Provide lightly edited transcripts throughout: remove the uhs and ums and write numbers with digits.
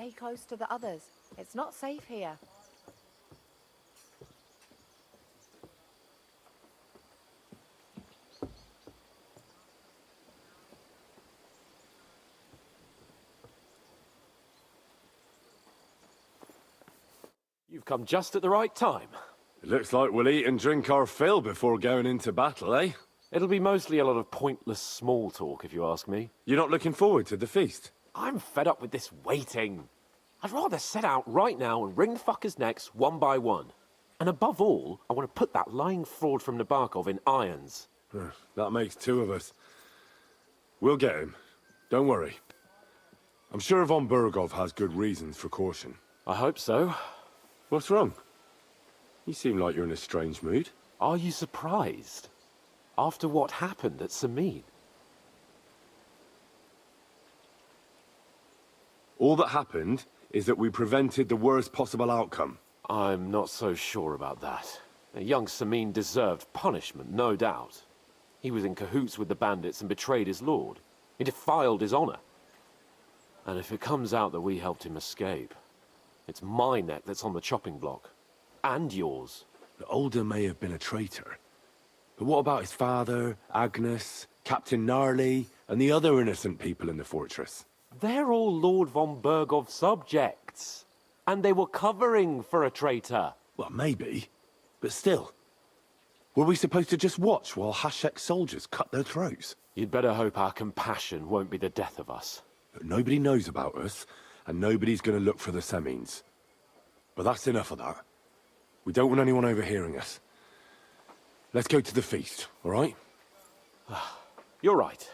Stay close to the others. It's not safe here. You've come just at the right time. It looks like we'll eat and drink our fill before going into battle, eh? It'll be mostly a lot of pointless small talk, if you ask me. You're not looking forward to the feast? I'm fed up with this waiting. I'd rather set out right now and wring the fuckers' necks one by one. And above all, I want to put that lying fraud from Nabokov in irons. That makes two of us. We'll get him. Don't worry. I'm sure von Burgov has good reasons for caution. I hope so. What's wrong? You seem like you're in a strange mood. Are you surprised? After what happened at Samin? All that happened is that we prevented the worst possible outcome. I'm not so sure about that. Young Samin deserved punishment, no doubt. He was in cahoots with the bandits and betrayed his lord. He defiled his honor. And if it comes out that we helped him escape, it's my neck that's on the chopping block. And yours. The Older may have been a traitor. But what about his father, Agnes, Captain Gnarly, and the other innocent people in the fortress? They're all Lord von Burgov's subjects. And they were covering for a traitor. Well, maybe. But still. Were we supposed to just watch while Hashek's soldiers cut their throats? You'd better hope our compassion won't be the death of us. But nobody knows about us, and nobody's going to look for the Semines. But that's enough of that. We don't want anyone overhearing us. Let's go to the feast, all right? You're right.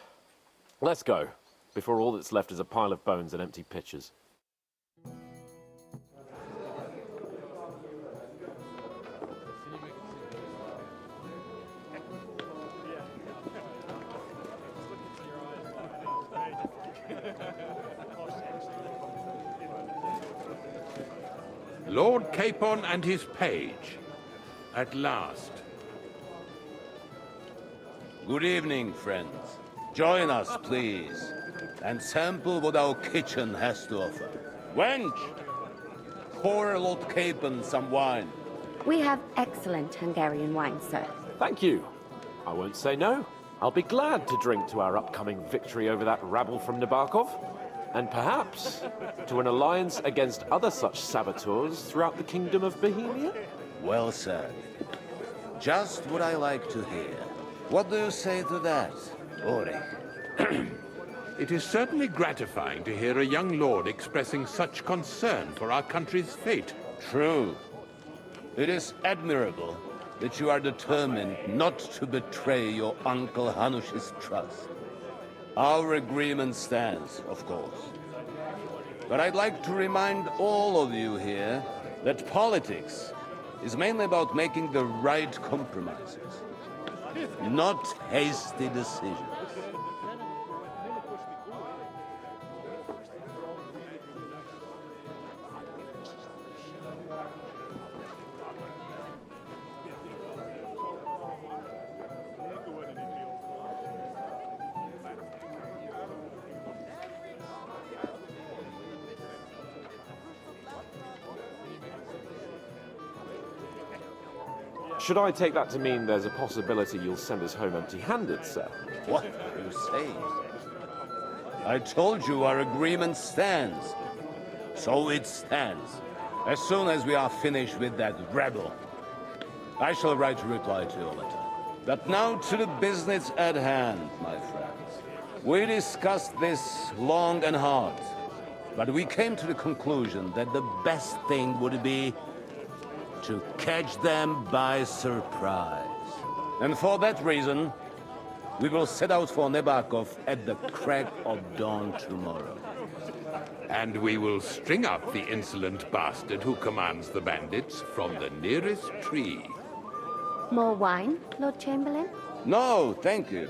Let's go, before all that's left is a pile of bones and empty pitchers. Lord Capon and his page. At last. Good evening, friends. Join us, please, and sample what our kitchen has to offer. Wench, pour Lord Capon some wine. We have excellent Hungarian wine, sir. Thank you. I won't say no. I'll be glad to drink to our upcoming victory over that rabble from Nabokov. And perhaps to an alliance against other such saboteurs throughout the kingdom of Bohemia? Well said. Just what I like to hear. What do you say to that, Ulrich? It is certainly gratifying to hear a young lord expressing such concern for our country's fate. True. It is admirable that you are determined not to betray your Uncle Hanush's trust. Our agreement stands, of course. But I'd like to remind all of you here that politics is mainly about making the right compromises, not hasty decisions. Should I take that to mean there's a possibility you'll send us home empty-handed, sir? What are you saying? I told you our agreement stands. So it stands. As soon as we are finished with that rebel, I shall write a reply to your letter. But now to the business at hand, my friends. We discussed this long and hard, but we came to the conclusion that the best thing would be to catch them by surprise. And for that reason, we will set out for Nabokov at the crack of dawn tomorrow. And we will string up the insolent bastard who commands the bandits from the nearest tree. More wine, Lord Chamberlain? No, thank you.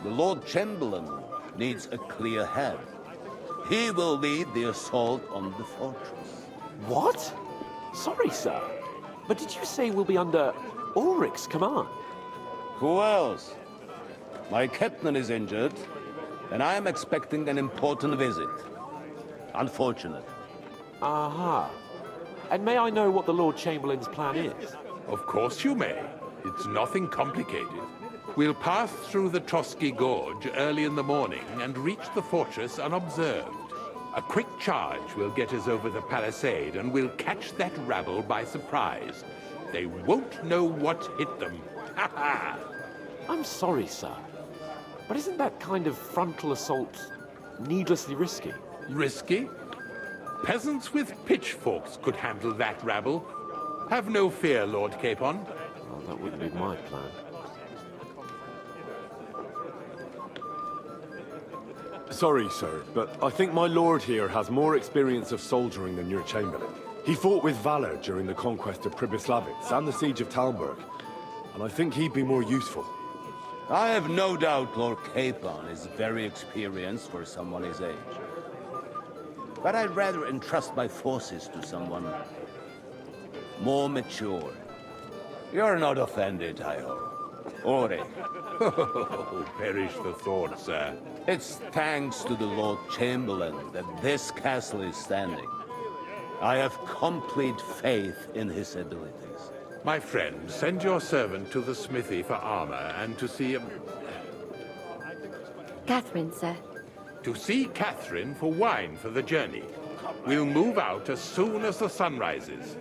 The Lord Chamberlain needs a clear head. He will lead the assault on the fortress. What? Sorry, sir. But did you say we'll be under Ulrich's command? Who else? My captain is injured, and I am expecting an important visit. Unfortunate. Aha. And may I know what the Lord Chamberlain's plan is? Of course you may. It's nothing complicated. We'll pass through the Trotsky Gorge early in the morning and reach the fortress unobserved. A quick charge will get us over the palisade, and we'll catch that rabble by surprise. They won't know what hit them. Ha ha! I'm sorry, sir. But isn't that kind of frontal assault needlessly risky? Risky? Peasants with pitchforks could handle that rabble. Have no fear, Lord Capon. Well, that wouldn't be my plan. Sorry, sir, but I think my lord here has more experience of soldiering than your chamberlain. He fought with valor during the conquest of Pribyslavitz and the siege of Talmberg, and I think he'd be more useful. I have no doubt Lord Capon is very experienced for someone his age. But I'd rather entrust my forces to someone more mature. You're not offended, I hope. Ore. Oh, perish the thought, sir. It's thanks to the Lord Chamberlain that this castle is standing. I have complete faith in his abilities. My friend, send your servant to the smithy for armor and to see Catherine, sir. Catherine for wine for the journey. We'll move out as soon as the sun rises.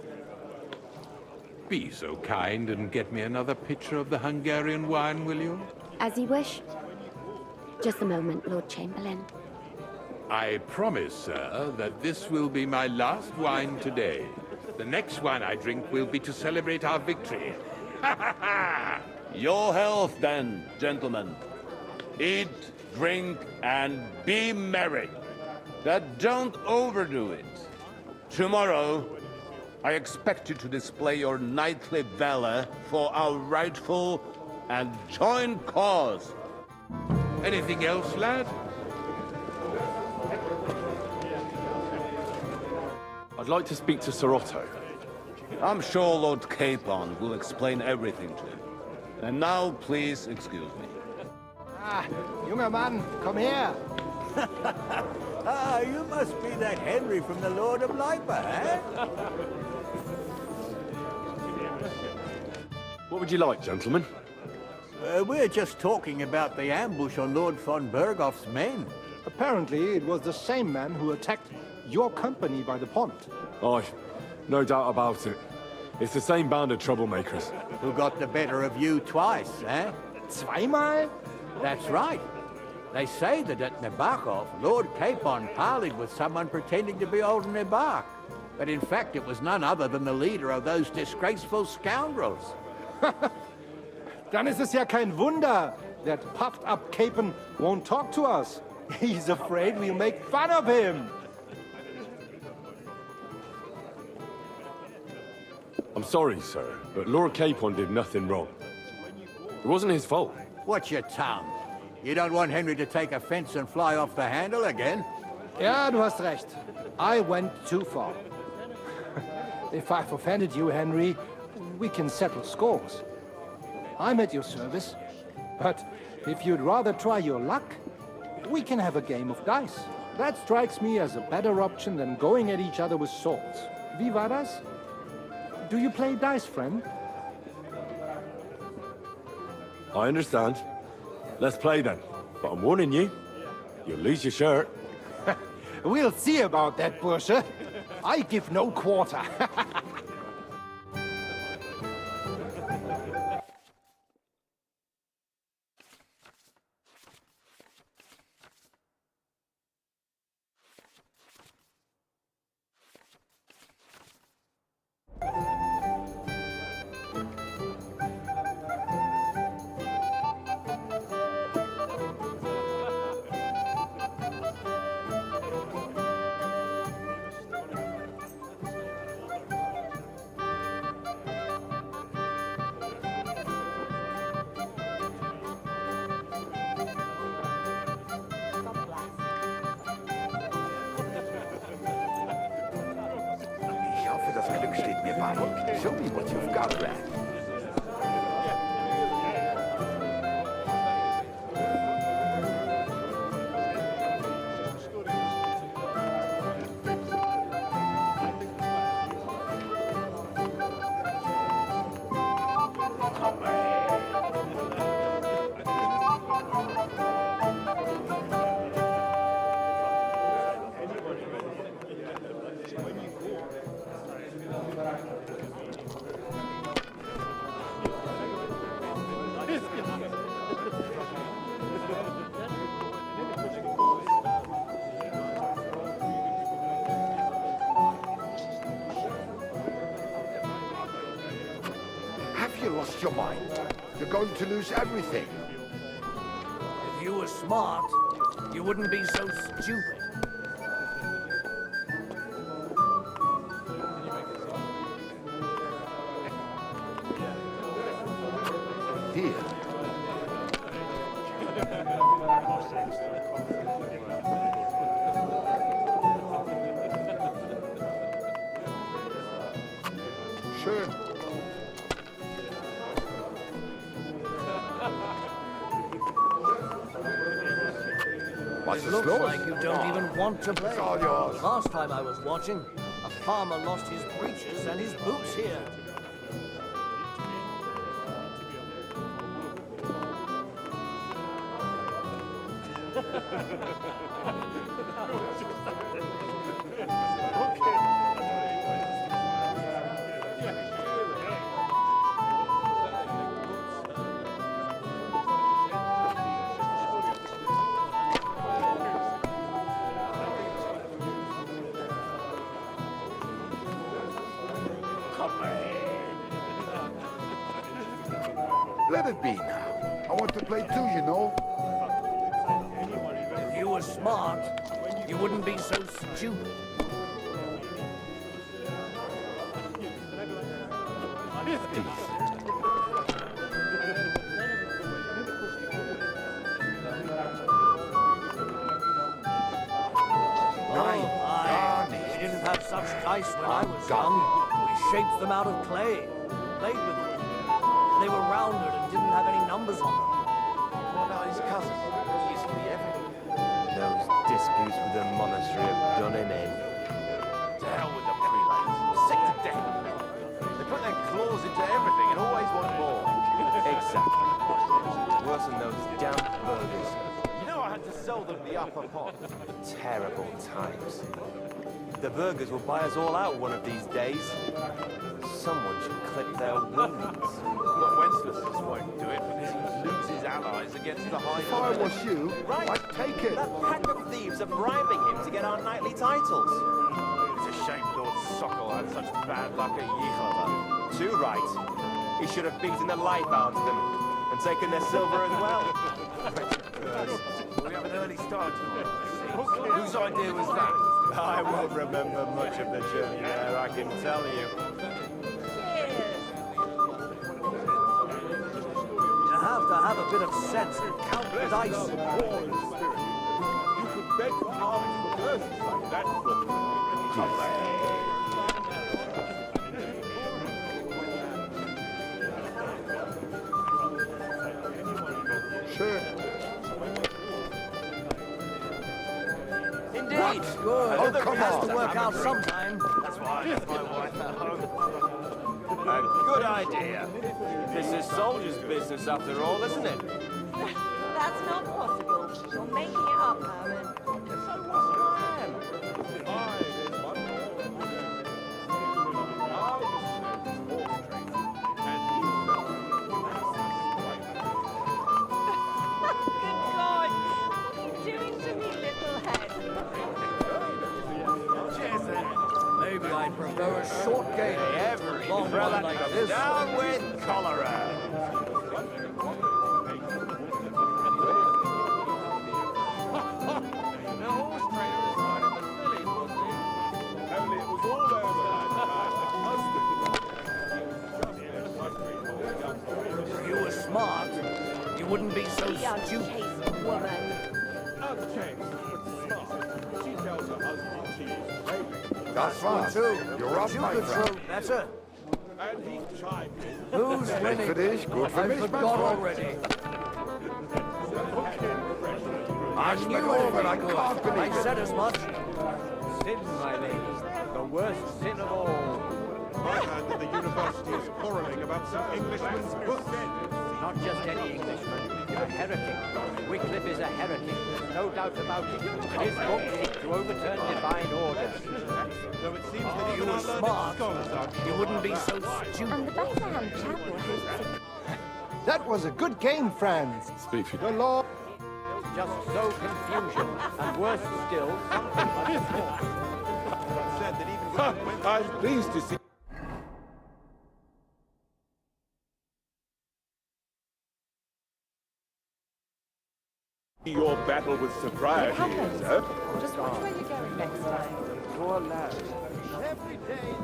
Be so kind and get me another pitcher of the Hungarian wine, will you? As you wish. Just a moment, Lord Chamberlain. I promise, sir, that this will be my last wine today. The next wine I drink will be to celebrate our victory. Ha ha ha! Your health, then, gentlemen. Eat, drink, and be merry. But don't overdo it. Tomorrow, I expect you to display your knightly valor for our rightful and joint cause. Anything else, lad? I'd like to speak to Sir Otto. I'm sure Lord Capon will explain everything to you. And now, please excuse me. Ah, junger Mann, komm her! Ah, you must be that Henry from the Lord of Lipa, eh? What would you like, gentlemen? We're just talking about the ambush on Lord von Bergoff's men. Apparently, it was the same man who attacked your company by the pond. Aye, no doubt about it. It's the same band of troublemakers. Who got the better of you twice, eh? Zweimal? That's right. They say that at Nabokov, Lord Capon parleyed with someone pretending to be old Nabok. But in fact, it was none other than the leader of those disgraceful scoundrels. Dann ist es ja kein Wunder that puffed-up Capon won't talk to us. He's afraid we'll make fun of him. I'm sorry, sir, but Lord Capon did nothing wrong. It wasn't his fault. Watch your tongue. You don't want Henry to take offense and fly off the handle again. Ja, du hast recht. I went too far. If I've offended you, Henry, we can settle scores. I'm at your service. But if you'd rather try your luck, we can have a game of dice. That strikes me as a better option than going at each other with swords. Wie war das? Do you play dice, friend? I understand. Let's play then. But I'm warning you, you'll lose your shirt. We'll see about that, Bursche. I give no quarter. Ich hoffe, das Glück steht mir bei. Show me what you've got, lad. you lost your mind. You're going to lose everything. If you were smart, you wouldn't be so stupid. Here. Schön. What's It the looks slow? like you don't even want to play. It's all yours. Last time I was watching, a farmer lost his breeches and his boots here. Let it be now. I want to play too, you know. If you were smart, you wouldn't be so stupid. We didn't have such dice when I was young. We shaped them out of clay, played with them. They were rounded and didn't have any numbers on them. What about his cousin? He used to be everything. Those disputes with the monastery have done him in. To hell with the prelates. Sick to death. They put their claws into everything and always want more. Exactly. Worse than those damn burgers. You know I had to sell them the upper pot. Terrible times. The burgers will buy us all out one of these days. Someone should clip their wings. But Wenceslas won't do it because he loses allies against the High If I was you, Right. I'd take it. That pack of thieves are bribing him to get our knightly titles. It's a shame Lord Sokol had such bad luck at Yichlava. Too right. He should have beaten the life out of them and taken their silver as well. We have an early start. Whose idea was that? I won't remember much of the journey there, I can tell you. You have to have a bit of sense and count the dice. You could beg for alms for verses like that. Schön. Indeed. Good. Oh, It come has on. to work out sometime. That's why I left my wife at home. A good idea. This is soldiers' business after all, isn't it? That's not possible. You're making it up, Herman. Good God! What are you doing to me, little head? Maybe I'd prefer a short game. Every Long one like this. down with cholera. If you were smart, you wouldn't be so The stupid. unchaste woman. That's fine. Too. You're up, You my could friend. throw better. And he chimed in. Who's Good for winning? this, good for I me, my forgot friend. already. I knew knew it it, would but be I good. can't believe I it. said as much. Sin, my lady. The worst sin of all. I heard that the university is quarrelling about some Englishman's book. Not just any Englishman, a heretic. Wycliffe is a heretic, there's no doubt about it. His book seeks to overturn divine orders. Though it seems that If you even were our learned smart, scholars are you wouldn't be so stupid. And the Bethlehem Chapel hosts a That was a good game, friends. Speak for The Lord. Just so confusion, and worse still, something much more. said that even when I'm pleased to see Your battle with sobriety, It happens. sir. Just watch where you're going next time. Poor lad. Every day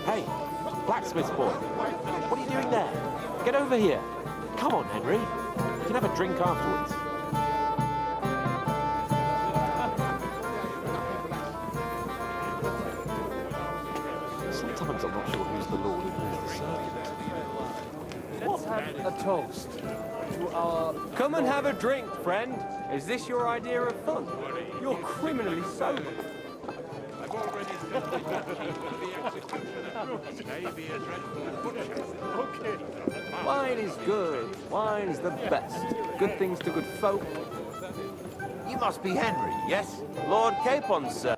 Hey, blacksmith boy. What are you doing there? Get over here. Come on, Henry. We can have a drink afterwards. Sometimes I'm not sure who's the lord and who's the servant. Let's have a toast to our... Come and have a drink, friend. Is this your idea of fun? You're criminally sober. Wine is good. Wine's the best. Good things to good folk. You must be Henry, yes? Lord Capon, sir.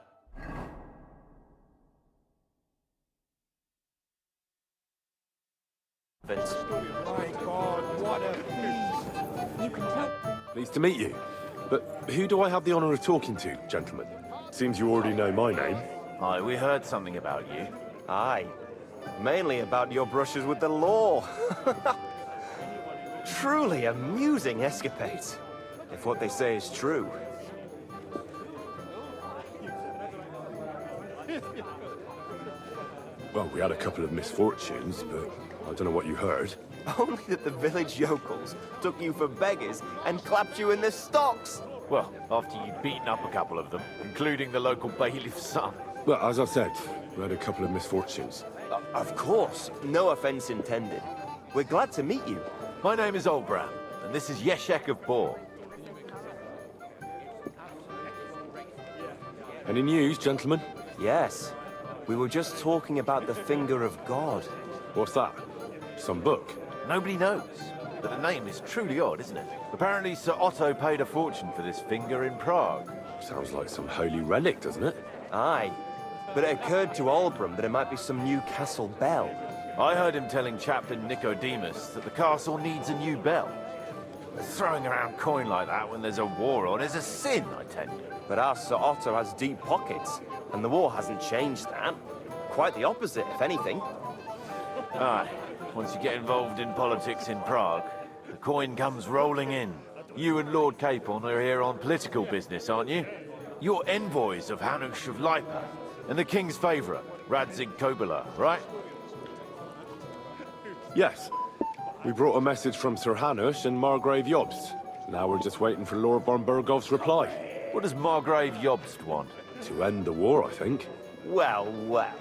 My God, what a feast! You can tell. Pleased to meet you. But who do I have the honor of talking to, gentlemen? Seems you already know my name. Aye, we heard something about you. Aye. Mainly about your brushes with the law. Truly amusing escapades, if what they say is true. Well, we had a couple of misfortunes, but I don't know what you heard. Only that the village yokels took you for beggars and clapped you in the stocks. Well, after you'd beaten up a couple of them, including the local bailiff's son. Well, as I said, we had a couple of misfortunes. Of course, no offense intended. We're glad to meet you. My name is Olbram, and this is Yeshek of Bor. Any news, gentlemen? Yes. We were just talking about the finger of God. What's that? Some book? Nobody knows, but the name is truly odd, isn't it? Apparently Sir Otto paid a fortune for this finger in Prague. Sounds like some holy relic, doesn't it? Aye. But it occurred to Olbram that it might be some new castle bell. I heard him telling Chaplain Nicodemus that the castle needs a new bell. Throwing around coin like that when there's a war on is a sin, I tell you. But our Sir Otto has deep pockets, and the war hasn't changed that. Quite the opposite, if anything. Aye. Once you get involved in politics in Prague, the coin comes rolling in. You and Lord Capon are here on political business, aren't you? You're envoys of Hanush of Lipa, and the king's favourite, Radzig Kobyla, right? Yes. We brought a message from Sir Hanush and Margrave Jobst. Now we're just waiting for Lord Bornbergov's reply. What does Margrave Jobst want? To end the war, I think. Well, well.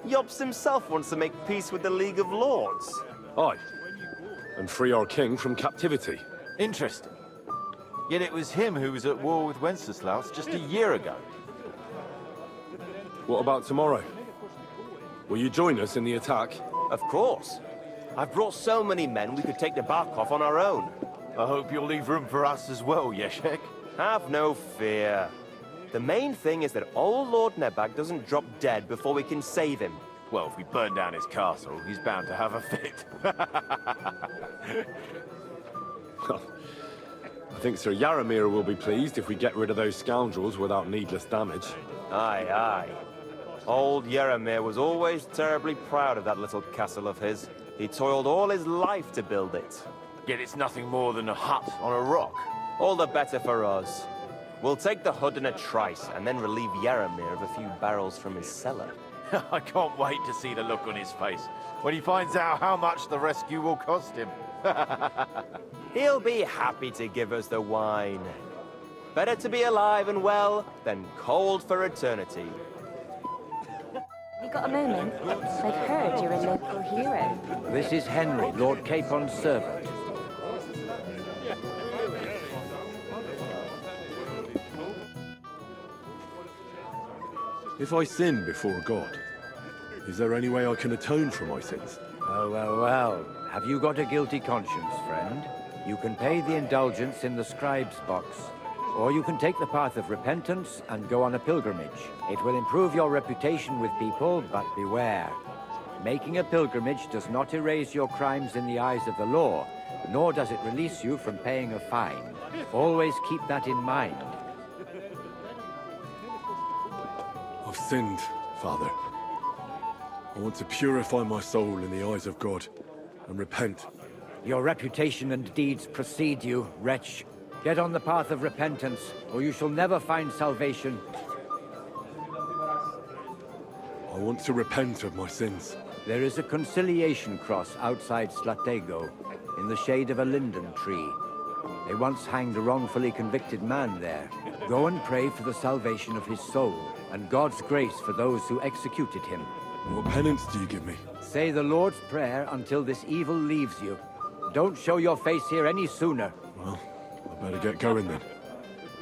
Jobst himself wants to make peace with the League of Lords. Aye. And free our king from captivity. Interesting. Yet it was him who was at war with Wenceslaus just a year ago. What about tomorrow? Will you join us in the attack? Of course. I've brought so many men we could take the Barkov on our own. I hope you'll leave room for us as well, Yeshek. Have no fear. The main thing is that old Lord Nebag doesn't drop dead before we can save him. Well, if we burn down his castle, he's bound to have a fit. I think Sir Yaramir will be pleased if we get rid of those scoundrels without needless damage. Aye, aye. Old Yaramir was always terribly proud of that little castle of his. He toiled all his life to build it. Yet it's nothing more than a hut on a rock. All the better for us. We'll take the hood in a trice, and then relieve Yaramir of a few barrels from his cellar. I can't wait to see the look on his face when he finds out how much the rescue will cost him. He'll be happy to give us the wine. Better to be alive and well than cold for eternity. You got a moment? They've heard you're a local hero. This is Henry, Lord Capon's servant. If I sin before God, is there any way I can atone for my sins? Oh, well, well. Have you got a guilty conscience, friend? You can pay the indulgence in the scribe's box. Or you can take the path of repentance and go on a pilgrimage. It will improve your reputation with people, but beware. Making a pilgrimage does not erase your crimes in the eyes of the law, nor does it release you from paying a fine. Always keep that in mind. I've sinned, Father. I want to purify my soul in the eyes of God and repent. Your reputation and deeds precede you, wretch. Get on the path of repentance, or you shall never find salvation. I want to repent of my sins. There is a conciliation cross outside Slatego, in the shade of a linden tree. They once hanged a wrongfully convicted man there. Go and pray for the salvation of his soul, and God's grace for those who executed him. What penance do you give me? Say the Lord's Prayer until this evil leaves you. Don't show your face here any sooner. Well, I better get going then,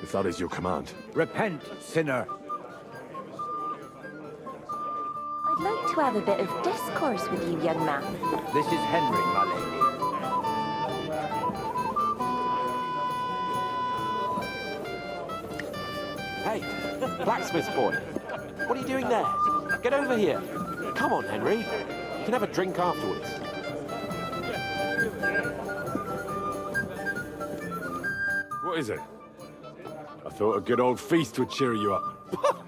if that is your command. Repent, sinner. I'd like to have a bit of discourse with you, young man. This is Henry, my lady. Hey, blacksmith boy. What are you doing there? Get over here. Come on, Henry. You can have a drink afterwards. What is it? I thought a good old feast would cheer you up.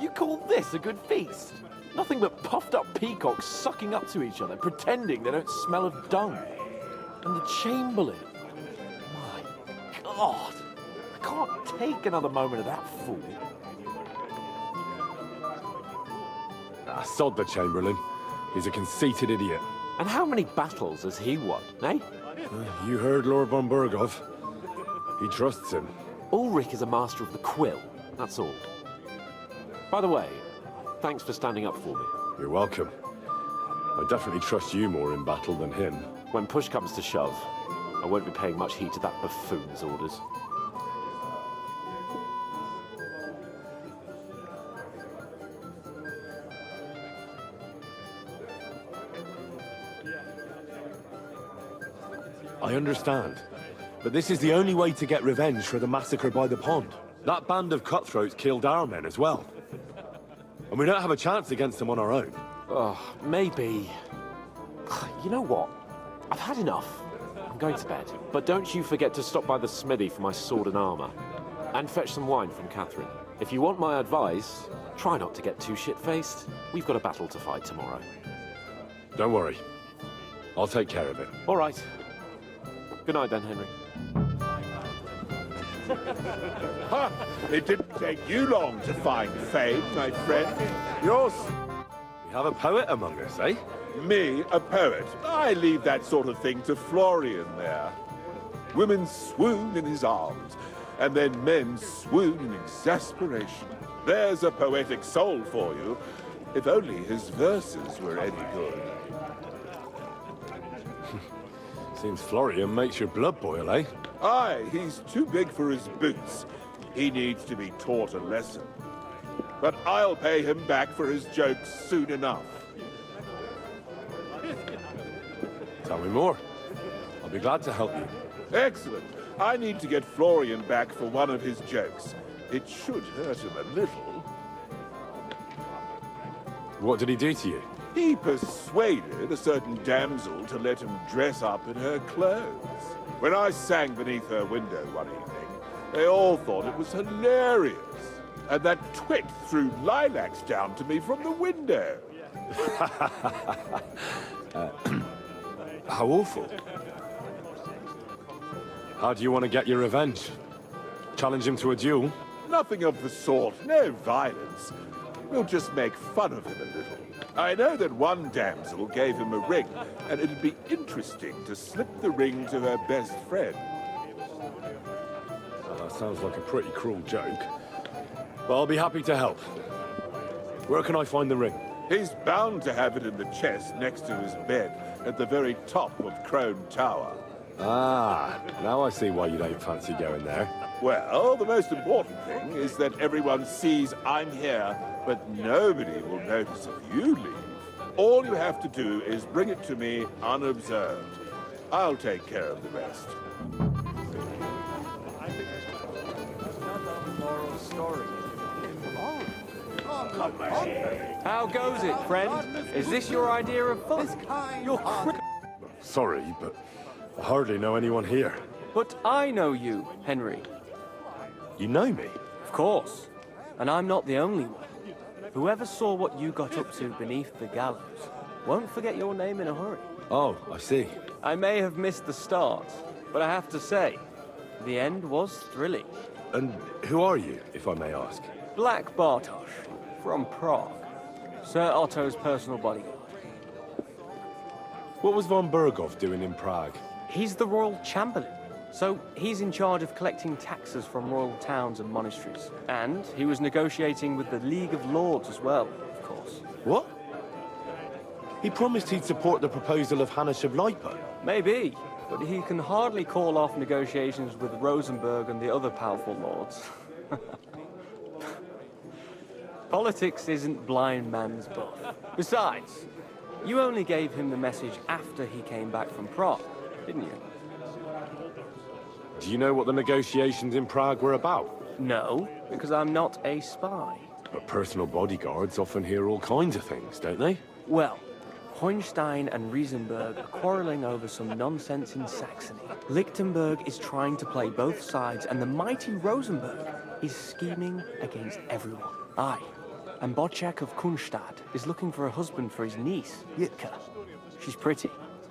You call this a good feast? Nothing but puffed up peacocks sucking up to each other, pretending they don't smell of dung. And the Chamberlain. My God. I can't take another moment of that fool. Sod the Chamberlain. He's a conceited idiot. And how many battles has he won, eh? You heard Lord von Burgov. He trusts him. Ulrich is a master of the quill, that's all. By the way, thanks for standing up for me. You're welcome. I definitely trust you more in battle than him. When push comes to shove, I won't be paying much heed to that buffoon's orders. I understand. But this is the only way to get revenge for the massacre by the pond. That band of cutthroats killed our men as well. And we don't have a chance against them on our own. Oh, maybe. You know what? I've had enough. I'm going to bed. But don't you forget to stop by the smithy for my sword and armor. And fetch some wine from Catherine. If you want my advice, try not to get too shit-faced. We've got a battle to fight tomorrow. Don't worry. I'll take care of it. All right. Good night then, Henry. Ha! It didn't take you long to find fame, my friend. Yours. We have a poet among us, eh? Me, a poet. I leave that sort of thing to Florian there. Women swoon in his arms, and then men swoon in exasperation. There's a poetic soul for you, if only his verses were any good. Seems Florian makes your blood boil, eh? Aye, he's too big for his boots. He needs to be taught a lesson. But I'll pay him back for his jokes soon enough. Tell me more. I'll be glad to help you. Excellent. I need to get Florian back for one of his jokes. It should hurt him a little. What did he do to you? He persuaded a certain damsel to let him dress up in her clothes. When I sang beneath her window one evening, they all thought it was hilarious. And that twit threw lilacs down to me from the window. How awful. How do you want to get your revenge? Challenge him to a duel? Nothing of the sort. No violence. We'll just make fun of him a little. I know that one damsel gave him a ring, and it'd be interesting to slip the ring to her best friend. Well, that sounds like a pretty cruel joke. But I'll be happy to help. Where can I find the ring? He's bound to have it in the chest next to his bed at the very top of Crone Tower. Ah, now I see why you don't fancy going there. Well, the most important thing is that everyone sees I'm here, but nobody will notice if you leave. All you have to do is bring it to me unobserved. I'll take care of the rest. story. How goes it, friend? Is this your idea of fun? You're Sorry, but I hardly know anyone here. But I know you, Henry. You know me? Of course. And I'm not the only one. Whoever saw what you got up to beneath the gallows won't forget your name in a hurry. Oh, I see. I may have missed the start, but I have to say, the end was thrilling. And who are you, if I may ask? Black Bartosz, from Prague. Sir Otto's personal bodyguard. What was von Berghoff doing in Prague? He's the royal chamberlain. So he's in charge of collecting taxes from royal towns and monasteries. And he was negotiating with the League of Lords as well, of course. What? He promised he'd support the proposal of Hannes of Lipa. Maybe, but he can hardly call off negotiations with Rosenberg and the other powerful lords. Politics isn't blind man's buff. Besides, you only gave him the message after he came back from Prague, didn't you? Do you know what the negotiations in Prague were about? No, because I'm not a spy. But personal bodyguards often hear all kinds of things, don't they? Well, Hohenstein and Riesenberg are quarreling over some nonsense in Saxony. Lichtenberg is trying to play both sides, and the mighty Rosenberg is scheming against everyone. Aye, and Bocek of Kunstadt is looking for a husband for his niece, Yitka. She's pretty,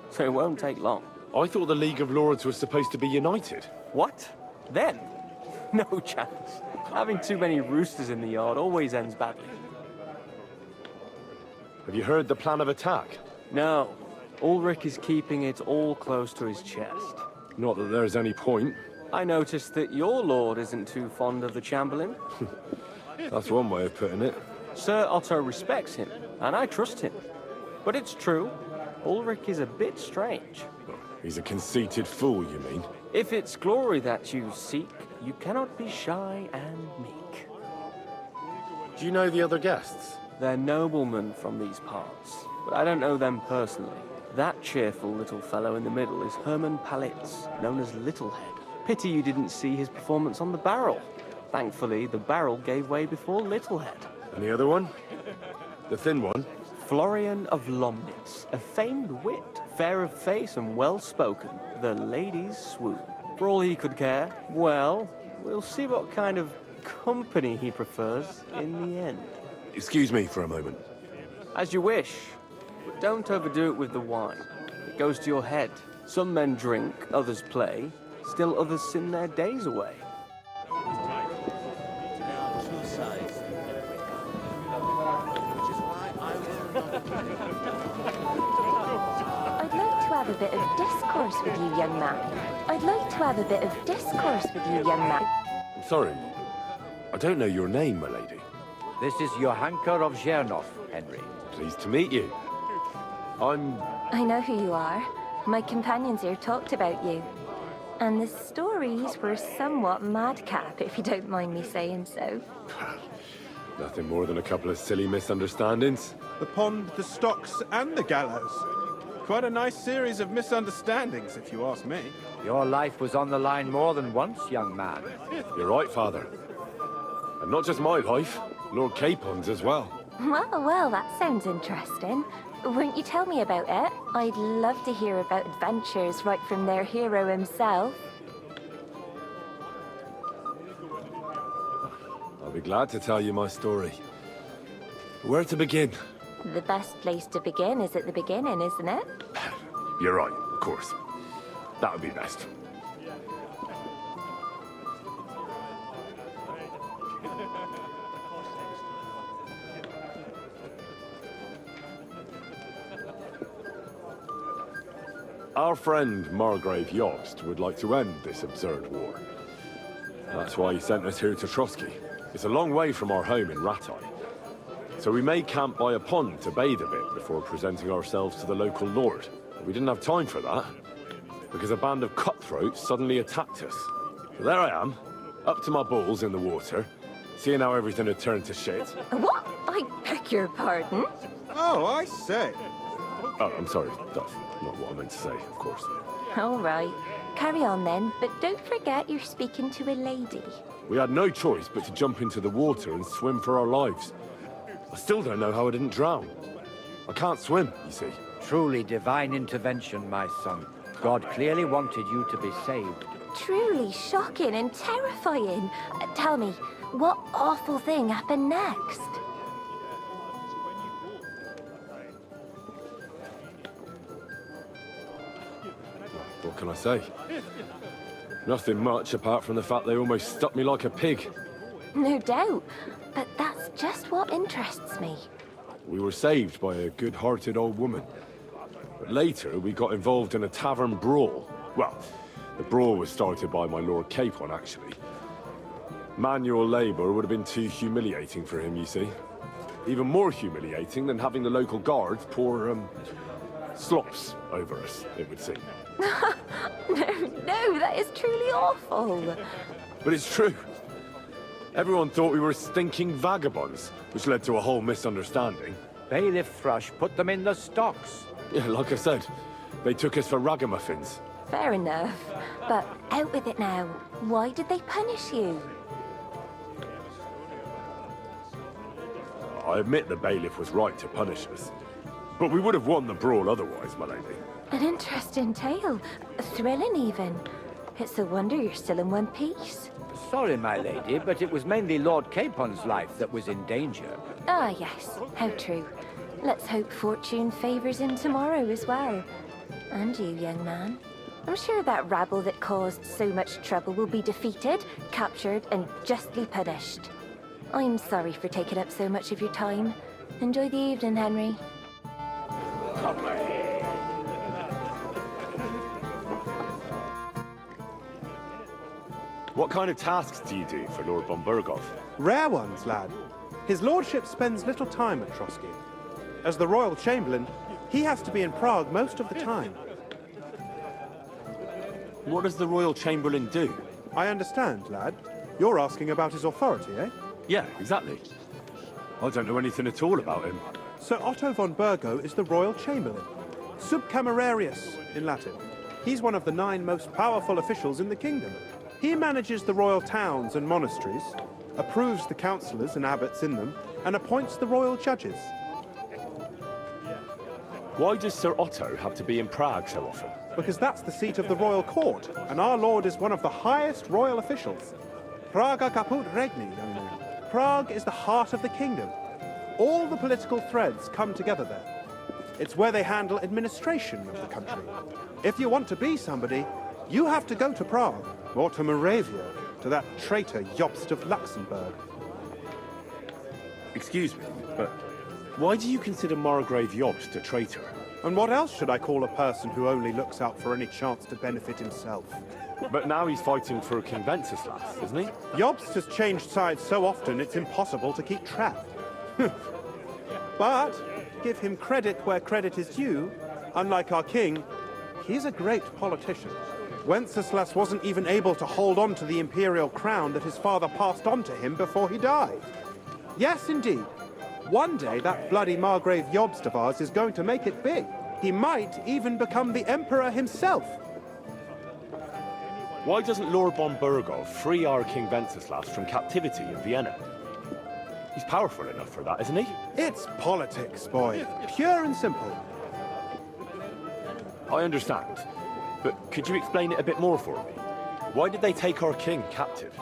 so it won't take long. I thought the League of Lords was supposed to be united. What? Them? No chance. Having too many roosters in the yard always ends badly. Have you heard the plan of attack? No. Ulrich is keeping it all close to his chest. Not that there's any point. I noticed that your lord isn't too fond of the Chamberlain. That's one way of putting it. Sir Otto respects him, and I trust him. But it's true, Ulrich is a bit strange. He's a conceited fool, you mean? If it's glory that you seek, you cannot be shy and meek. Do you know the other guests? They're noblemen from these parts, but I don't know them personally. That cheerful little fellow in the middle is Hermann Palitz, known as Littlehead. Pity you didn't see his performance on the barrel. Thankfully, the barrel gave way before Littlehead. And the other one? The thin one? Florian of Lomnitz, a famed wit, fair of face and well-spoken. The ladies swoon. For all he could care, well, we'll see what kind of company he prefers in the end. Excuse me for a moment. As you wish, but don't overdo it with the wine. It goes to your head. Some men drink, others play, still others sin their days away. I'd like to have a bit of discourse with you, young man. I'd like to have a bit of discourse with you, young man. Sorry, I don't know your name, my lady. This is Johanka of Zhernov, Henry. Pleased to meet you. I know who you are. My companions here talked about you. And the stories were somewhat madcap, if you don't mind me saying so. Nothing more than a couple of silly misunderstandings. The pond, the stocks, and the gallows. Quite a nice series of misunderstandings, if you ask me. Your life was on the line more than once, young man. You're right, Father. And not just my life, Lord Capon's as well. Well, that sounds interesting. Won't you tell me about it? I'd love to hear about adventures right from their hero himself. I'll be glad to tell you my story. Where to begin? The best place to begin is at the beginning, isn't it? You're right, of course. That would be best. Our friend Margrave Jobst would like to end this absurd war. That's why he sent us here to Trotsky. It's a long way from our home in Ratai. So we made camp by a pond to bathe a bit before presenting ourselves to the local lord. But we didn't have time for that, because a band of cutthroats suddenly attacked us. So there I am, up to my balls in the water, seeing how everything had turned to shit. What? I beg your pardon? Oh, I say. Oh, I'm sorry, that's not what I meant to say, of course. All right. Carry on then, but don't forget you're speaking to a lady. We had no choice but to jump into the water and swim for our lives. I still don't know how I didn't drown. I can't swim, you see. Truly divine intervention, my son. God clearly wanted you to be saved. Truly shocking and terrifying. Tell me, what awful thing happened next? What can I say? Nothing much apart from the fact they almost stuck me like a pig. No doubt, but that's just what interests me. We were saved by a good-hearted old woman. But later, we got involved in a tavern brawl. Well, the brawl was started by my Lord Capon, actually. Manual labor would have been too humiliating for him, you see. Even more humiliating than having the local guards pour, slops over us, it would seem. No, that is truly awful. But it's true. Everyone thought we were stinking vagabonds, which led to a whole misunderstanding. Bailiff Thrush put them in the stocks. Yeah, like I said, they took us for ragamuffins. Fair enough. But out with it now. Why did they punish you? I admit the bailiff was right to punish us. But we would have won the brawl otherwise, my lady. An interesting tale. Thrilling, even. It's a wonder you're still in one piece. Sorry, my lady, but it was mainly Lord Capon's life that was in danger. Ah, yes. How true. Let's hope fortune favors him tomorrow as well. And you, young man. I'm sure that rabble that caused so much trouble will be defeated, captured, and justly punished. I'm sorry for taking up so much of your time. Enjoy the evening, Henry. What kind of tasks do you do for Lord von Burgov? Rare ones, lad. His lordship spends little time at Trotsky. As the royal chamberlain, he has to be in Prague most of the time. What does the royal chamberlain do? I understand, lad. You're asking about his authority, eh? Yeah, exactly. I don't know anything at all about him. Sir Otto von Burgo is the royal chamberlain. Subcamerarius, in Latin. He's one of the 9 most powerful officials in the kingdom. He manages the royal towns and monasteries, approves the councillors and abbots in them, and appoints the royal judges. Why does Sir Otto have to be in Prague so often? Because that's the seat of the royal court, and our lord is one of the highest royal officials. Praga caput regni, young man. Prague is the heart of the kingdom. All the political threads come together there. It's where they handle administration of the country. If you want to be somebody, you have to go to Prague, or to Moravia, to that traitor Jobst of Luxembourg. Excuse me, but why do you consider Margrave Jobst a traitor? And what else should I call a person who only looks out for any chance to benefit himself? But now he's fighting for King Wenceslas, isn't he? Jobst has changed sides so often it's impossible to keep track. But give him credit where credit is due. Unlike our king, he's a great politician. Wenceslas wasn't even able to hold on to the imperial crown that his father passed on to him before he died. Yes, indeed. One day, that bloody Margrave Jobst of ours is going to make it big. He might even become the emperor himself. Why doesn't Lord von Burgov free our King Wenceslas from captivity in Vienna? He's powerful enough for that, isn't he? It's politics, boy. Pure and simple. I understand. But could you explain it a bit more for me? Why did they take our king captive?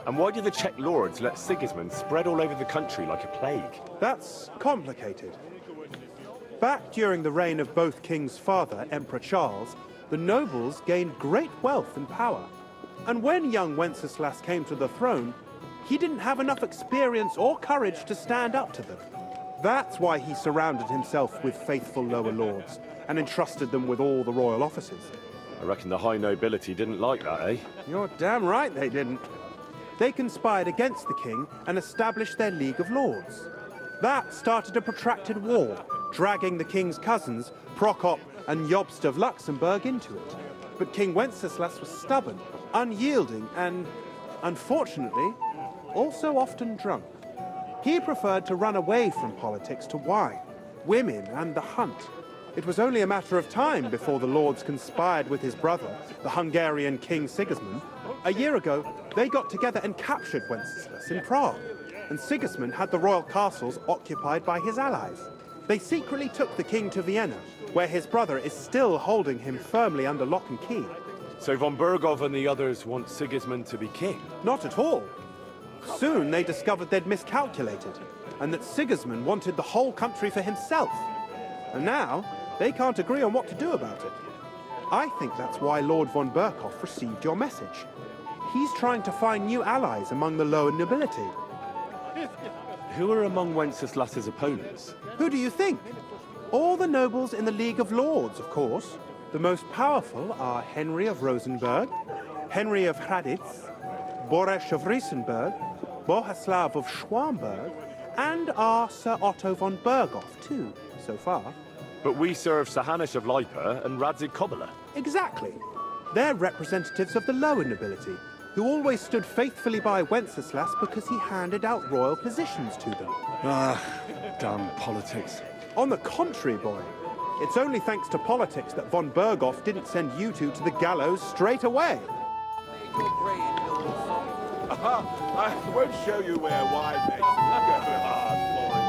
And why did the Czech lords let Sigismund spread all over the country like a plague? That's complicated. Back during the reign of both King's father, Emperor Charles, the nobles gained great wealth and power. And when young Wenceslas came to the throne, he didn't have enough experience or courage to stand up to them. That's why he surrounded himself with faithful lower lords and entrusted them with all the royal offices. I reckon the high nobility didn't like that, eh? You're damn right they didn't. They conspired against the king and established their League of Lords. That started a protracted war, dragging the king's cousins, Prokop and Jobst of Luxembourg, into it. But King Wenceslas was stubborn, unyielding, and, unfortunately, also often drunk. He preferred to run away from politics to wine, women, and the hunt. It was only a matter of time before the lords conspired with his brother, the Hungarian King Sigismund. A year ago, they got together and captured Wenceslas in Prague, and Sigismund had the royal castles occupied by his allies. They secretly took the king to Vienna, where his brother is still holding him firmly under lock and key. So von Bergov and the others want Sigismund to be king? Not at all. Soon they discovered they'd miscalculated, and that Sigismund wanted the whole country for himself. And now, they can't agree on what to do about it. I think that's why Lord von Berkhoff received your message. He's trying to find new allies among the lower nobility. Who are among Wenceslas's opponents? Who do you think? All the nobles in the League of Lords, of course. The most powerful are Henry of Rosenberg, Henry of Hraditz, Boresh of Riesenberg, Bohuslav of Schwamberg, and our Sir Otto von Berghoff, too, so far. But we serve Sahanish of Lipa and Radzig Kobyla. Exactly. They're representatives of the lower nobility, who always stood faithfully by Wenceslas because he handed out royal positions to them. Ah, damn politics. On the contrary, boy. It's only thanks to politics that von Berghoff didn't send you two to the gallows straight away. I won't show you where wine makes me go hard, Florian.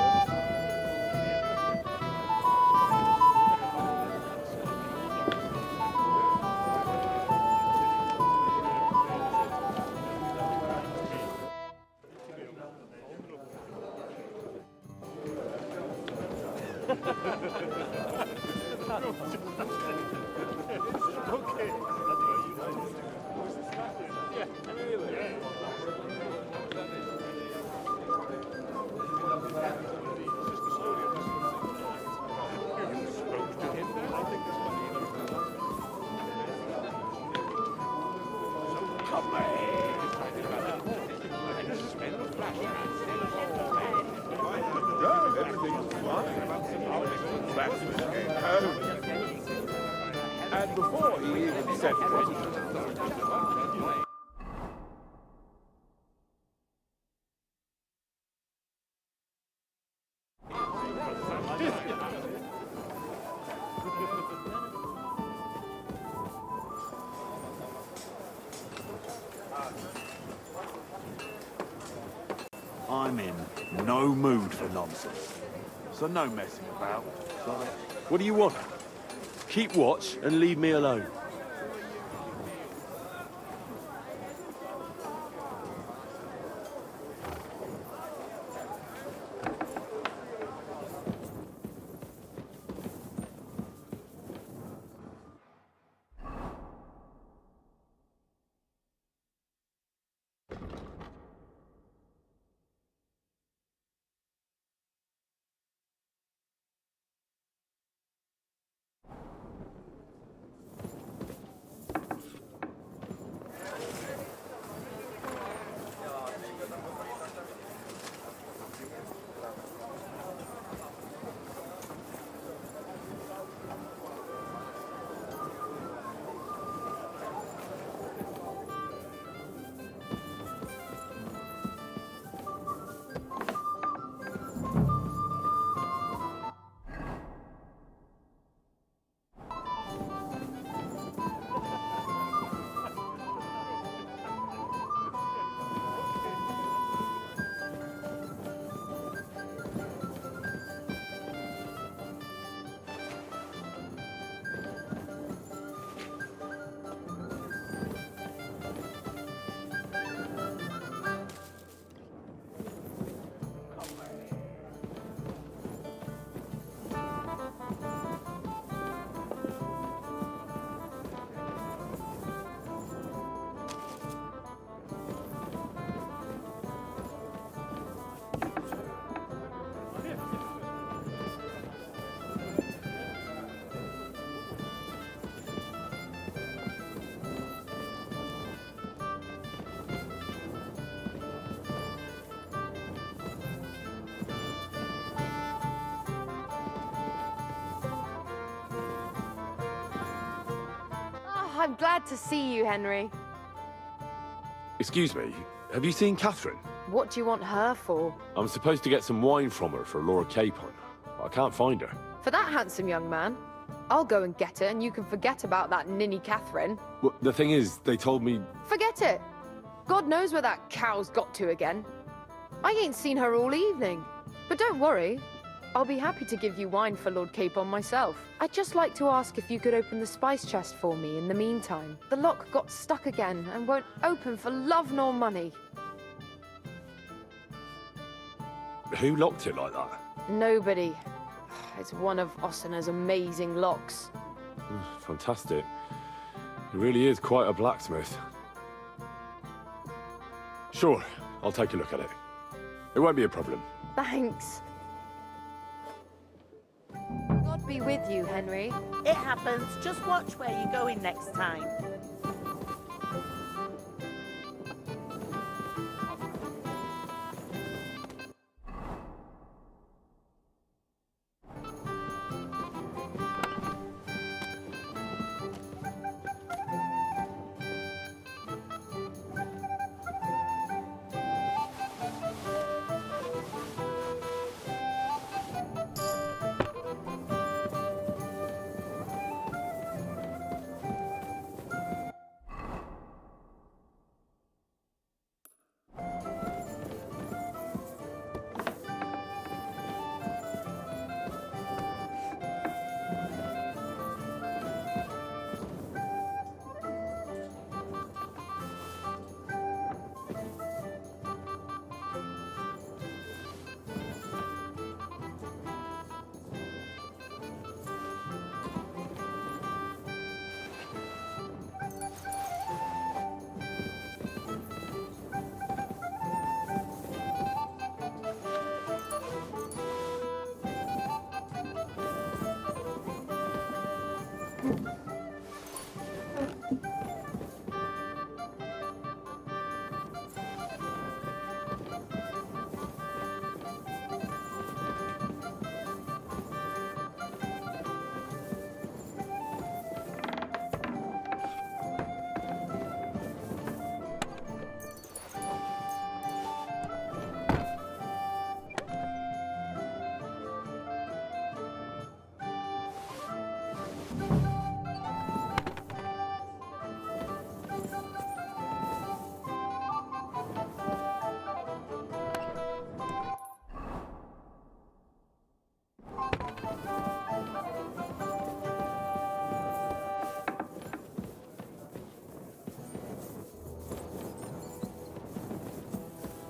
Everything's fine. Blacksmith came home. And before he even set foot. I'm in no mood for nonsense. So no messing about. What do you want? Keep watch and leave me alone. I'm glad to see you, Henry. Excuse me, have you seen Catherine? What do you want her for? I'm supposed to get some wine from her for Lord Capon. I can't find her. For that handsome young man? I'll go and get it, and you can forget about that ninny Catherine. Well, the thing is, they told me... Forget it! God knows where that cow's got to again. I ain't seen her all evening. But don't worry, I'll be happy to give you wine for Lord Capon myself. I'd just like to ask if you could open the spice chest for me in the meantime. The lock got stuck again and won't open for love nor money. Who locked it like that? Nobody. It's one of Ossina's amazing locks. Fantastic. He really is quite a blacksmith. Sure, I'll take a look at it. It won't be a problem. Thanks. God be with you, Henry. It happens. Just watch where you're going next time.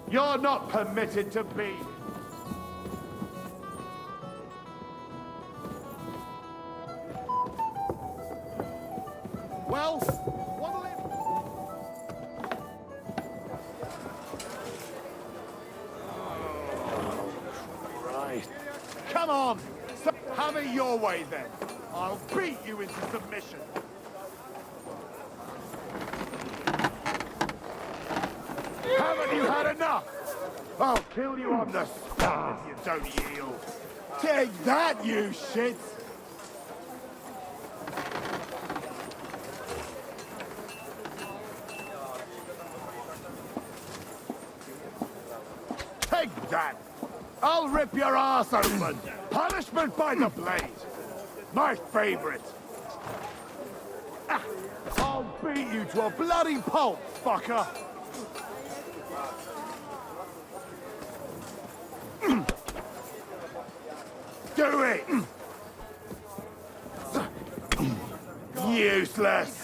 You're not permitted to be. Well, what'll it... Right. Come on! Have it your way, then. I'll beat you into submission. Haven't you had enough? I'll kill you on the spot if you don't yield. Take that, you shits! Take that! I'll rip your ass open! Punishment by the blade! My favorite! Ah, I'll beat you to a bloody pulp, fucker! Do it! Useless!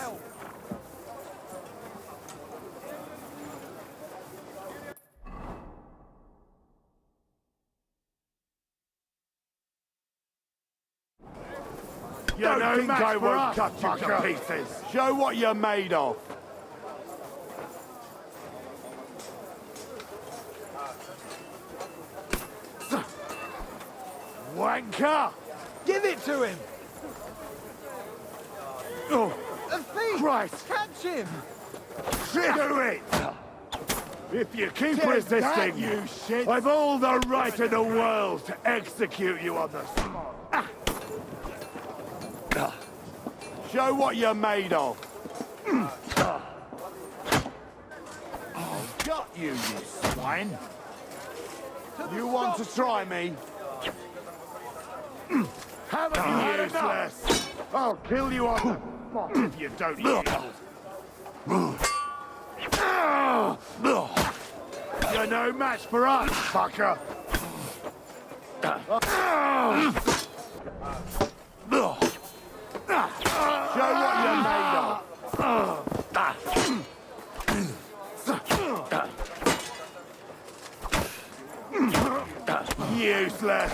You don't think I won't cut you to pieces? Show what you're made of! Wanker! Give it to him! Oh, A thief! Christ! Catch him! Do it! If you keep resisting, you shit. I've all the right in the world to execute you on the spot. Show what you're made of. I've got you, you swine. You want to try me? Haven't you had enough? I'll kill you on the spot if you don't yield. You're no match for us, fucker. Show what you're made of. Useless.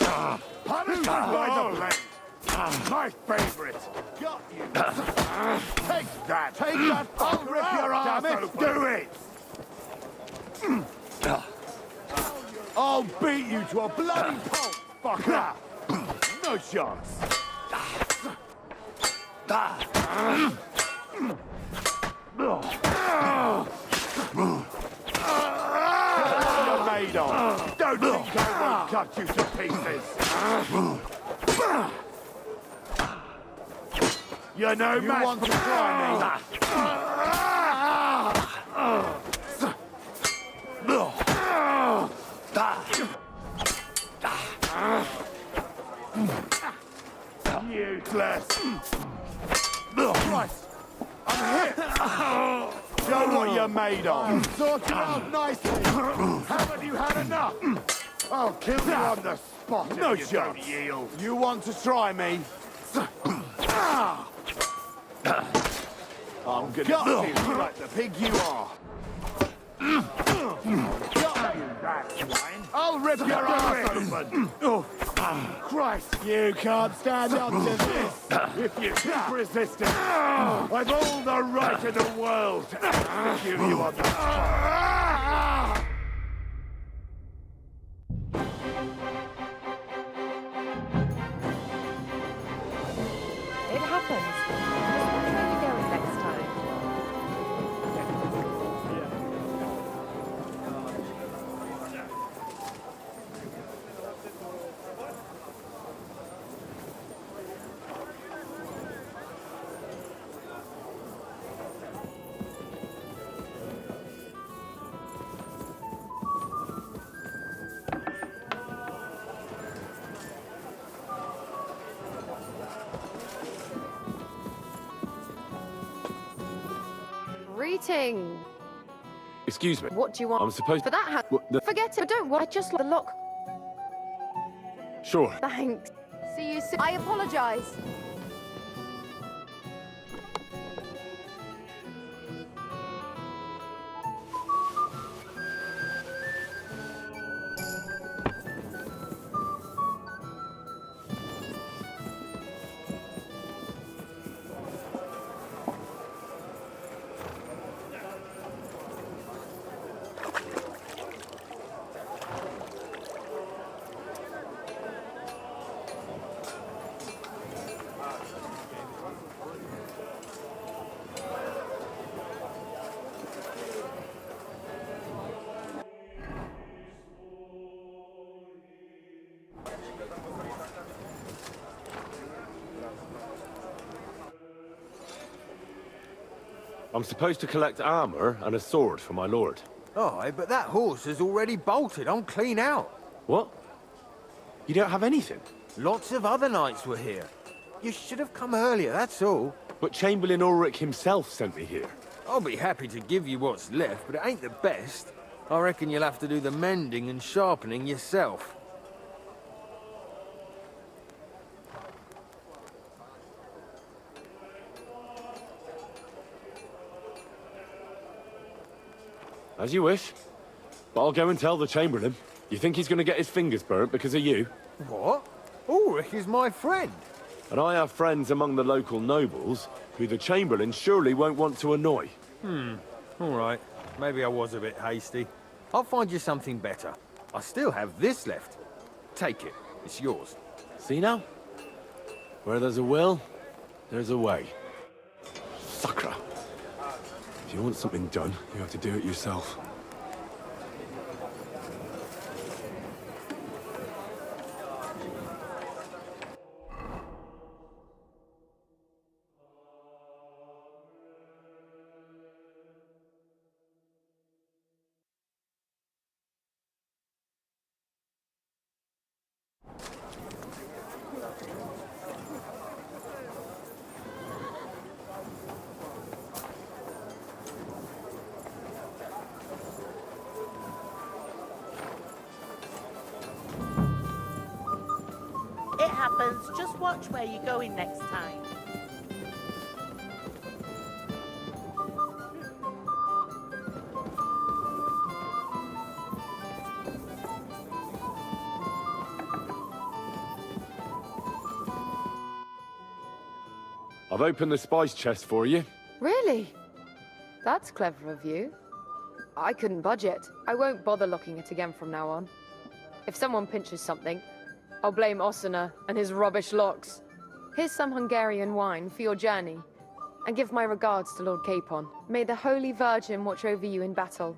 Punishment by the blade. My favorite. Got you. Take that. Take that. I'll rip your ass open. Do it. I'll beat you to a bloody pulp, fucker. No chance. You're made of. Don't think I won't cut you to pieces. You're no match want to try me. Useless. Christ, I'm hit. Show what you're made of. Sort it out nicely. Haven't you had enough? I'll kill you on the spot. No if you don't yield. You want to try me? I'm gonna kill you like the pig you are. I'll rip your ass open. Christ, you can't stand up to this. If you keep resisting, I've all the right in the world to execute you on the spot. It happens. Just watch where you're going next time. Greeting. Excuse me. What do you want? I'm supposed For that forget it. Don't worry. I just like the lock. Sure. Thanks. See you soon. I apologize. I'm supposed to collect armor and a sword for my lord. Aye, but that horse is already bolted. I'm clean out. What? You don't have anything? Lots of other knights were here. You should have come earlier, that's all. But Chamberlain Ulrich himself sent me here. I'll be happy to give you what's left, but it ain't the best. I reckon you'll have to do the mending and sharpening yourself. As you wish. But I'll go and tell the Chamberlain. You think he's going to get his fingers burnt because of you? What? Ulrich is my friend. And I have friends among the local nobles who the Chamberlain surely won't want to annoy. All right. Maybe I was a bit hasty. I'll find you something better. I still have this left. Take it. It's yours. See now? Where there's a will, there's a way. Sucker. If you want something done, you have to do it yourself. happens. Just watch where you're going next time. I've opened the spice chest for you. Really? That's clever of you. I couldn't budget. I won't bother locking it again from now on. If someone pinches something, I'll blame Osina and his rubbish locks. Here's some Hungarian wine for your journey. And give my regards to Lord Capon. May the Holy Virgin watch over you in battle.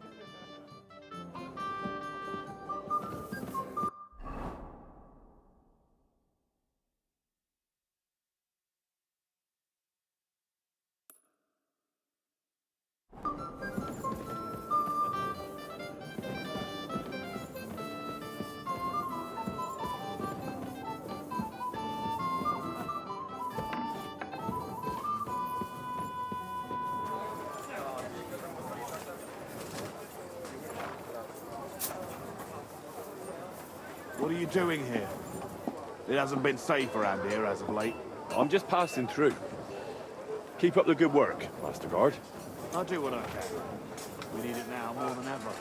What are you doing here? It hasn't been safe around here as of late. I'm just passing through. Keep up the good work, Master Guard. I'll do what I can. We need it now more than ever.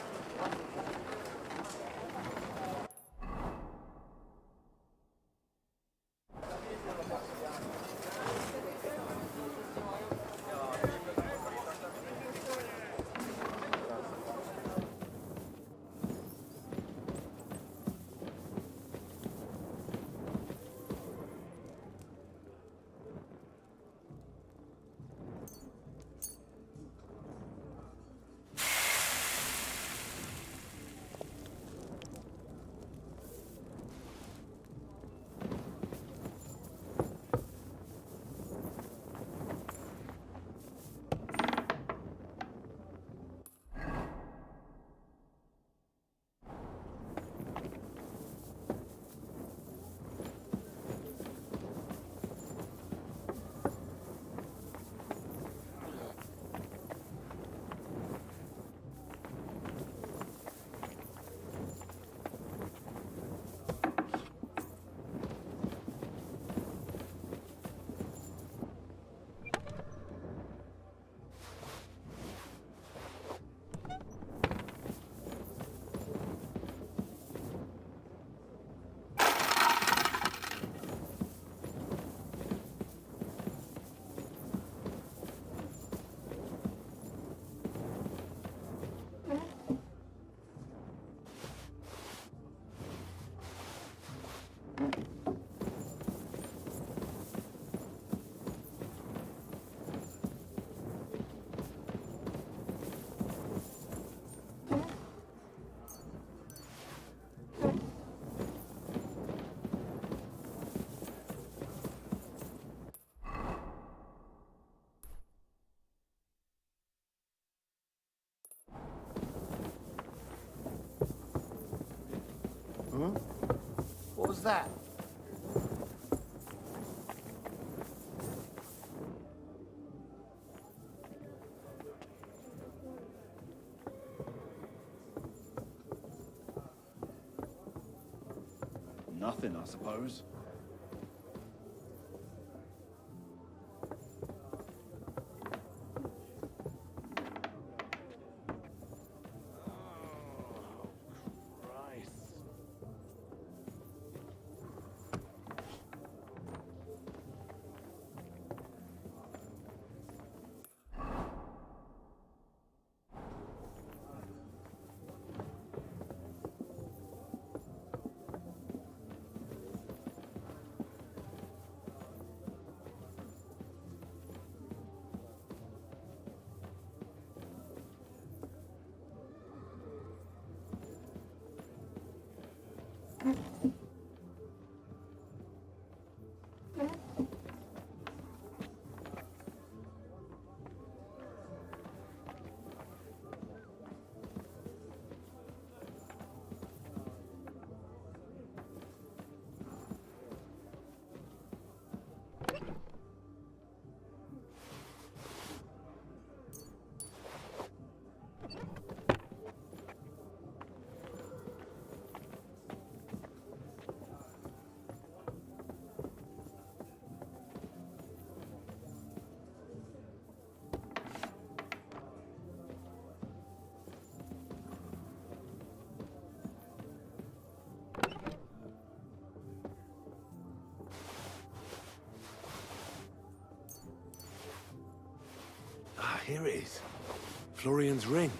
Huh? What was that? Nothing, I suppose. Ah, here it is. Florian's ring.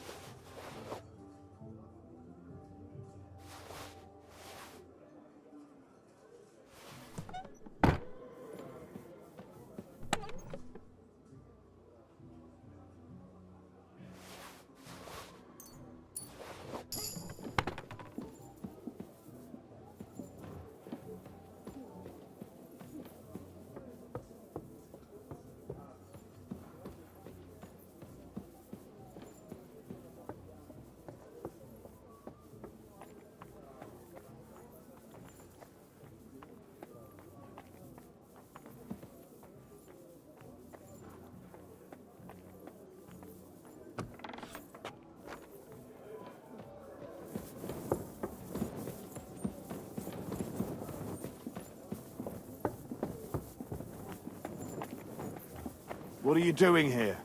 What are you doing here?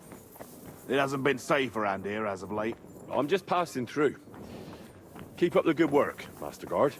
It hasn't been safe around here as of late. I'm just passing through. Keep up the good work, Master Guard.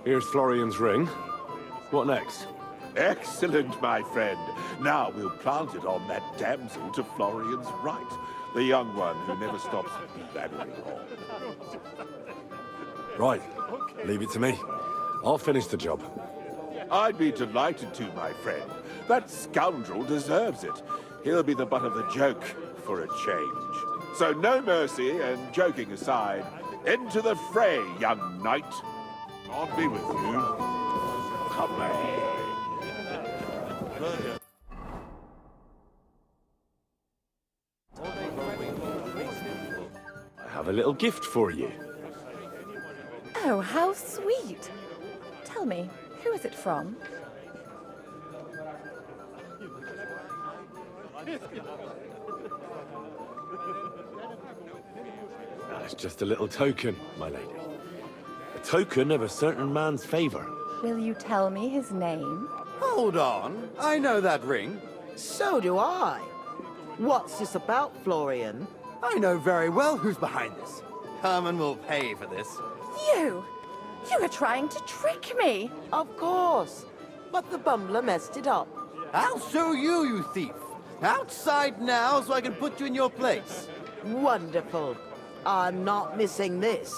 Here's Florian's ring. What next? Excellent, my friend. Now we'll plant it on that damsel to Florian's right. The young one who never stops blabbering on. Right. Leave it to me. I'll finish the job. I'd be delighted to, my friend. That scoundrel deserves it. He'll be the butt of the joke for a change. So no mercy, and joking aside, into the fray, young knight. I'll be with you. Come on. I have a little gift for you. Oh, how sweet. Tell me, who is it from? It's just a little token, my lady. A token of a certain man's favor. Will you tell me his name? Hold on. I know that ring. So do I. What's this about, Florian? I know very well who's behind this. Herman will pay for this. You! You were trying to trick me! Of course. But the bumbler messed it up. I'll show you, you thief. Outside now so I can put you in your place. Wonderful. I'm not missing this.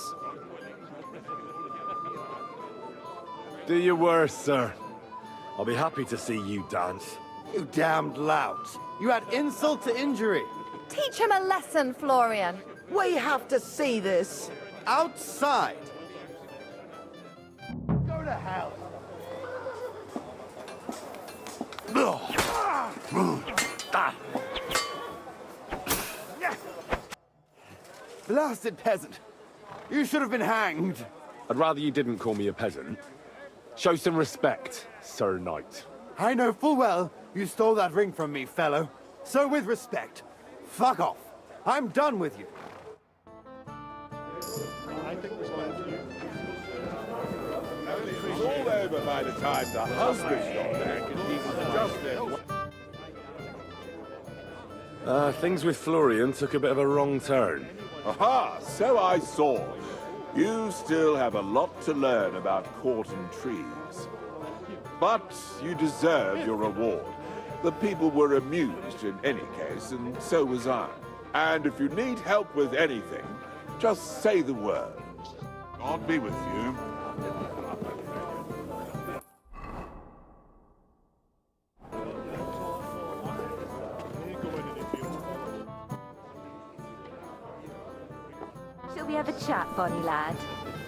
Do your worst, sir. I'll be happy to see you dance. You damned lout. You add insult to injury. Teach him a lesson, Florian. We have to see this. Outside. Go to hell. Blasted peasant. You should have been hanged. I'd rather you didn't call me a peasant. Show some respect, Sir Knight. I know full well you stole that ring from me, fellow. So with respect, fuck off. I'm done with you. It's all over by the time the husband got back and he was just there. Things with Florian took a bit of a wrong turn. Aha, so I saw. You still have a lot to learn about court intrigues. But you deserve your reward. The people were amused in any case, and so was I. And if you need help with anything, just say the word. God be with you. Shall we have a chat, bonny lad?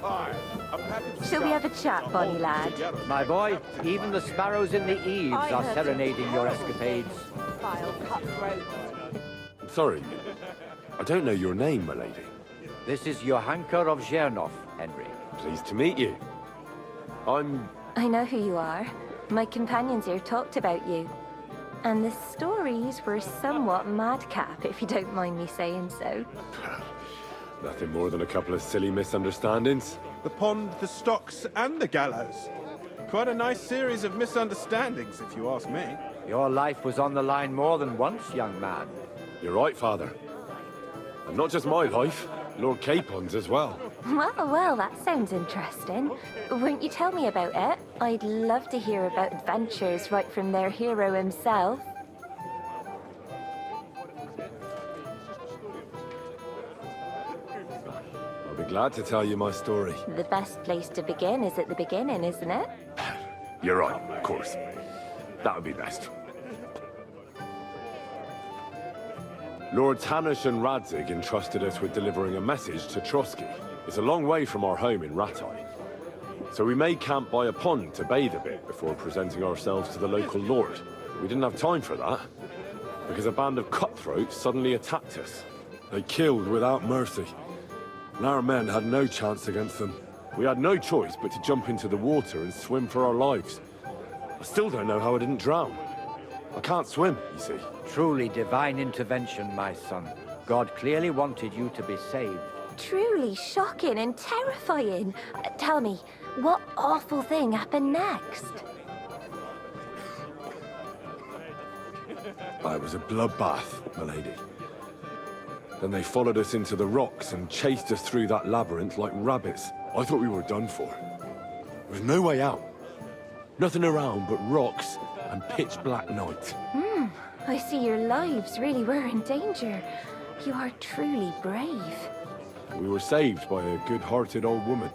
Hi, I'm happy to Shall we have a chat, bonny lad? My boy, even the sparrows in the eaves I are heard serenading your escapades. Vile cutthroat. I'm sorry. I don't know your name, my lady. This is Johanka of Zhernov, Henry. Pleased to meet you. I know who you are. My companions here talked about you. And the stories were somewhat madcap, if you don't mind me saying so. Nothing more than a couple of silly misunderstandings. The pond, the stocks, and the gallows. Quite a nice series of misunderstandings, if you ask me. Your life was on the line more than once, young man. You're right, Father. And not just my life, Lord Capon's as well. Well, that sounds interesting. Won't you tell me about it? I'd love to hear about adventures right from their hero himself. I'll be glad to tell you my story. The best place to begin is at the beginning, isn't it? You're right, of course. That would be best. Lord Tanish and Radzig entrusted us with delivering a message to Trotsky. It's a long way from our home in Ratai. So we made camp by a pond to bathe a bit before presenting ourselves to the local lord. We didn't have time for that, because a band of cutthroats suddenly attacked us. They killed without mercy, and our men had no chance against them. We had no choice but to jump into the water and swim for our lives. I still don't know how I didn't drown. I can't swim, you see. Truly divine intervention, my son. God clearly wanted you to be saved. Truly shocking and terrifying. Tell me, what awful thing happened next? It was a bloodbath, my lady. Then they followed us into the rocks and chased us through that labyrinth like rabbits. I thought we were done for. There was no way out. Nothing around but rocks and pitch-black night. I see your lives really were in danger. You are truly brave. We were saved by a good-hearted old woman.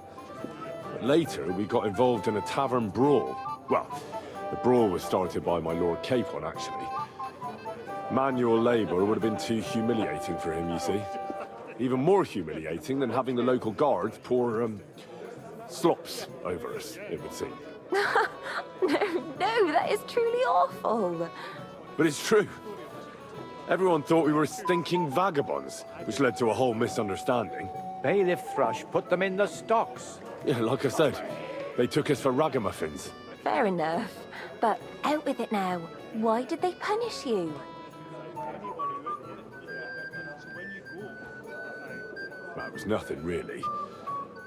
But later, we got involved in a tavern brawl. Well, the brawl was started by my Lord Capon, actually. Manual labor would have been too humiliating for him, you see. Even more humiliating than having the local guards pour, slops over us, it would seem. No, that is truly awful. But it's true. Everyone thought we were stinking vagabonds, which led to a whole misunderstanding. Bailiff Thrush put them in the stocks. Yeah, like I said, they took us for ragamuffins. Fair enough. But out with it now. Why did they punish you? That was nothing, really.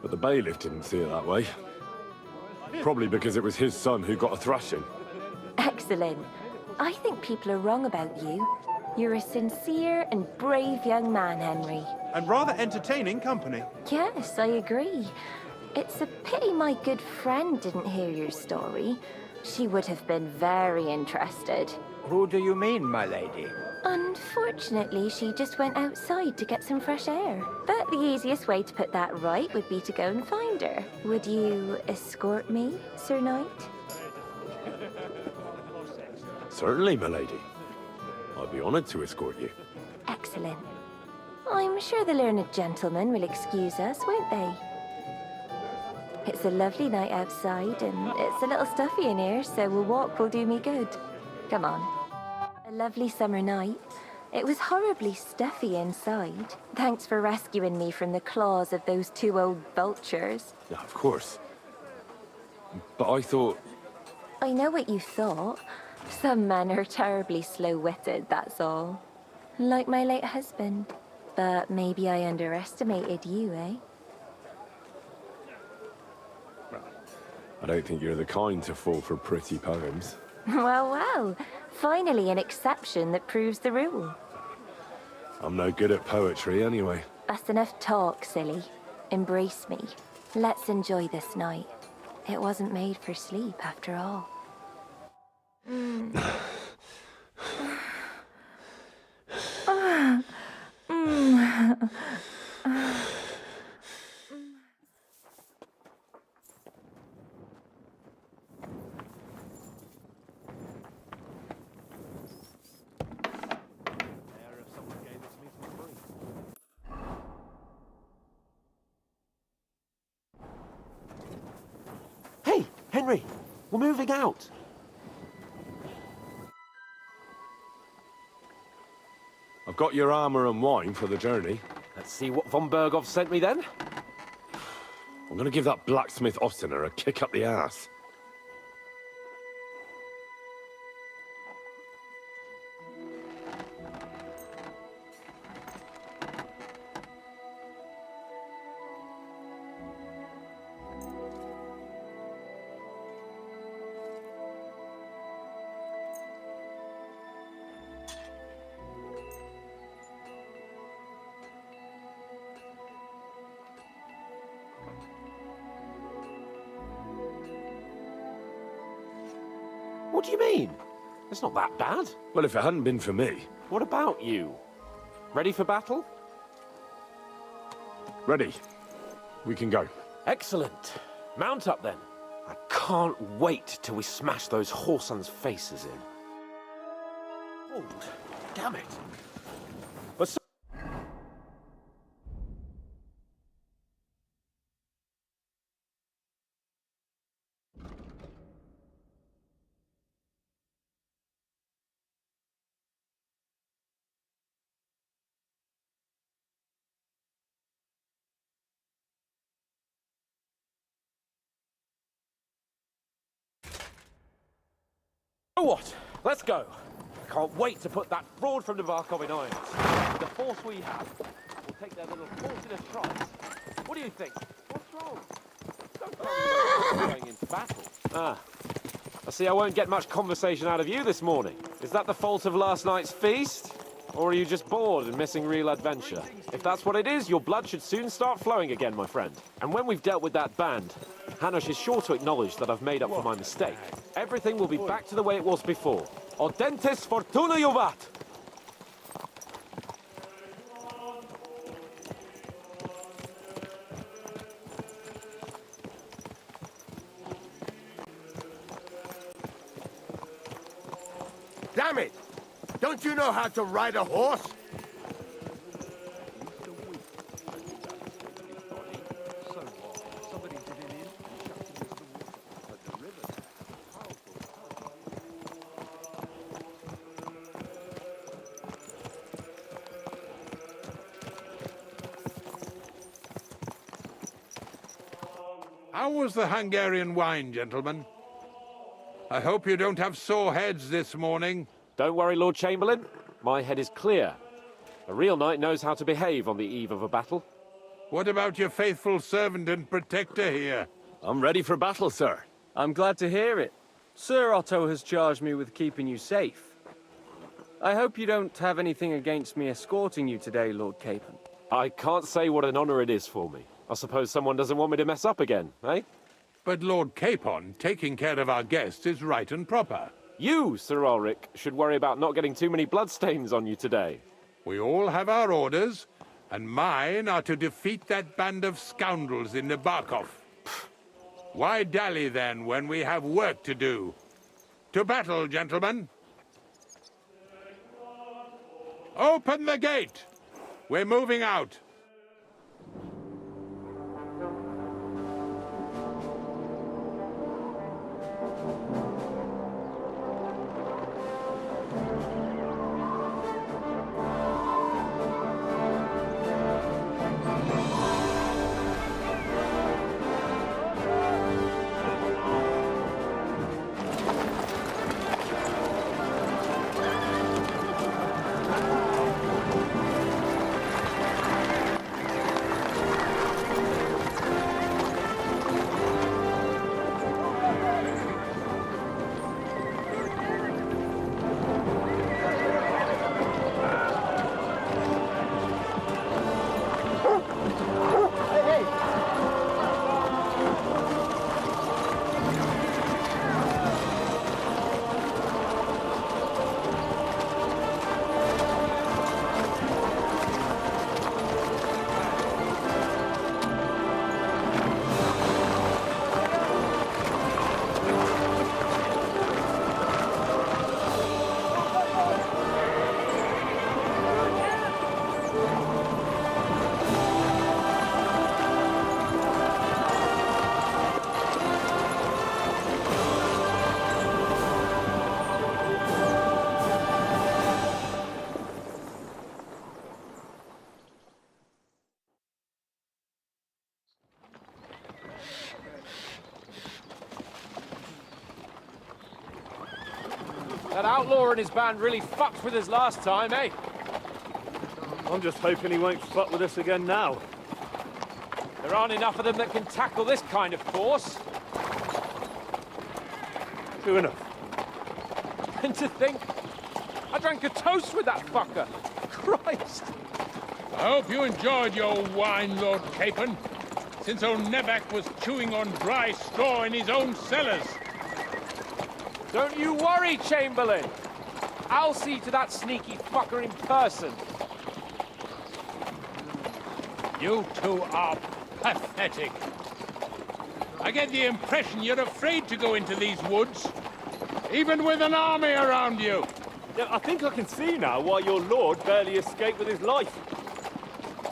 But the bailiff didn't see it that way. Probably because it was his son who got a thrashing. Excellent. I think people are wrong about you. You're a sincere and brave young man, Henry. And rather entertaining company. Yes, I agree. It's a pity my good friend didn't hear your story. She would have been very interested. Who do you mean, my lady? Unfortunately, she just went outside to get some fresh air. But the easiest way to put that right would be to go and find her. Would you escort me, Sir Knight? Certainly, my lady. I'd be honored to escort you. Excellent. I'm sure the learned gentlemen will excuse us, won't they? It's a lovely night outside, and it's a little stuffy in here, so a walk will do me good. Come on. A lovely summer night. It was horribly stuffy inside. Thanks for rescuing me from the claws of those two old vultures. Yeah, of course. But I thought... I know what you thought. Some men are terribly slow-witted, that's all. Like my late husband. But maybe I underestimated you, eh? I don't think you're the kind to fall for pretty poems. Well, well. Finally an exception that proves the rule. I'm no good at poetry anyway. That's enough talk, silly. Embrace me. Let's enjoy this night. It wasn't made for sleep, after all. Hey, Henry, we're moving out. I've got your armor and wine for the journey. Let's see what von Berghoff sent me then. I'm gonna give that blacksmith Ostiner a kick up the ass. What do you mean? It's not that bad. Well, if it hadn't been for me... What about you? Ready for battle? Ready. We can go. Excellent. Mount up then. I can't wait till we smash those whoresons' faces in. Oh, damn it. But what? Let's go. I can't wait to put that fraud from Navarkov in irons. With the force we have, we'll take their little fortunate shots. What do you think? What's wrong? Don't tell me going into battle. Ah, I see I won't get much conversation out of you this morning. Is that the fault of last night's feast? Or are you just bored and missing real adventure? If that's what it is, your blood should soon start flowing again, my friend. And when we've dealt with that band, Hanush is sure to acknowledge that I've made up for my mistake. Everything will be back to the way it was before. Audentes fortuna juvat! Damn it! Don't you know how to ride a horse? How was the Hungarian wine, gentlemen? I hope you don't have sore heads this morning. Don't worry, Lord Chamberlain. My head is clear. A real knight knows how to behave on the eve of a battle. What about your faithful servant and protector here? I'm ready for battle, sir. I'm glad to hear it. Sir Otto has charged me with keeping you safe. I hope you don't have anything against me escorting you today, Lord Capon. I can't say what an honor it is for me. I suppose someone doesn't want me to mess up again, eh? But Lord Capon, taking care of our guests is right and proper. You, Sir Ulrich, should worry about not getting too many bloodstains on you today. We all have our orders, and mine are to defeat that band of scoundrels in Nabarkov. Why dally then when we have work to do? To battle, gentlemen! Open the gate! We're moving out. That outlaw and his band really fucked with us last time, eh? I'm just hoping he won't fuck with us again now. There aren't enough of them that can tackle this kind of force. True enough. And to think, I drank a toast with that fucker. Christ. I hope you enjoyed your wine, Lord Capon, since old Nevac was chewing on dry straw in his own cellars. Don't you worry, Chamberlain. I'll see to that sneaky fucker in person. You two are pathetic. I get the impression you're afraid to go into these woods, even with an army around you. Yeah, I think I can see now why your lord barely escaped with his life.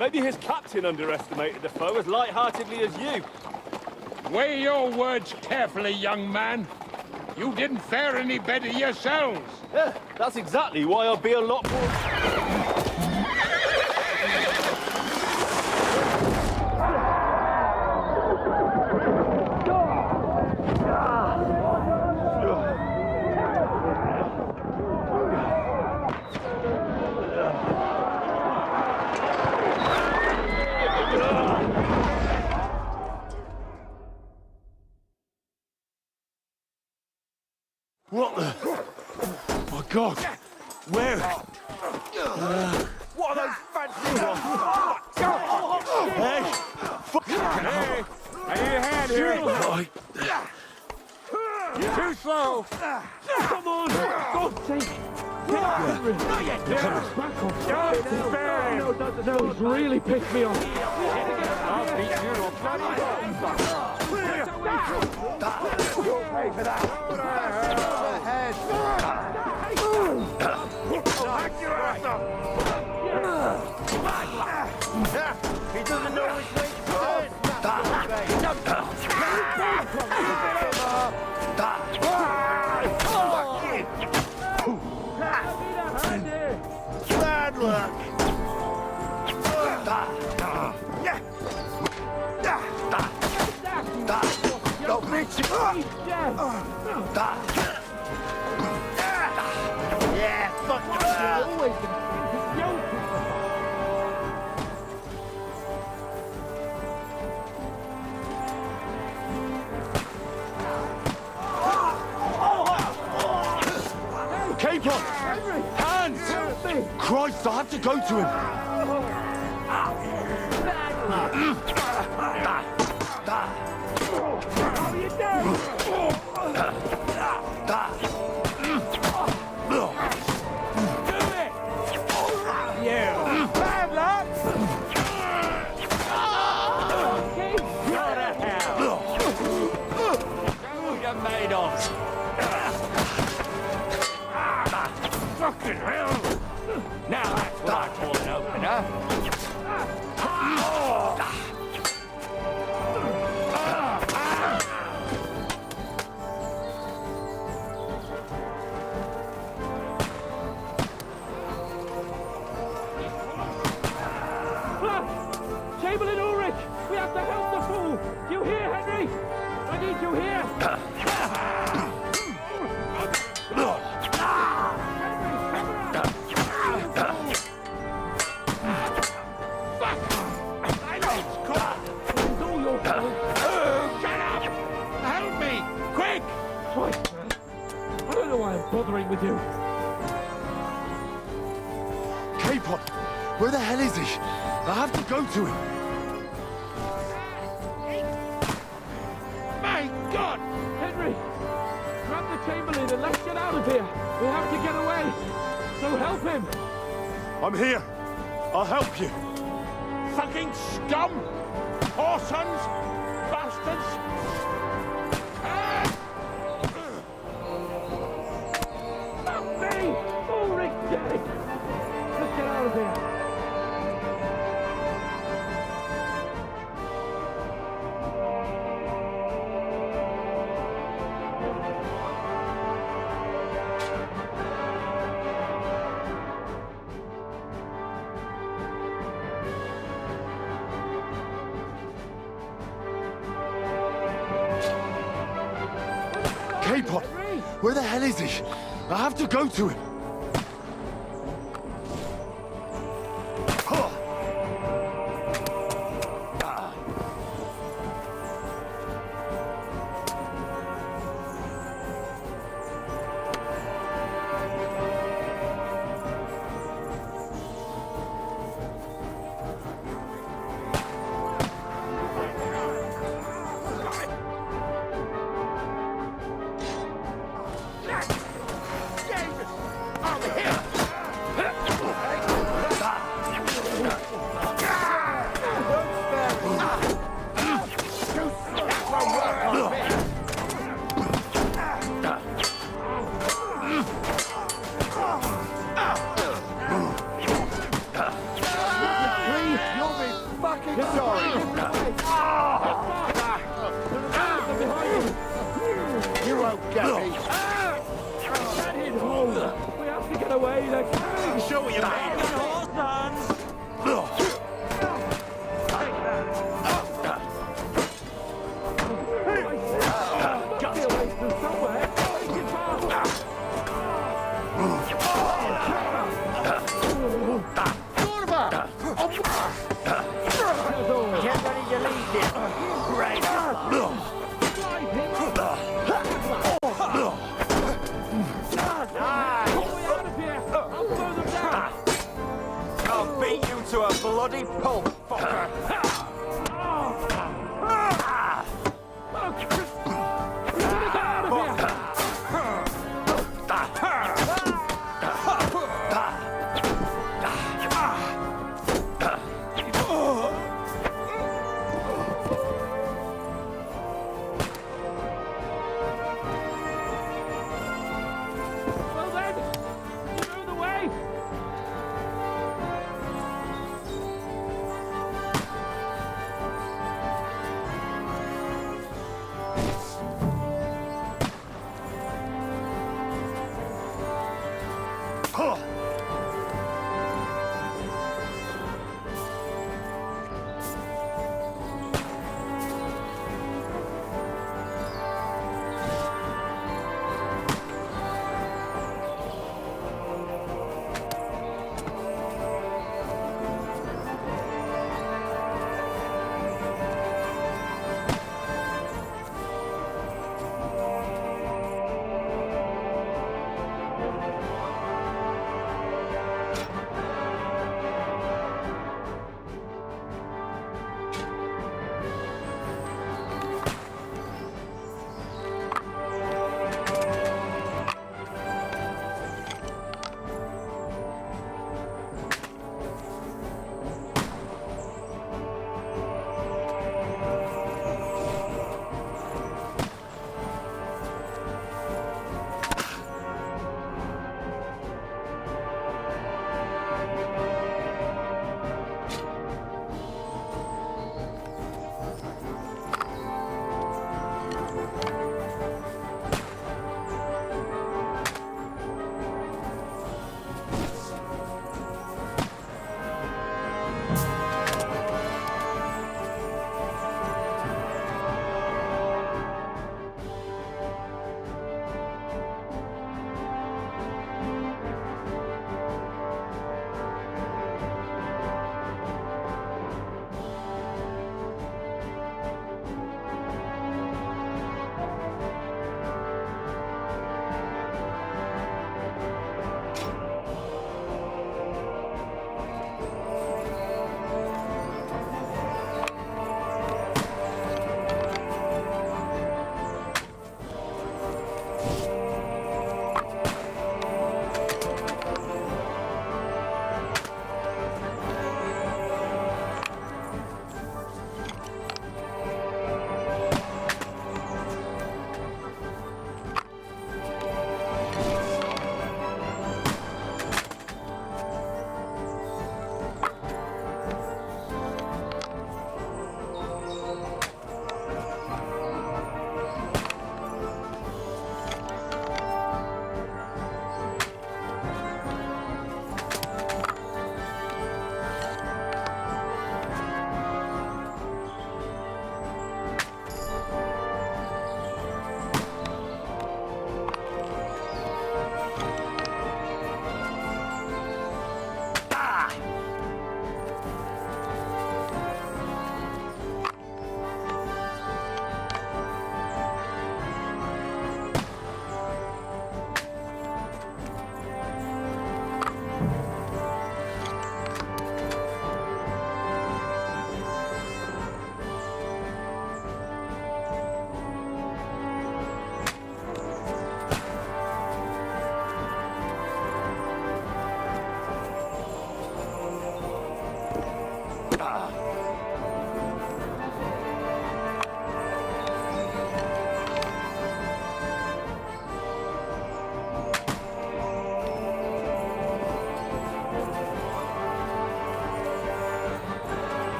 Maybe his captain underestimated the foe as light-heartedly as you. Weigh your words carefully, young man. You didn't fare any better yourselves. Yeah, that's exactly why I'll be a lot more... What the? My God! Where? What are those fancy Hey! Hey! I need a hand here. Too slow. Come on! God's sake! Those really pissed me off. I'll beat you to a bloody You'll pay for that. He doesn't know which way to Bad luck. Go, bitch. Yeah, fuck you. Capon! Hands! Christ, I have to go to him! Fucking hell! Now that's what I call an opener. Chamberlain Ulrich! We have to help the fool! Do you hear, Henry? I need you here! Bothering with you. Capon! Where the hell is he? I have to go to him. My God! Henry! Grab the Chamberlain and let's get out of here. We have to get away. So help him. I'm here. I'll help you. Fucking scum! Whoresons! Bastards! Ulrich, Jack! Let's get out of here. Capon! Where the hell is he? I have to go to him. You won't get me. We have to get away. Show what you made.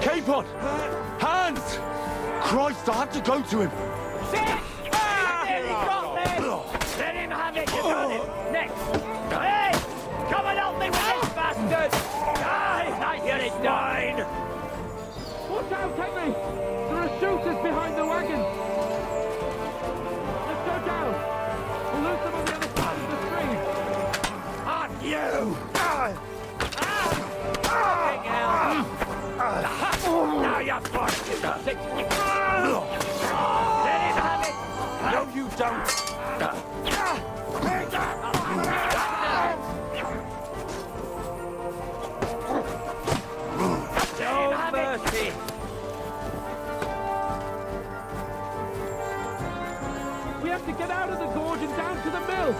Capon! Hands! Christ, I had to go to him. Nearly got this! Let him have it, you got him! Next! Hey! Come and help me with this bastard! Die! You're it, mine! Watch out, Henry! There are shooters behind the wagon! Let's go down! We'll lose them on the other side of the street! On you! Now you're forced to Let him have it! No, you don't! No mercy! We have to get out of the gorge and down to the mill!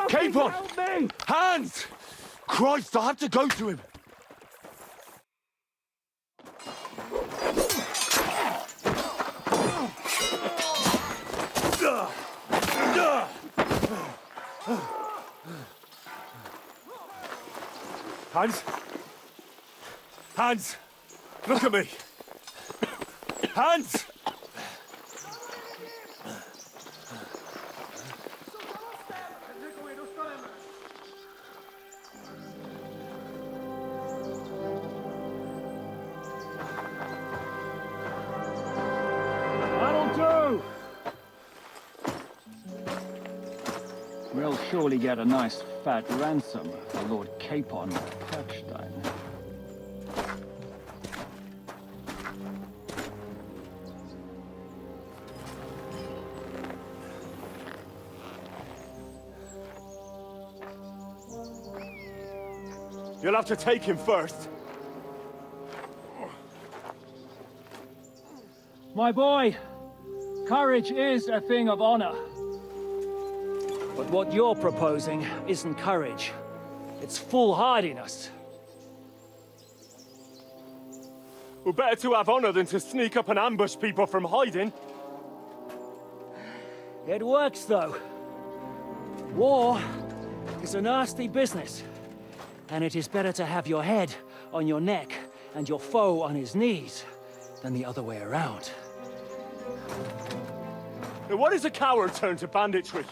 Capon! Help me! Hands! Christ, I had to go to him. Hands! Hands! Look at me! Hands! We'll surely get a nice fat ransom for Lord Capon of Kirkstein. You'll have to take him first. My boy, courage is a thing of honor. But what you're proposing isn't courage. It's foolhardiness. Well, better to have honor than to sneak up and ambush people from hiding. It works, though. War is a nasty business. And it is better to have your head on your neck and your foe on his knees than the other way around. Now, what is a coward turn to banditry?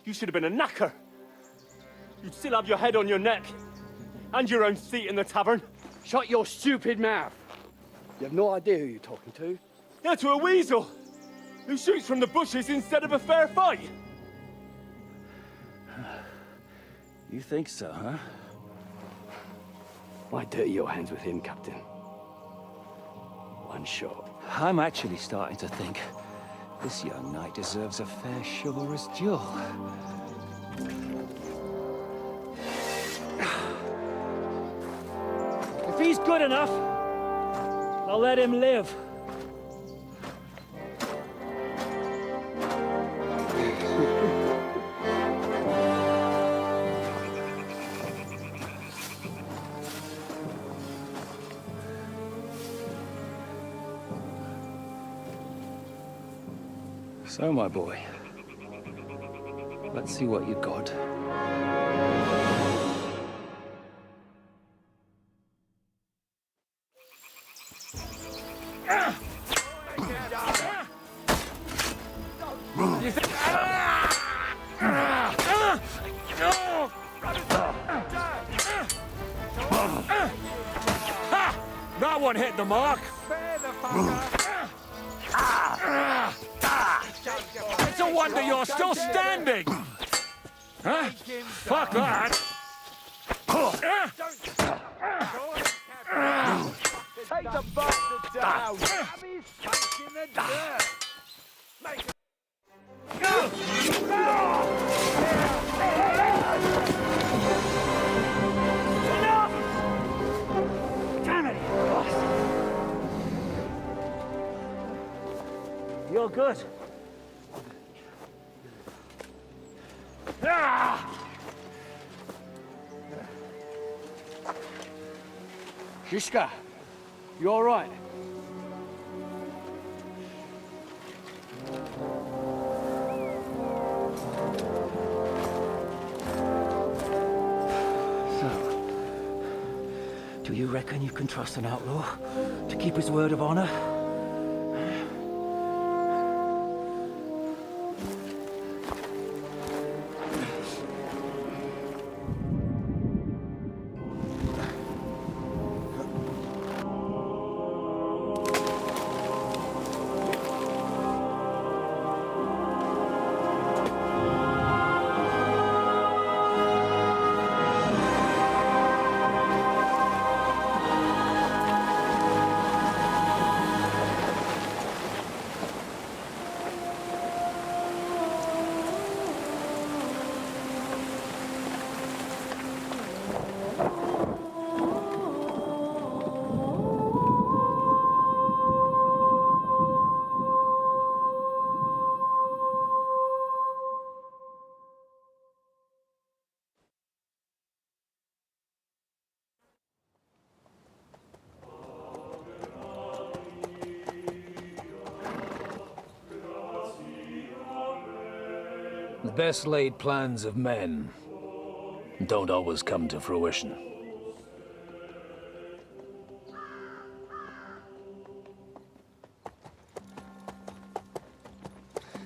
You should have been a knacker. You'd still have your head on your neck. And your own seat in the tavern. Shut your stupid mouth! You have no idea who you're talking to. Yeah, to a weasel! Who shoots from the bushes instead of a fair fight! You think so, huh? Why dirty your hands with him, Captain? One shot. I'm actually starting to think this young knight deserves a fair chivalrous duel. If he's good enough, I'll let him live. So, my boy, let's see what you got. That one hit the mark. It's a wonder you're still standing. Huh? Fuck that. Take the bastard down! Stab his face in the dirt! Make Enough! Damn it, you bastard! You're good. Shishka, you all right? Do you reckon you can trust an outlaw to keep his word of honor? The best laid plans of men don't always come to fruition.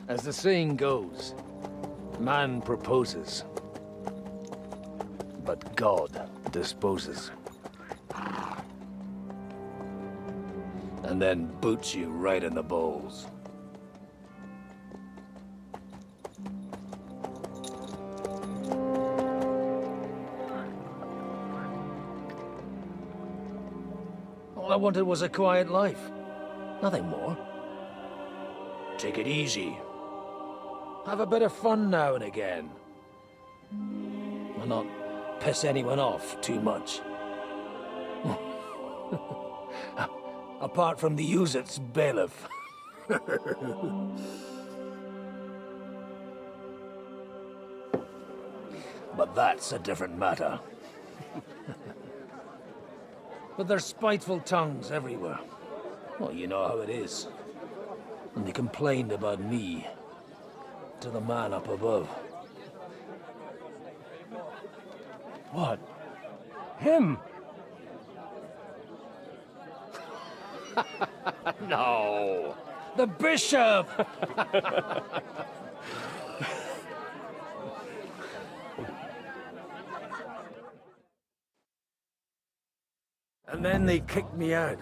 As the saying goes, man proposes, but God disposes. And then boots you right in the balls. All I wanted was a quiet life. Nothing more. Take it easy. Have a bit of fun now and again. And not piss anyone off too much. Apart from the Uzit's bailiff. But that's a different matter. But there's spiteful tongues everywhere. Well, you know how it is. And they complained about me to the man up above. What? Him? No! The bishop! And then they kicked me out,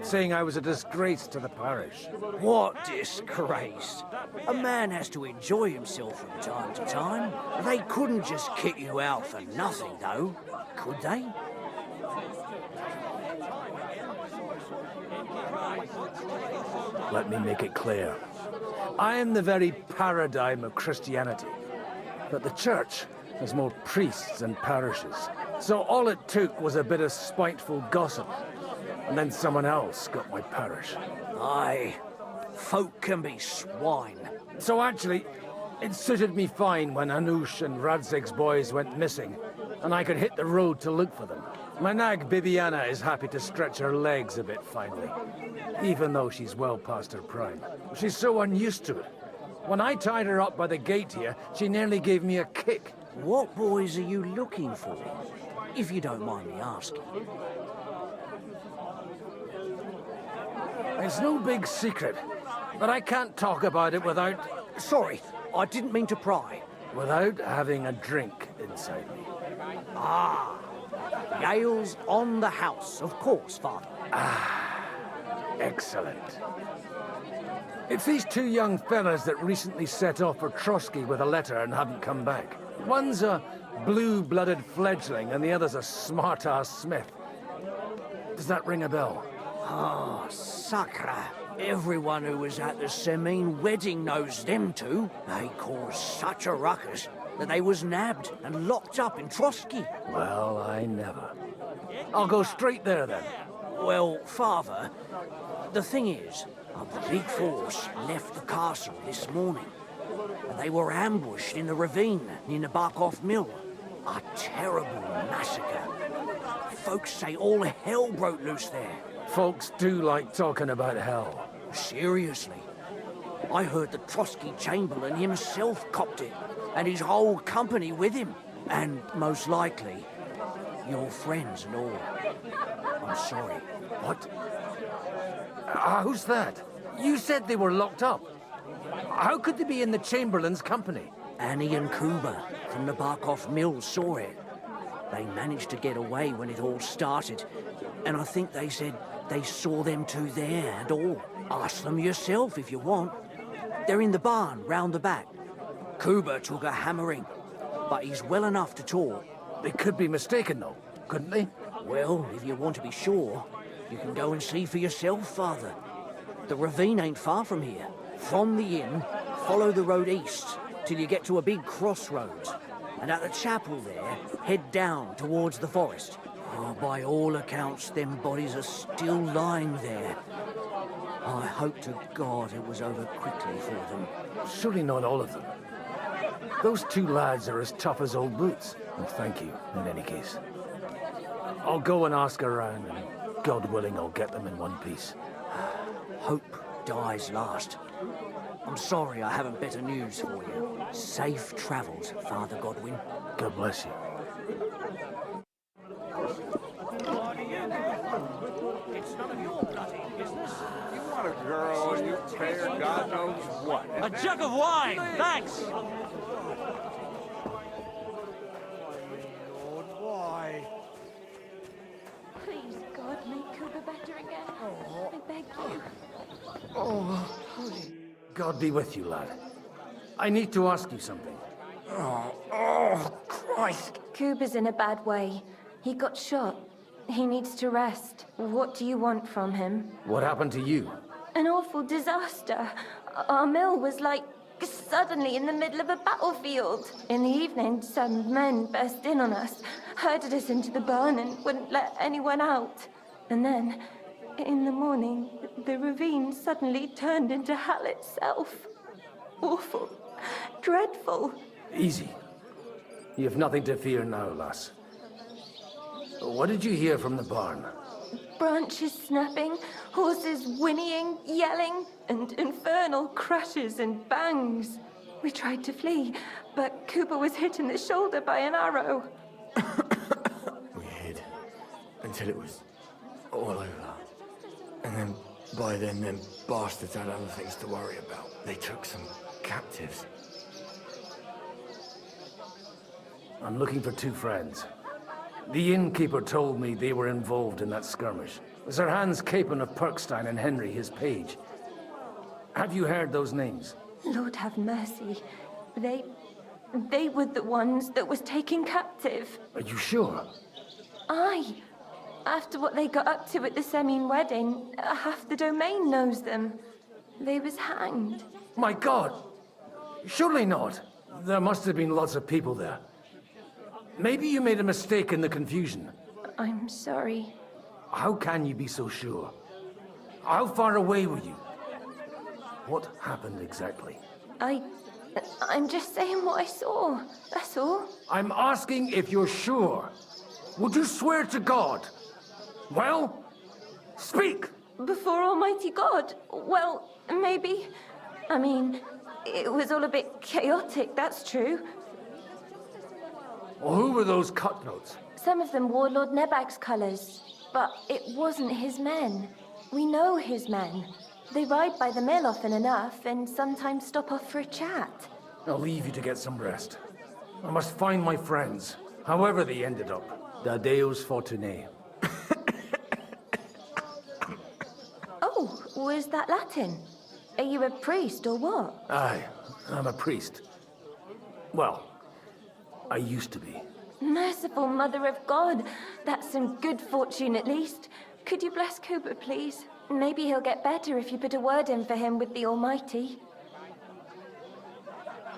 saying I was a disgrace to the parish. What disgrace? A man has to enjoy himself from time to time. They couldn't just kick you out for nothing, though, could they? Let me make it clear. I am the very paradigm of Christianity. But the church has more priests than parishes. So all it took was a bit of spiteful gossip. And then someone else got my parish. Aye. Folk can be swine. So actually, it suited me fine when Anush and Radzig's boys went missing, and I could hit the road to look for them. My nag Bibiana is happy to stretch her legs a bit finally, even though she's well past her prime. She's so unused to it. When I tied her up by the gate here, she nearly gave me a kick. What boys are you looking for, if you don't mind me asking? It's no big secret, but I can't talk about it without... Sorry, I didn't mean to pry. Without having a drink inside me. Ah, the ale's on the house, of course, Father. Ah, excellent. It's these two young fellas that recently set off for Trotsky with a letter and haven't come back. One's a blue-blooded fledgling and the other's a smart-ass smith. Does that ring a bell? Oh, sacre. Everyone who was at the Semine wedding knows them two. They caused such a ruckus that they was nabbed and locked up in Trotsky. Well, I never. I'll go straight there then. Well, Father, the thing is, a big force left the castle this morning. And they were ambushed in the ravine near the Barkoff Mill. A terrible massacre. Folks say all hell broke loose there. Folks do like talking about hell. Seriously. I heard the Trotsky Chamberlain himself copped it, and his whole company with him. And most likely, your friends and all. I'm sorry. What? Who's that? You said they were locked up. How could they be in the Chamberlain's company? Annie and Kuba from the Barkoff Mill saw it. They managed to get away when it all started, and I think they said they saw them two there and all. Ask them yourself if you want. They're in the barn round the back. Kuba took a hammering, but he's well enough to talk. They could be mistaken though, couldn't they? Well, if you want to be sure, you can go and see for yourself, Father. The ravine ain't far from here. From the inn, follow the road east till you get to a big crossroads. And at the chapel there, head down towards the forest. Oh, by all accounts, them bodies are still lying there. I hope to God it was over quickly for them. Surely not all of them. Those two lads are as tough as old boots. And thank you, in any case. I'll go and ask around, and God willing, I'll get them in one piece. Hope dies last. I'm sorry I haven't better news for you. Safe travels, Father Godwin. God bless you. It's none of your bloody business. You want a girl and you pay her God knows what. A jug of wine, thanks! Lord, why? Please, God, make Kuba better again. I beg you. Oh, God be with you, lad. I need to ask you something. Oh, Christ. Kuba's in a bad way. He got shot. He needs to rest. What do you want from him? What happened to you? An awful disaster. Our mill was like suddenly in the middle of a battlefield. In the evening, some men burst in on us, herded us into the barn and wouldn't let anyone out. And then, in the morning, the ravine suddenly turned into hell itself. Awful. Dreadful. Easy. You have nothing to fear now, lass. What did you hear from the barn? Branches snapping, horses whinnying, yelling, and infernal crashes and bangs. We tried to flee, but Kuba was hit in the shoulder by an arrow. We hid until it was all over. And then, by then, them bastards had other things to worry about. They took some captives. I'm looking for two friends. The innkeeper told me they were involved in that skirmish. Sir Hans Capon of Perkstein and Henry, his page. Have you heard those names? Lord have mercy. They were the ones that was taken captive. Are you sure? Aye. After what they got up to at the Semine wedding, half the domain knows them. They was hanged. My God! Surely not. There must have been lots of people there. Maybe you made a mistake in the confusion. I'm sorry. How can you be so sure? How far away were you? What happened exactly? I'm just saying what I saw. That's all. I'm asking if you're sure. Would you swear to God? Well, speak! Before Almighty God? Well, maybe. I mean, it was all a bit chaotic, that's true. Well, who were those cutthroats? Some of them wore Lord Nebag's colours, but it wasn't his men. We know his men. They ride by the mill often enough and sometimes stop off for a chat. I'll leave you to get some rest. I must find my friends, however they ended up. Da Deus Fortunae. Oh, was that Latin? Are you a priest or what? Aye, I'm a priest. Well, I used to be. Merciful Mother of God. That's some good fortune at least. Could you bless Kuba, please? Maybe he'll get better if you put a word in for him with the Almighty.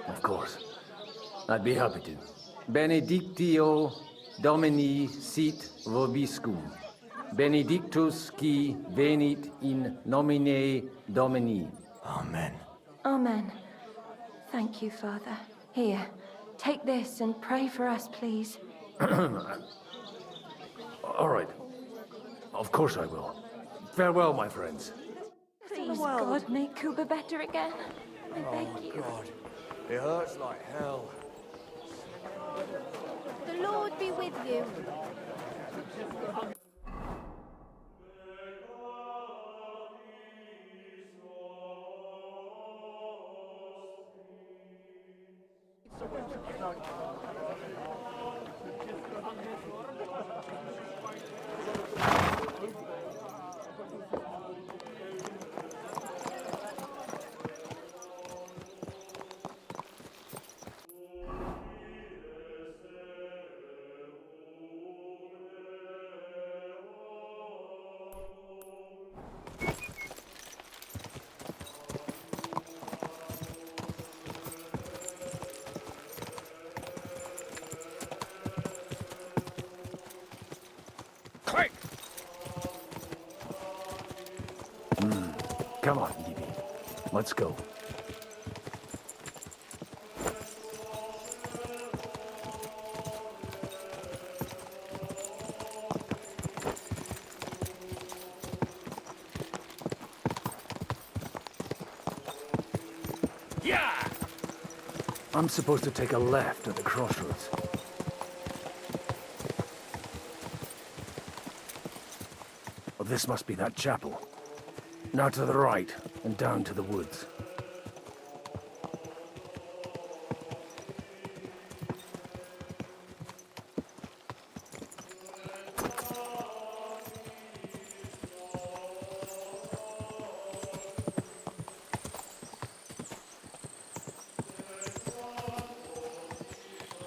Of course. I'd be happy to. Benedictio Domini sit vobiscum. Benedictus qui venit in nomine Domini. Amen. Amen. Thank you, Father. Here, take this and pray for us, please. All right. Of course I will. Farewell, my friends. Please, God, make Kuba better again. I beg you. God, it hurts like hell. The Lord be with you. Quick! Come on, Evie. Let's go. Yeah! I'm supposed to take a left at the crossroads. Well, this must be that chapel. Now to the right, and down to the woods.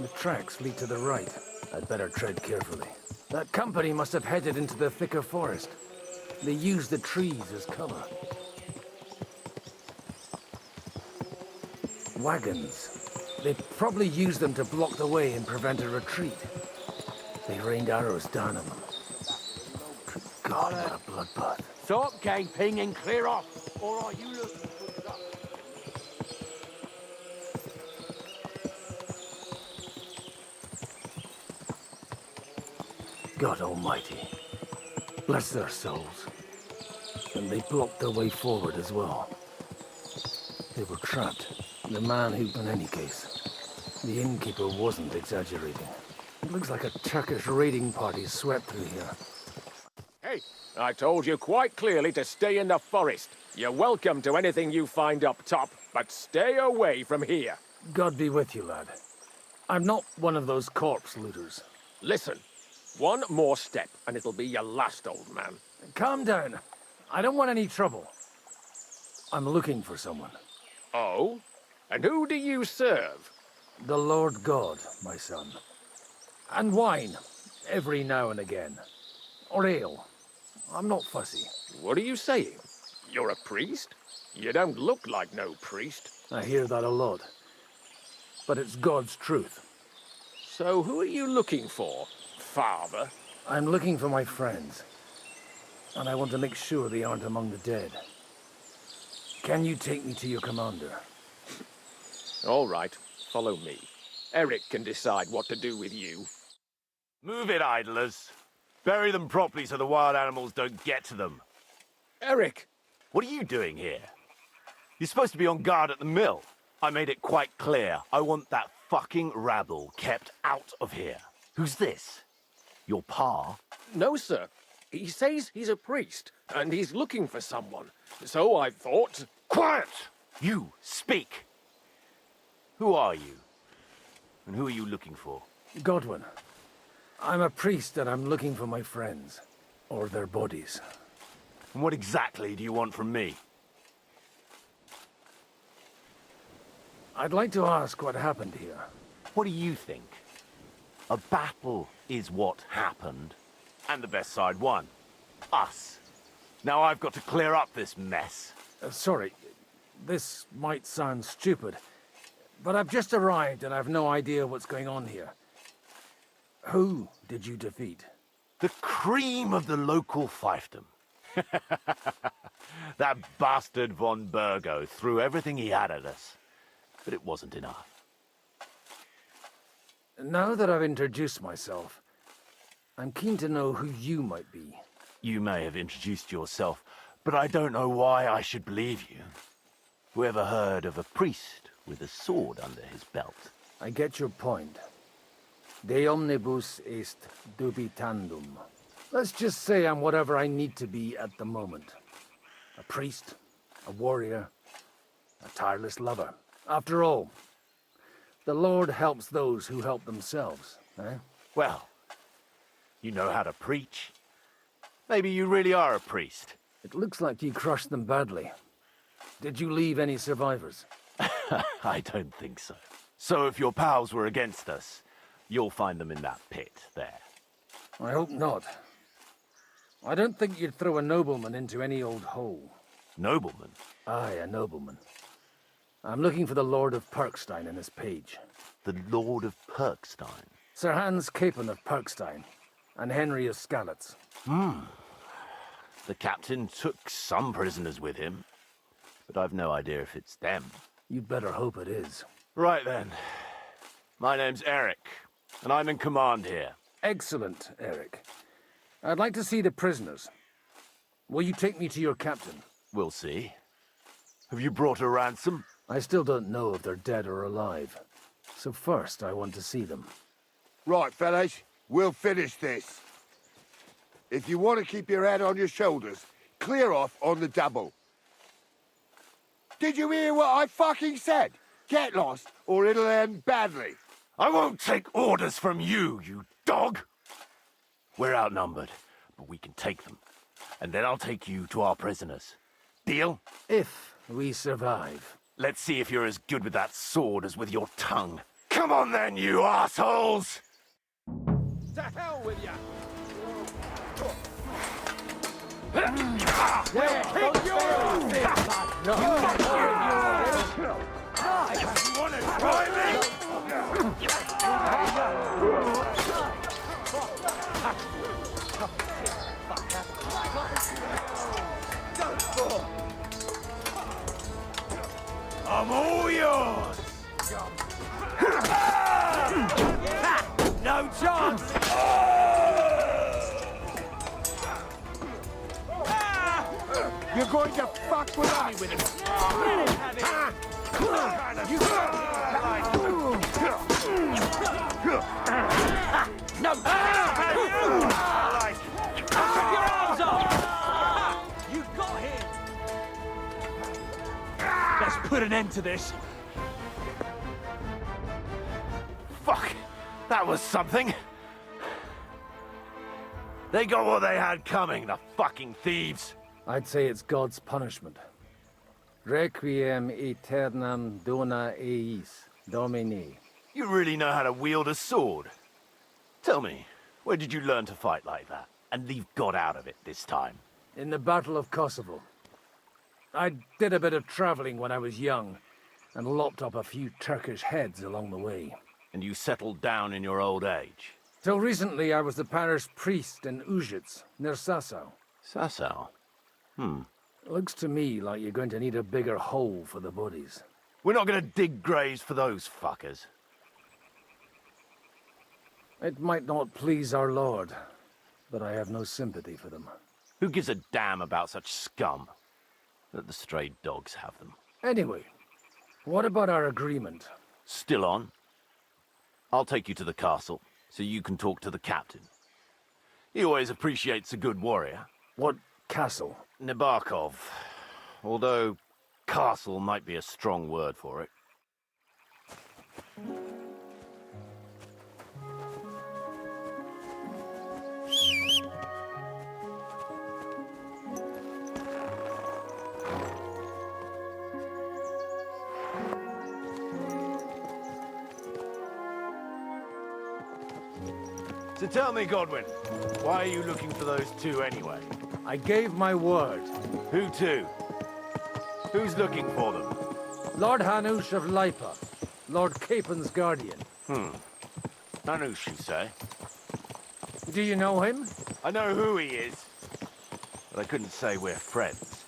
The tracks lead to the right. I'd better tread carefully. That company must have headed into the thicker forest. They used the trees as cover. Wagons. They probably used them to block the way and prevent a retreat. They rained arrows down on them. God, what a bloodbath. Stop gaping and clear off, or are you looking for trouble? God Almighty. Bless their souls. And they blocked their way forward as well. They were trapped. The man who, in any case, the innkeeper wasn't exaggerating. It looks like a Turkish raiding party swept through here. Hey, I told you quite clearly to stay in the forest. You're welcome to anything you find up top, but stay away from here. God be with you, lad. I'm not one of those corpse looters. Listen, one more step and it'll be your last, old man. Calm down. I don't want any trouble. I'm looking for someone. Oh? And who do you serve? The Lord God, my son. And wine, every now and again. Or ale. I'm not fussy. What are you saying? You're a priest? You don't look like no priest. I hear that a lot. But it's God's truth. So who are you looking for, Father? I'm looking for my friends. And I want to make sure they aren't among the dead. Can you take me to your commander? All right, follow me. Eric can decide what to do with you. Move it, idlers. Bury them properly so the wild animals don't get to them. Eric! What are you doing here? You're supposed to be on guard at the mill. I made it quite clear. I want that fucking rabble kept out of here. Who's this? Your pa? No, sir. He says he's a priest, and he's looking for someone. So I thought... Quiet! You, speak! Who are you? And who are you looking for? Godwin. I'm a priest and I'm looking for my friends. Or their bodies. And what exactly do you want from me? I'd like to ask what happened here. What do you think? A battle is what happened, and the best side won. Us. Now I've got to clear up this mess. Sorry, this might sound stupid, but I've just arrived and I've no idea what's going on here. Who did you defeat? The cream of the local fiefdom. That bastard von Burgo threw everything he had at us, but it wasn't enough. Now that I've introduced myself, I'm keen to know who you might be. You may have introduced yourself, but I don't know why I should believe you. Whoever heard of a priest with a sword under his belt? I get your point. De omnibus est dubitandum. Let's just say I'm whatever I need to be at the moment. A priest, a warrior, a tireless lover. After all, the Lord helps those who help themselves, eh? Well, you know how to preach. Maybe you really are a priest. It looks like you crushed them badly. Did you leave any survivors? I don't think so. So if your pals were against us, you'll find them in that pit there. I hope not. I don't think you'd throw a nobleman into any old hole. Nobleman? Aye, a nobleman. I'm looking for the Lord of Perkstein in this page. The Lord of Perkstein? Sir Hans Capon of Perkstein, and Henry of Skalitz. The captain took some prisoners with him, but I've no idea if it's them. You'd better hope it is. Right then. My name's Eric, and I'm in command here. Excellent, Eric. I'd like to see the prisoners. Will you take me to your captain? We'll see. Have you brought a ransom? I still don't know if they're dead or alive. So first, I want to see them. Right, fellas, we'll finish this. If you want to keep your head on your shoulders, clear off on the double. Did you hear what I fucking said? Get lost, or it'll end badly. I won't take orders from you, you dog! We're outnumbered, but we can take them. And then I'll take you to our prisoners. Deal? If we survive. Let's see if you're as good with that sword as with your tongue. Come on then, you assholes! To hell with you! You want to try me? I'm all yours! No chance! You're going to fuck with me with it. No! Put your arms up! You got him! Let's put an end to this. Fuck! That was something! They got what they had coming, the fucking thieves! I'd say it's God's punishment. Requiem aeternam dona eis, Domini. You really know how to wield a sword. Tell me, where did you learn to fight like that? And leave God out of it this time? In the Battle of Kosovo. I did a bit of traveling when I was young, and lopped up a few Turkish heads along the way. And you settled down in your old age? Till recently I was the parish priest in Ujits, near Sasau. Sasau? Looks to me like you're going to need a bigger hole for the bodies. We're not going to dig graves for those fuckers. It might not please our Lord, but I have no sympathy for them. Who gives a damn about such scum? Let the stray dogs have them. Anyway, what about our agreement? Still on? I'll take you to the castle, so you can talk to the captain. He always appreciates a good warrior. What castle? Nabokov. Although, castle might be a strong word for it. So tell me, Godwin, why are you looking for those two anyway? I gave my word. Who to? Who's looking for them? Lord Hanush of Lipa, Lord Capen's guardian. Hanush, you say? Do you know him? I know who he is, but I couldn't say we're friends.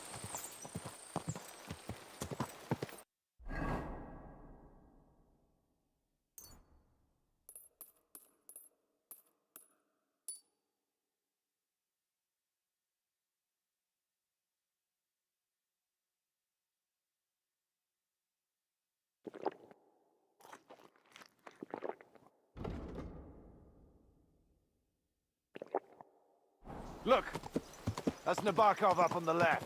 Look! That's Nabokov up on the left.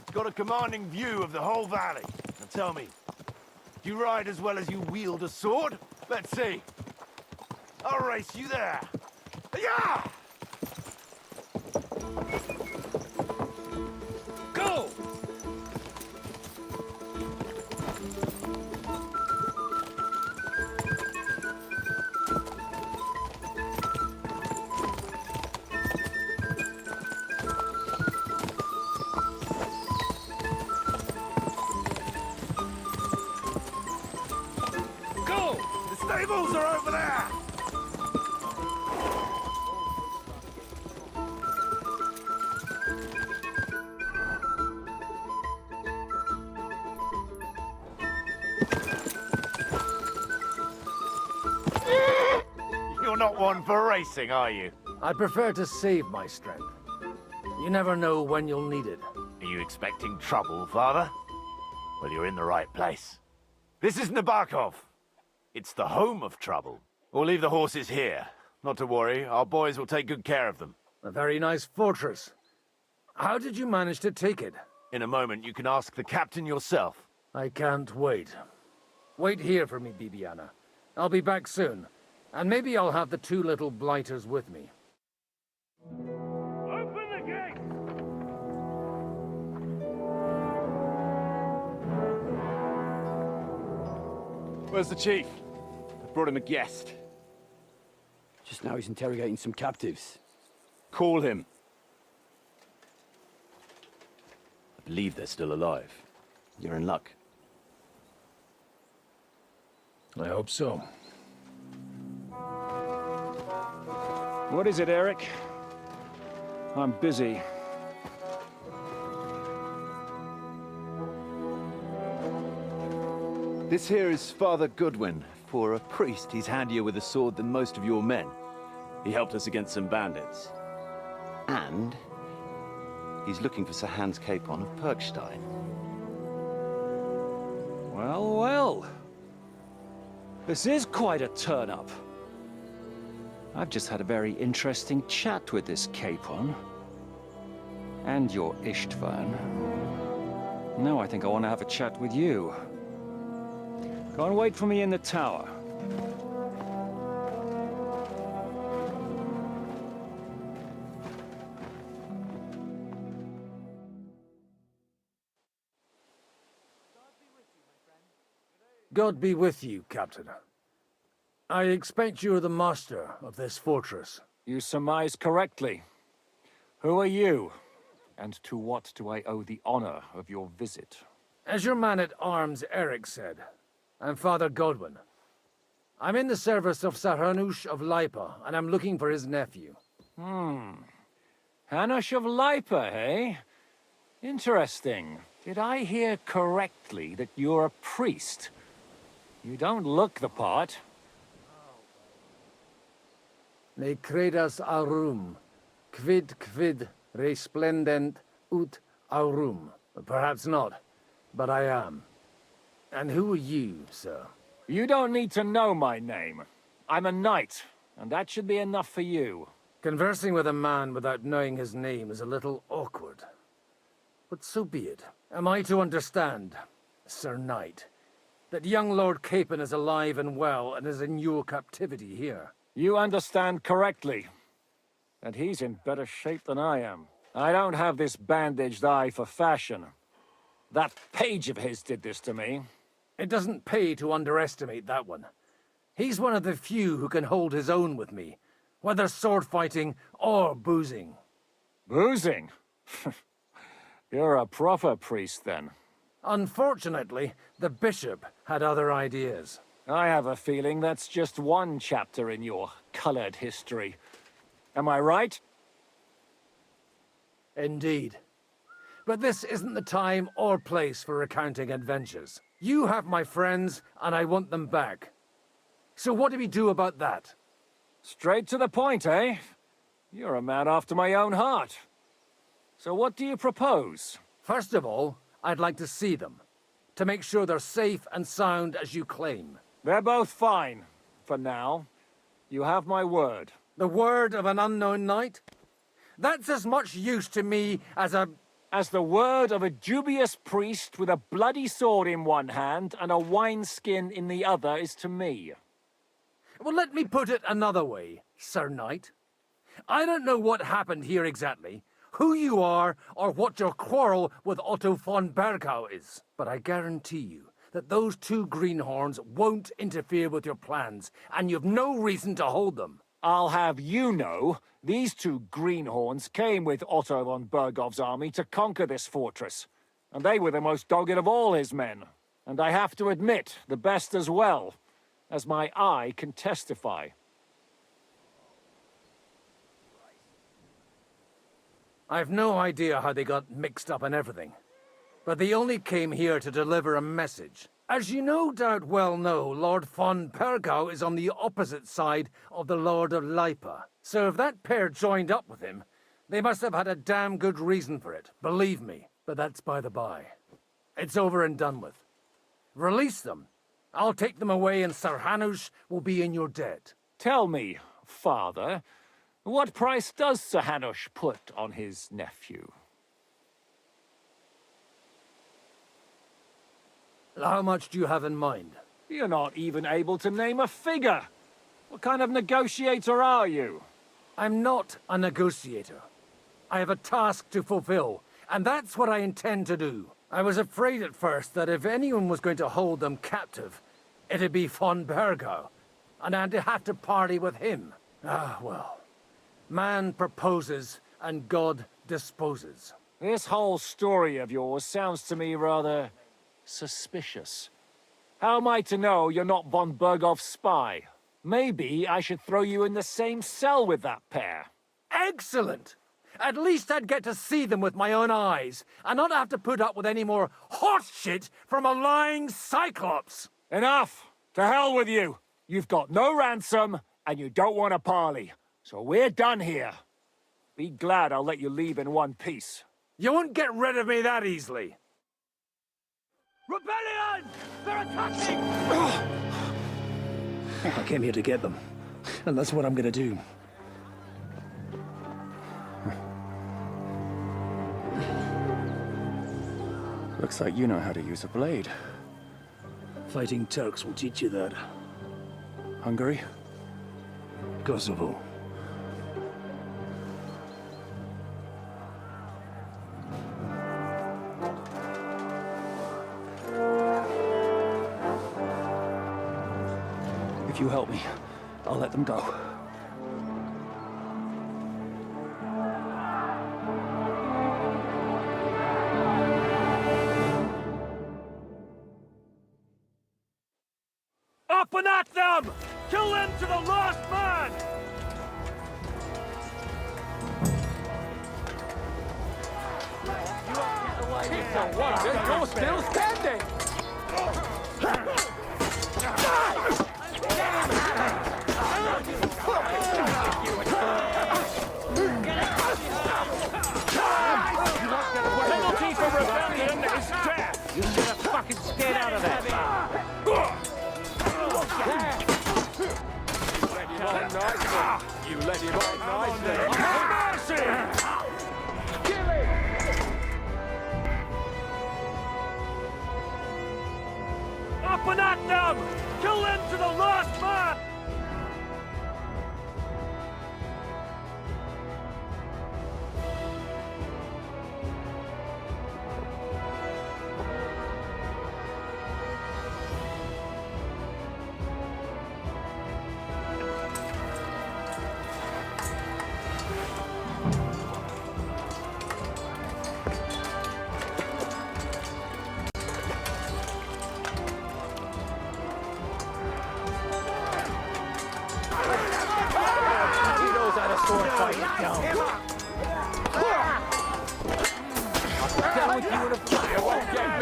He's got a commanding view of the whole valley. Now tell me, do you ride as well as you wield a sword? Let's see. I'll race you there. Yeah! Go! Stables are over there! You're not one for racing, are you? I prefer to save my strength. You never know when you'll need it. Are you expecting trouble, Father? Well, you're in the right place. This is Nabokov. It's the home of trouble. We'll leave the horses here. Not to worry, our boys will take good care of them. A very nice fortress. How did you manage to take it? In a moment, you can ask the captain yourself. I can't wait. Wait here for me, Bibiana. I'll be back soon. And maybe I'll have the two little blighters with me. Open the gate! Where's the chief? I brought him a guest. Just now he's interrogating some captives. Call him. I believe they're still alive. You're in luck. I hope so. What is it, Eric? I'm busy. This here is Father Goodwin. For a priest, he's handier with a sword than most of your men. He helped us against some bandits. And he's looking for Sir Hans Capon of Perkstein. Well, well. This is quite a turn-up. I've just had a very interesting chat with this Capon. And your Istvan. Now I think I want to have a chat with you. Go and wait for me in the tower. God be with you, Captain. I expect you're the master of this fortress. You surmise correctly. Who are you? And to what do I owe the honor of your visit? As your man-at-arms Eric said, I'm Father Godwin. I'm in the service of Sir Hanush of Lipa, and I'm looking for his nephew. Hanush of Lipa, eh? Interesting. Did I hear correctly that you're a priest? You don't look the part. Ne credas aurum, quid resplendent ut aurum. Perhaps not, but I am. And who are you, sir? You don't need to know my name. I'm a knight, and that should be enough for you. Conversing with a man without knowing his name is a little awkward. But so be it. Am I to understand, Sir Knight, that young Lord Capon is alive and well and is in your captivity here? You understand correctly. And he's in better shape than I am. I don't have this bandaged eye for fashion. That page of his did this to me. It doesn't pay to underestimate that one. He's one of the few who can hold his own with me, whether sword fighting or boozing. Boozing? You're a proper priest, then. Unfortunately, the bishop had other ideas. I have a feeling that's just one chapter in your colored history. Am I right? Indeed. But this isn't the time or place for recounting adventures. You have my friends, and I want them back. So what do we do about that? Straight to the point, eh? You're a man after my own heart. So what do you propose? First of all, I'd like to see them, to make sure they're safe and sound as you claim. They're both fine, for now. You have my word. The word of an unknown knight? That's as much use to me as the word of a dubious priest with a bloody sword in one hand and a wineskin in the other is to me. Well, let me put it another way, Sir Knight. I don't know what happened here exactly, who you are, or what your quarrel with Otto von Bergau is. But I guarantee you that those two greenhorns won't interfere with your plans, and you've no reason to hold them. I'll have you know, these two greenhorns came with Otto von Bergau's army to conquer this fortress, and they were the most dogged of all his men. And I have to admit, the best as well, as my eye can testify. I've no idea how they got mixed up in everything, but they only came here to deliver a message. As you no doubt well know, Lord von Bergau is on the opposite side of the Lord of Lipa. So if that pair joined up with him, they must have had a damn good reason for it, believe me. But that's by the by. It's over and done with. Release them. I'll take them away and Sir Hanush will be in your debt. Tell me, father, what price does Sir Hanush put on his nephew? How much do you have in mind? You're not even able to name a figure. What kind of negotiator are you? I'm not a negotiator. I have a task to fulfill, and that's what I intend to do. I was afraid at first that if anyone was going to hold them captive, it'd be von Bergau, and I'd have to parley with him. Ah, well. Man proposes, and God disposes. This whole story of yours sounds to me rather suspicious. How am I to know you're not von Bergau's spy? Maybe I should throw you in the same cell with that pair. Excellent! At least I'd get to see them with my own eyes, and not have to put up with any more horse shit from a lying cyclops! Enough! To hell with you! You've got no ransom, and you don't want a parley. So we're done here. Be glad I'll let you leave in one piece. You won't get rid of me that easily. Rebellion! They're attacking! I came here to get them, and that's what I'm gonna do. Looks like you know how to use a blade. Fighting Turks will teach you that. Hungary? Kosovo. If you help me, I'll let them go. Up and at them! Kill them to the last man! It's a wonder you're still standing! Penalty for rebellion is death! You get a fucking scared out of that! You let him on nicely. Mercy! Kill him!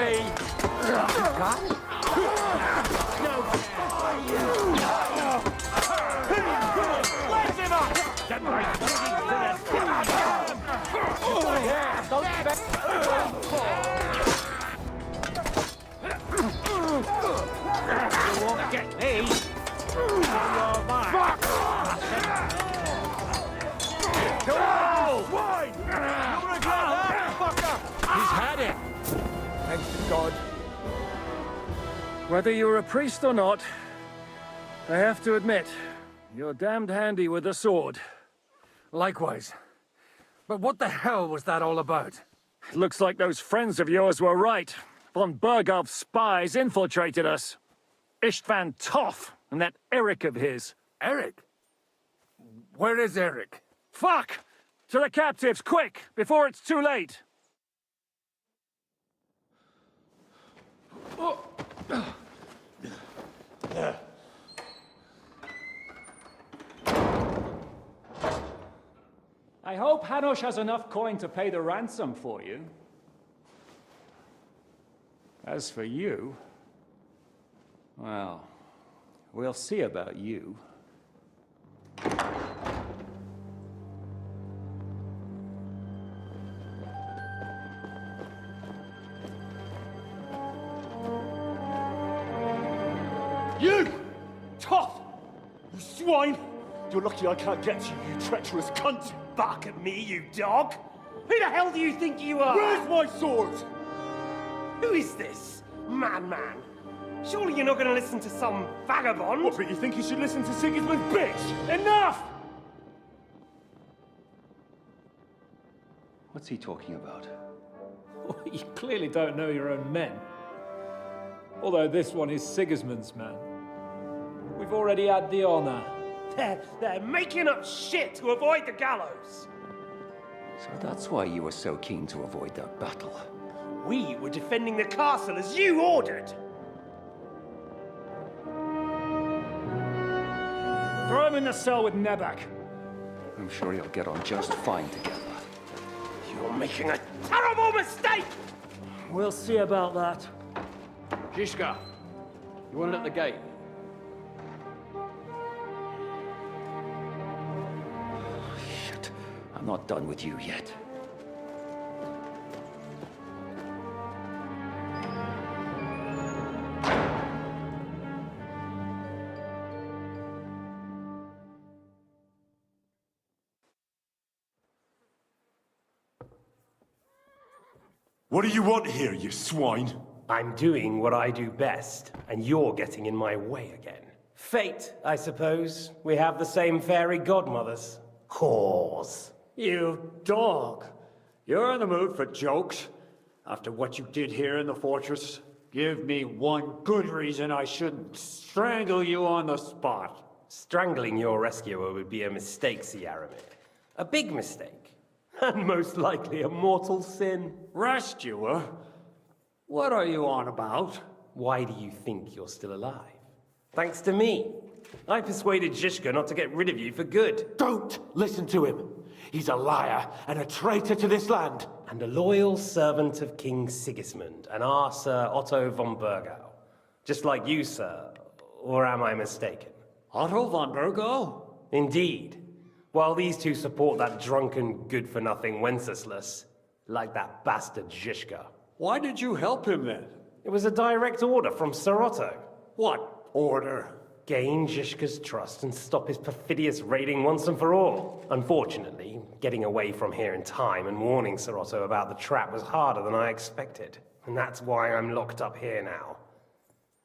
me! Where's him up? Yeah, don't you won't get me! Fuck! He's had it! Thanks to God. Whether you're a priest or not, I have to admit, you're damned handy with a sword. Likewise. But what the hell was that all about? It looks like those friends of yours were right. Von Bergov's spies infiltrated us. Istvan Toth and that Eric of his. Eric? Where is Eric? Fuck! To the captives, quick, before it's too late! I hope Hanush has enough coin to pay the ransom for you. As for you, well, we'll see about you. You! Tough! You swine! You're lucky I can't get you, you treacherous cunt! Bark at me, you dog! Who the hell do you think you are? Where's my sword? Who is this? Man. Surely you're not going to listen to some vagabond? What, but you think you should listen to Sigismund's bitch? Enough! What's he talking about? You clearly don't know your own men. Although this one is Sigismund's man. We've already had the honor. They're making up shit to avoid the gallows. So that's why you were so keen to avoid that battle. We were defending the castle as you ordered. Throw him in the cell with Nebak. I'm sure you'll get on just fine together. You're making a terrible mistake! We'll see about that. Zhishka, you want it at the gate? Shit, I'm not done with you yet. What do you want here, you swine? I'm doing what I do best, and you're getting in my way again. Fate, I suppose. We have the same fairy godmothers. Whores. You dog! You're in the mood for jokes? After what you did here in the fortress? Give me one good reason I shouldn't strangle you on the spot. Strangling your rescuer would be a mistake, Siaramir. A big mistake. And most likely a mortal sin. Rescuer? What are you on about? Why do you think you're still alive? Thanks to me. I persuaded Zhishka not to get rid of you for good. Don't listen to him. He's a liar and a traitor to this land. And a loyal servant of King Sigismund and our Sir Otto von Bergau. Just like you, sir. Or am I mistaken? Otto von Bergau? Indeed. While these two support that drunken, good-for-nothing Wenceslas, like that bastard Zhishka. Why did you help him then? It was a direct order from Sir Otto. What order? Gain Zhishka's trust and stop his perfidious raiding once and for all. Unfortunately, getting away from here in time and warning Sir Otto about the trap was harder than I expected. And that's why I'm locked up here now.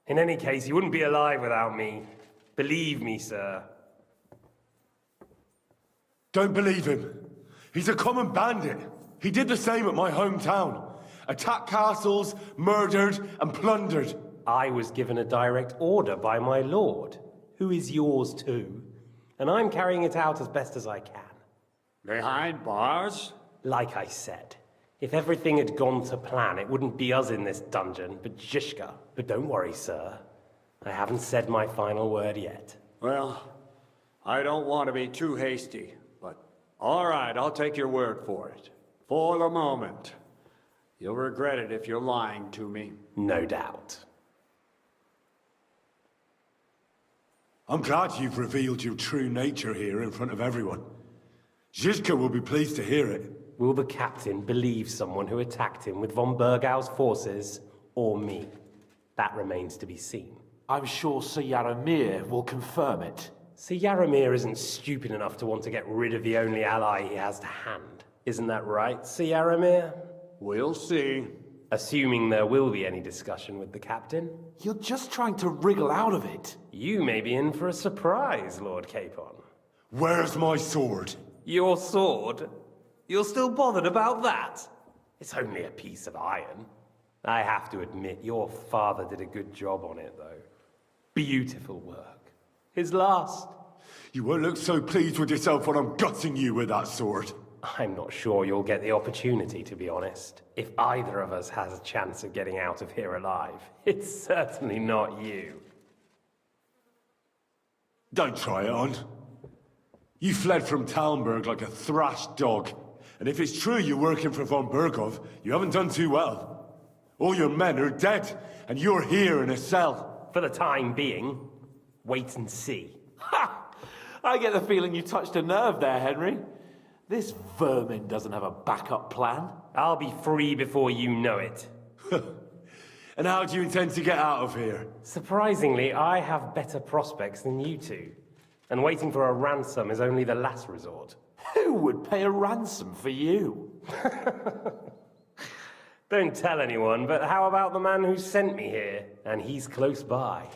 In any case, he wouldn't be alive without me. Believe me, sir. Don't believe him. He's a common bandit. He did the same at my hometown. Attacked castles, murdered, and plundered. I was given a direct order by my lord, who is yours too, and I'm carrying it out as best as I can. Behind bars? Like I said, if everything had gone to plan, it wouldn't be us in this dungeon, but Zhishka. But don't worry, sir. I haven't said my final word yet. Well, I don't want to be too hasty, but all right, I'll take your word for it. For the moment. You'll regret it if you're lying to me. No doubt. I'm glad you've revealed your true nature here in front of everyone. Zizka will be pleased to hear it. Will the captain believe someone who attacked him with von Bergau's forces, or me? That remains to be seen. I'm sure Sir Yaramir will confirm it. Sir Yaramir isn't stupid enough to want to get rid of the only ally he has to hand. Isn't that right, Sir Yaramir? We'll see. Assuming there will be any discussion with the captain. You're just trying to wriggle out of it. You may be in for a surprise, Lord Capon. Where's my sword? Your sword? You're still bothered about that? It's only a piece of iron. I have to admit, your father did a good job on it, though. Beautiful work. His last. You won't look so pleased with yourself when I'm gutting you with that sword. I'm not sure you'll get the opportunity, to be honest. If either of us has a chance of getting out of here alive, it's certainly not you. Don't try it on. You fled from Talmberg like a thrashed dog. And if it's true you're working for von Bergov, you haven't done too well. All your men are dead, and you're here in a cell. For the time being, wait and see. Ha! I get the feeling you touched a nerve there, Henry. This vermin doesn't have a backup plan. I'll be free before you know it. And how do you intend to get out of here? Surprisingly, I have better prospects than you two. And waiting for a ransom is only the last resort. Who would pay a ransom for you? Don't tell anyone, but how about the man who sent me here? And he's close by.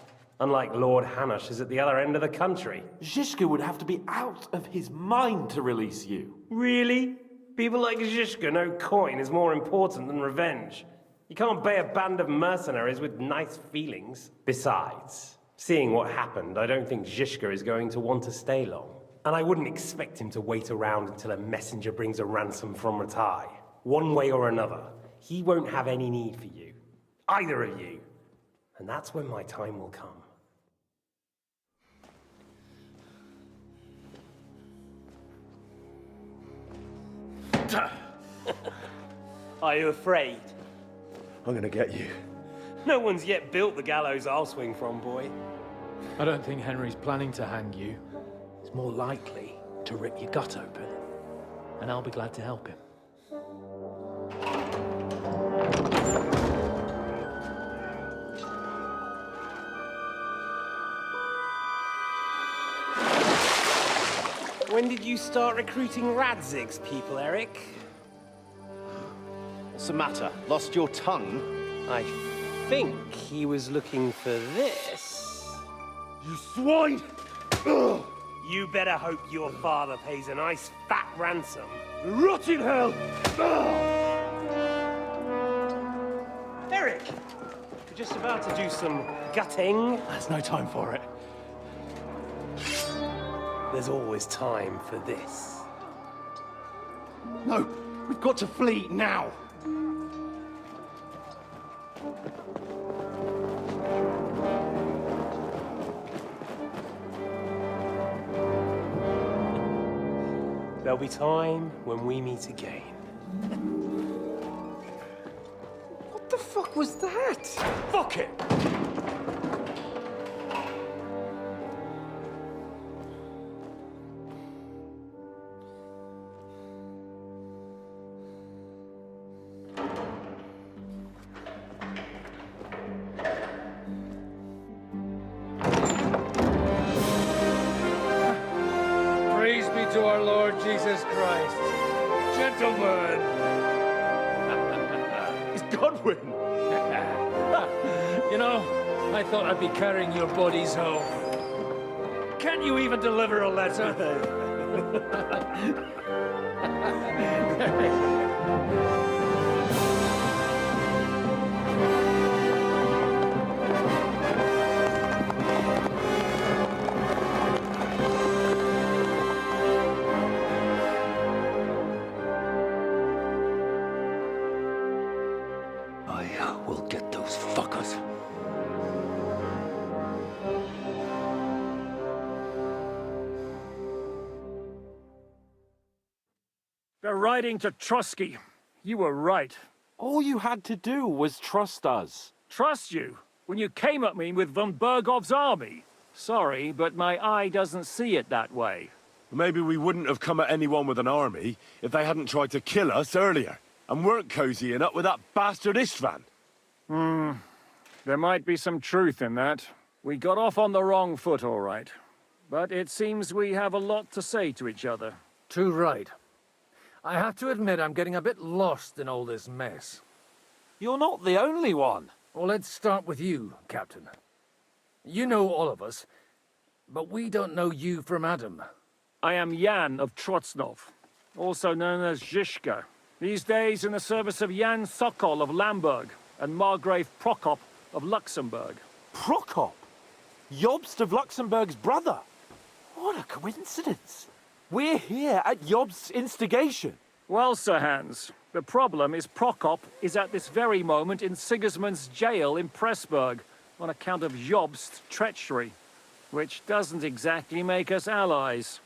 Unlike Lord Hanush is at the other end of the country. Zhishka would have to be out of his mind to release you. Really? People like Zhishka know coin is more important than revenge. You can't pay a band of mercenaries with nice feelings. Besides, seeing what happened, I don't think Zhishka is going to want to stay long. And I wouldn't expect him to wait around until a messenger brings a ransom from Ratai. One way or another, he won't have any need for you. Either of you. And that's when my time will come. Are you afraid? I'm gonna get you. No one's yet built the gallows I'll swing from, boy. I don't think Henry's planning to hang you. He's more likely to rip your gut open. And I'll be glad to help him. When did you start recruiting Radzig's people, Eric? What's the matter? Lost your tongue? I think he was looking for this. You swine! Ugh. You better hope your father pays a nice fat ransom. Rot in hell! Eric! You're just about to do some gutting. There's no time for it. There's always time for this. No, we've got to flee now. There'll be time when we meet again. What the fuck was that? Fuck it! Praise be to our Lord Jesus Christ. Gentlemen! It's Godwin! You know, I thought I'd be carrying your bodies home. Can't you even deliver a letter? I will get those fuckers. They're riding to Trusky. You were right. All you had to do was trust us. Trust you? When you came at me with von Bergov's army? Sorry, but my eye doesn't see it that way. Maybe we wouldn't have come at anyone with an army if they hadn't tried to kill us earlier, and weren't cozying up with that bastard Istvan. There might be some truth in that. We got off on the wrong foot, all right. But it seems we have a lot to say to each other. Too right. I have to admit I'm getting a bit lost in all this mess. You're not the only one. Well, let's start with you, Captain. You know all of us, but we don't know you from Adam. I am Jan of Trotsnov, also known as Zizka. These days in the service of Jan Sokol of Lamberg and Margrave Prokop of Luxembourg. Prokop? Jobst of Luxembourg's brother? What a coincidence. We're here at Jobst's instigation. Well, Sir Hans, the problem is Prokop is at this very moment in Sigismund's jail in Pressburg on account of Jobst's treachery, which doesn't exactly make us allies.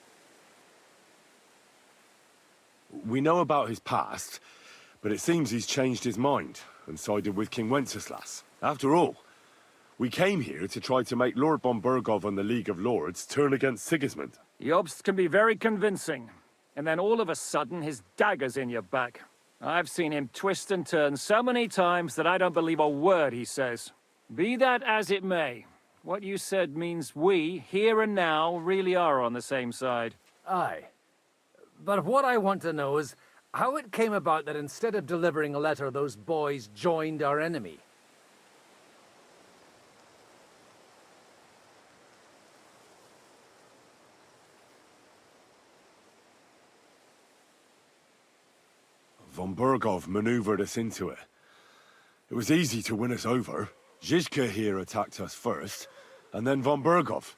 We know about his past, but it seems he's changed his mind and sided with King Wenceslas. After all, we came here to try to make Lord von Bergov and the League of Lords turn against Sigismund. Jobst can be very convincing, and then all of a sudden his dagger's in your back. I've seen him twist and turn so many times that I don't believe a word he says. Be that as it may, what you said means we, here and now, really are on the same side. Aye. But what I want to know is how it came about that instead of delivering a letter, those boys joined our enemy. Von Bergov maneuvered us into it. It was easy to win us over. Zizka here attacked us first, and then Von Bergov.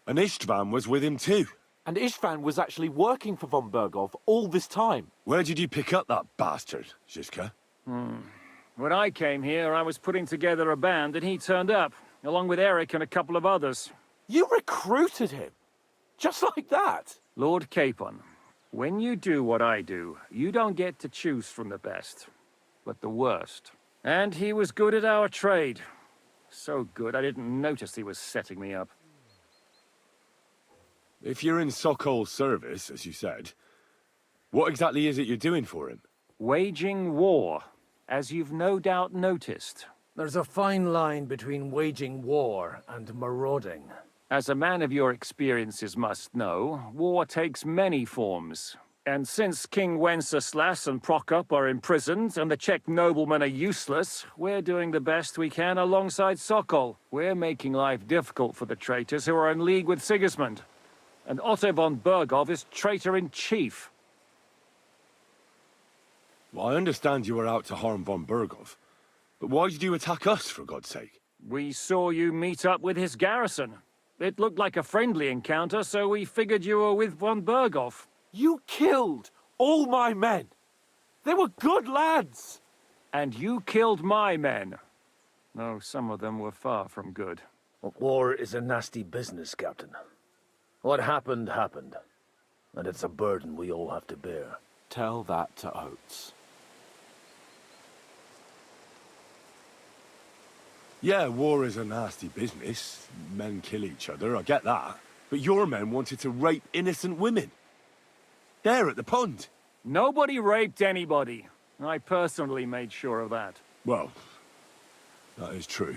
And Istvan was with him too. And Istvan was actually working for von Bergov all this time. Where did you pick up that bastard, Zizka? When I came here, I was putting together a band, and he turned up, along with Eric and a couple of others. You recruited him? Just like that? Lord Capon, when you do what I do, you don't get to choose from the best, but the worst. And he was good at our trade. So good, I didn't notice he was setting me up. If you're in Sokol's service, as you said, what exactly is it you're doing for him? Waging war, as you've no doubt noticed. There's a fine line between waging war and marauding. As a man of your experiences must know, war takes many forms. And since King Wenceslas and Prokop are imprisoned and the Czech noblemen are useless, we're doing the best we can alongside Sokol. We're making life difficult for the traitors who are in league with Sigismund. And Otto von Bergov is traitor-in-chief. Well, I understand you were out to harm von Bergov, but why did you attack us, for God's sake? We saw you meet up with his garrison. It looked like a friendly encounter, so we figured you were with von Bergov. You killed all my men. They were good lads. And you killed my men. Though some of them were far from good. War is a nasty business, Captain. What happened, happened. And it's a burden we all have to bear. Tell that to Oates. Yeah, war is a nasty business. Men kill each other, I get that. But your men wanted to rape innocent women. There at the pond. Nobody raped anybody. I personally made sure of that. Well, that is true.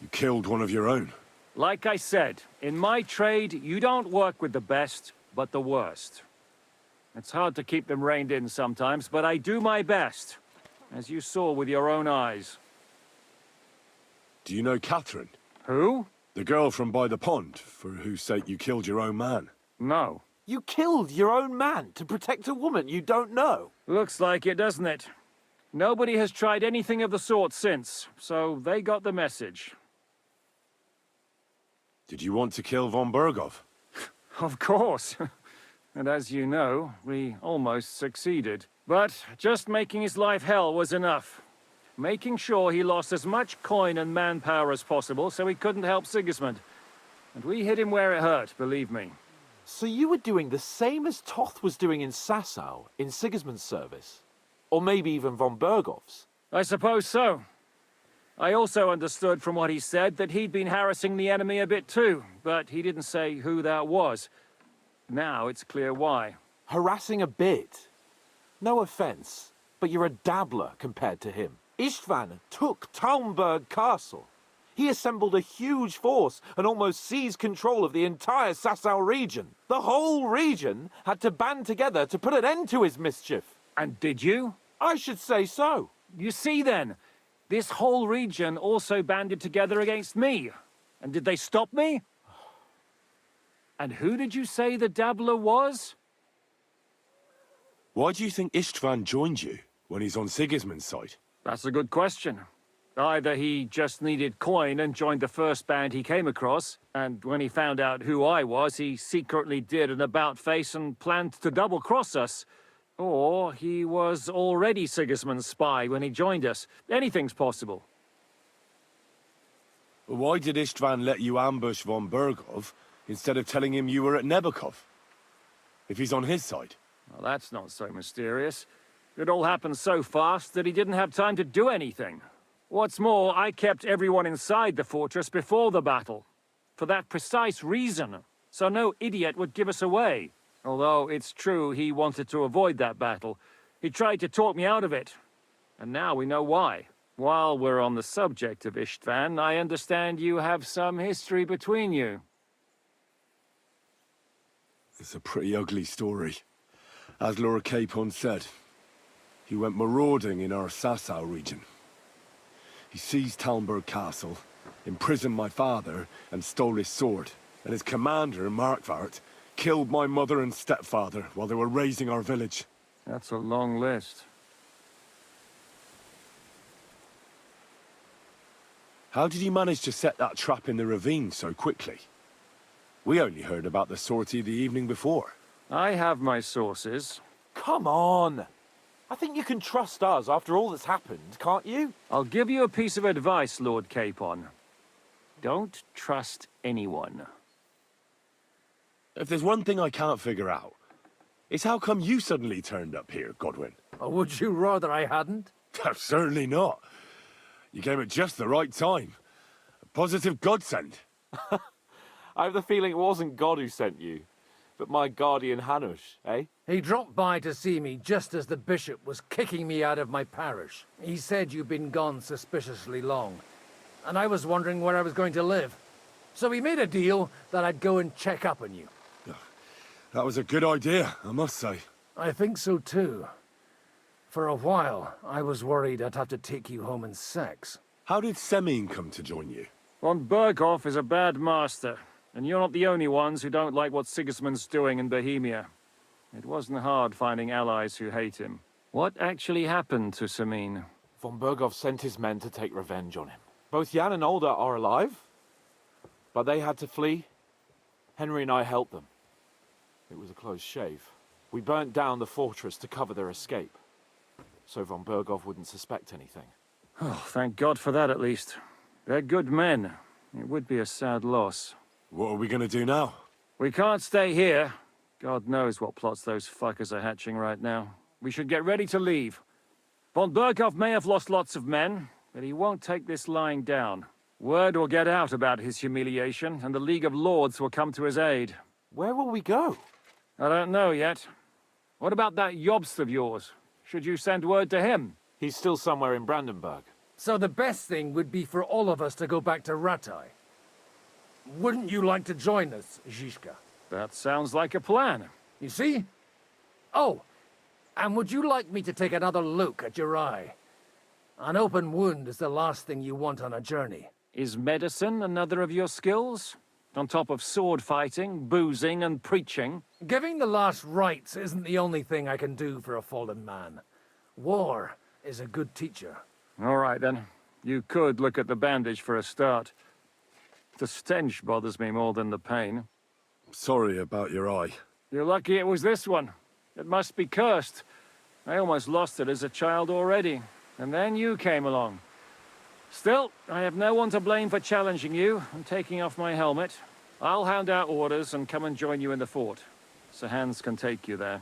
You killed one of your own. Like I said, in my trade, you don't work with the best, but the worst. It's hard to keep them reined in sometimes, but I do my best, as you saw with your own eyes. Do you know Catherine? Who? The girl from by the pond, for whose sake you killed your own man. No. You killed your own man to protect a woman you don't know. Looks like it, doesn't it? Nobody has tried anything of the sort since, so they got the message. Did you want to kill von Bergov? Of course. And as you know, we almost succeeded. But just making his life hell was enough. Making sure he lost as much coin and manpower as possible so he couldn't help Sigismund. And we hit him where it hurt, believe me. So you were doing the same as Toth was doing in Sasau, in Sigismund's service? Or maybe even von Bergov's. I suppose so. I also understood from what he said that he'd been harassing the enemy a bit too, but he didn't say who that was. Now it's clear why. Harassing a bit? No offense, but you're a dabbler compared to him. Istvan took Talmberg Castle. He assembled a huge force and almost seized control of the entire Sasau region. The whole region had to band together to put an end to his mischief. And did you? I should say so. You see then, this whole region also banded together against me. And did they stop me? And who did you say the dabbler was? Why do you think Istvan joined you when he's on Sigismund's side? That's a good question. Either he just needed coin and joined the first band he came across, and when he found out who I was, he secretly did an about-face and planned to double-cross us. Or he was already Sigismund's spy when he joined us. Anything's possible. Why did Istvan let you ambush von Bergov instead of telling him you were at Nebukov? If he's on his side. Well, that's not so mysterious. It all happened so fast that he didn't have time to do anything. What's more, I kept everyone inside the fortress before the battle. For that precise reason. So no idiot would give us away. Although it's true he wanted to avoid that battle. He tried to talk me out of it. And now we know why. While we're on the subject of Istvan, I understand you have some history between you. It's a pretty ugly story. As Lord Capon said, he went marauding in our Sasau region. He seized Talmberg Castle, imprisoned my father, and stole his sword. And his commander, Markvart, killed my mother and stepfather while they were raising our village. That's a long list. How did you manage to set that trap in the ravine so quickly? We only heard about the sortie the evening before. I have my sources. Come on! I think you can trust us after all that's happened, can't you? I'll give you a piece of advice, Lord Capon. Don't trust anyone. If there's one thing I can't figure out, it's how come you suddenly turned up here, Godwin? Or would you rather I hadn't? Certainly not. You came at just the right time. A positive godsend. I have the feeling it wasn't God who sent you, but my guardian Hanush, eh? He dropped by to see me just as the bishop was kicking me out of my parish. He said you'd been gone suspiciously long, and I was wondering where I was going to live. So he made a deal that I'd go and check up on you. That was a good idea, I must say. I think so too. For a while, I was worried I'd have to take you home in sex. How did Semyon come to join you? Von Berghoff is a bad master, and you're not the only ones who don't like what Sigismund's doing in Bohemia. It wasn't hard finding allies who hate him. What actually happened to Semyon? Von Bergov sent his men to take revenge on him. Both Jan and Olda are alive, but they had to flee. Henry and I helped them. It was a close shave. We burnt down the fortress to cover their escape, so von Bergov wouldn't suspect anything. Oh, thank God for that at least. They're good men. It would be a sad loss. What are we gonna do now? We can't stay here. God knows what plots those fuckers are hatching right now. We should get ready to leave. Von Berghoff may have lost lots of men, but he won't take this lying down. Word will get out about his humiliation, and the League of Lords will come to his aid. Where will we go? I don't know yet. What about that Jobst of yours? Should you send word to him? He's still somewhere in Brandenburg. So the best thing would be for all of us to go back to Ratai. Wouldn't you like to join us, Zizka? That sounds like a plan. You see? Oh, and would you like me to take another look at your eye? An open wound is the last thing you want on a journey. Is medicine another of your skills? On top of sword fighting, boozing, and preaching? Giving the last rites isn't the only thing I can do for a fallen man. War is a good teacher. All right, then. You could look at the bandage for a start. The stench bothers me more than the pain. Sorry about your eye. You're lucky it was this one. It must be cursed. I almost lost it as a child already. And then you came along. Still, I have no one to blame for challenging you and taking off my helmet. I'll hand out orders and come and join you in the fort. Sir Hans can take you there.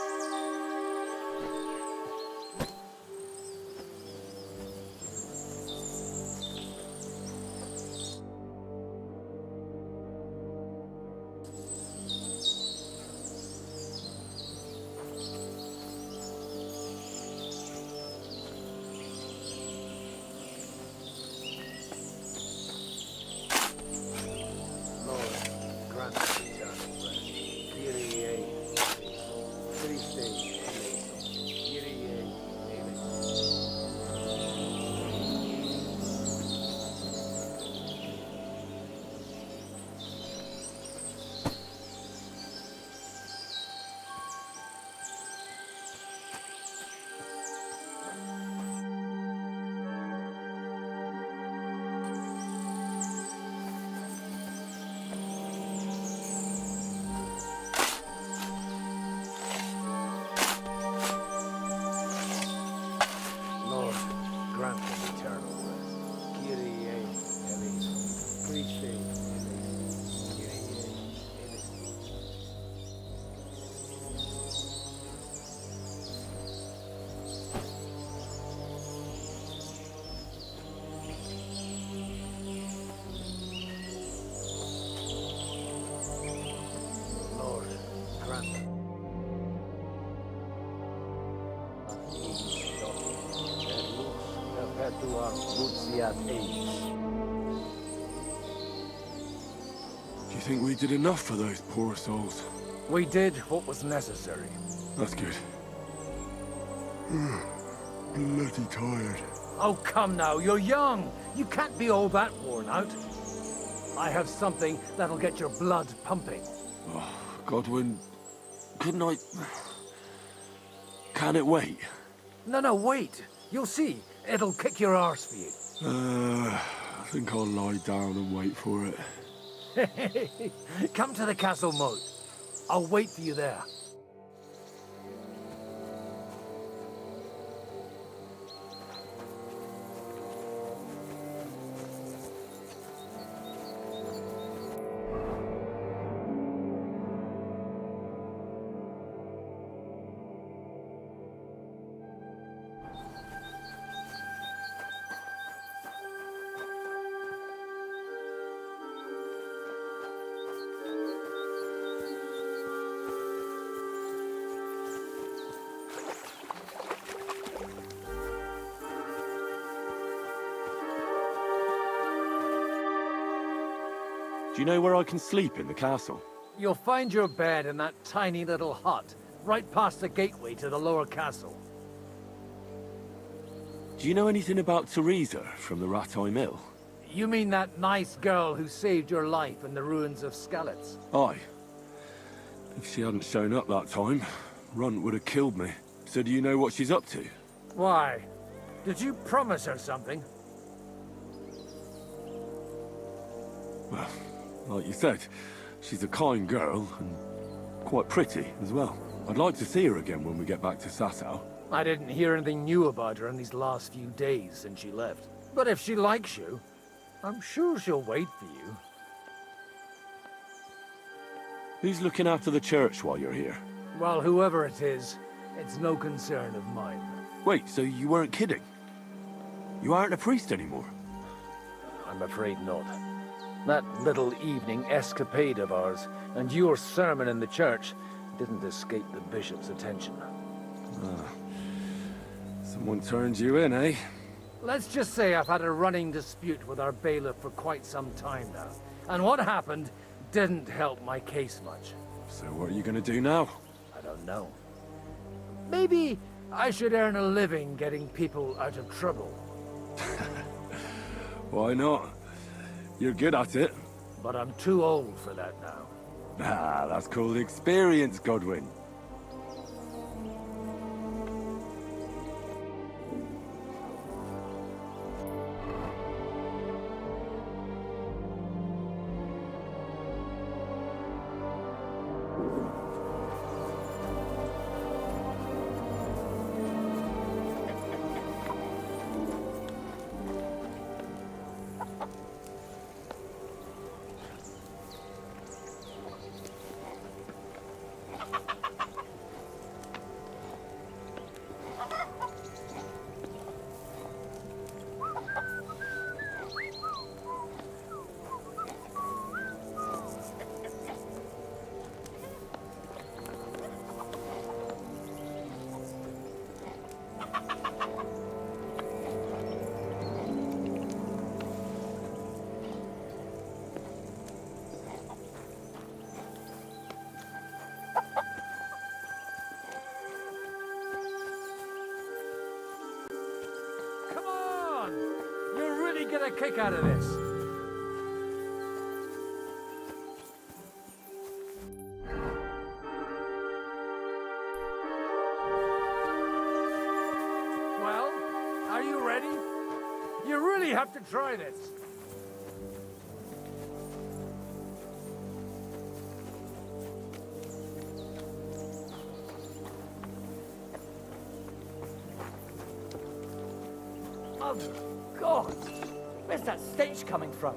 Do you think we did enough for those poor souls? We did what was necessary. That's good. Bloody tired. Oh, come now, you're young. You can't be all that worn out. I have something that'll get your blood pumping. Oh, Godwin, couldn't I... Can it wait? No, wait. You'll see. It'll kick your arse for you. I think I'll lie down and wait for it. Come to the castle moat. I'll wait for you there. Do you know where I can sleep in the castle? You'll find your bed in that tiny little hut, right past the gateway to the lower castle. Do you know anything about Teresa from the Rattay Mill? You mean that nice girl who saved your life in the ruins of Skalitz? Aye. If she hadn't shown up that time, Runt would have killed me. So do you know what she's up to? Why? Did you promise her something? Well, like you said, she's a kind girl, and quite pretty as well. I'd like to see her again when we get back to Sasau. I didn't hear anything new about her in these last few days since she left. But if she likes you, I'm sure she'll wait for you. Who's looking after the church while you're here? Well, whoever it is, it's no concern of mine. Wait, so you weren't kidding? You aren't a priest anymore? I'm afraid not. That little evening escapade of ours, and your sermon in the church, didn't escape the bishop's attention. Ah. Someone turned you in, eh? Let's just say I've had a running dispute with our bailiff for quite some time now. And what happened didn't help my case much. So what are you gonna do now? I don't know. Maybe I should earn a living getting people out of trouble. Why not? You're good at it. But I'm too old for that now. Ah, that's called experience, Godwin. Get a kick out of this. Well, are you ready? You really have to try this. Oh, God! Where's that stench coming from?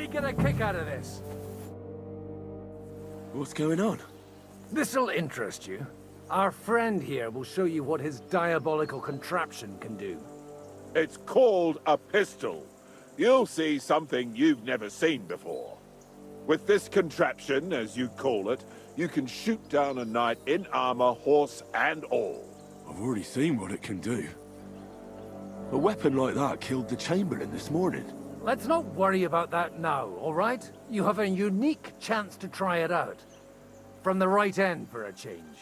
really get a kick out of this. What's going on? This'll interest you. Our friend here will show you what his diabolical contraption can do. It's called a pistol. You'll see something you've never seen before. With this contraption, as you call it, you can shoot down a knight in armor, horse and all. I've already seen what it can do. A weapon like that killed the Chamberlain this morning. Let's not worry about that now, all right? You have a unique chance to try it out. From the right end for a change.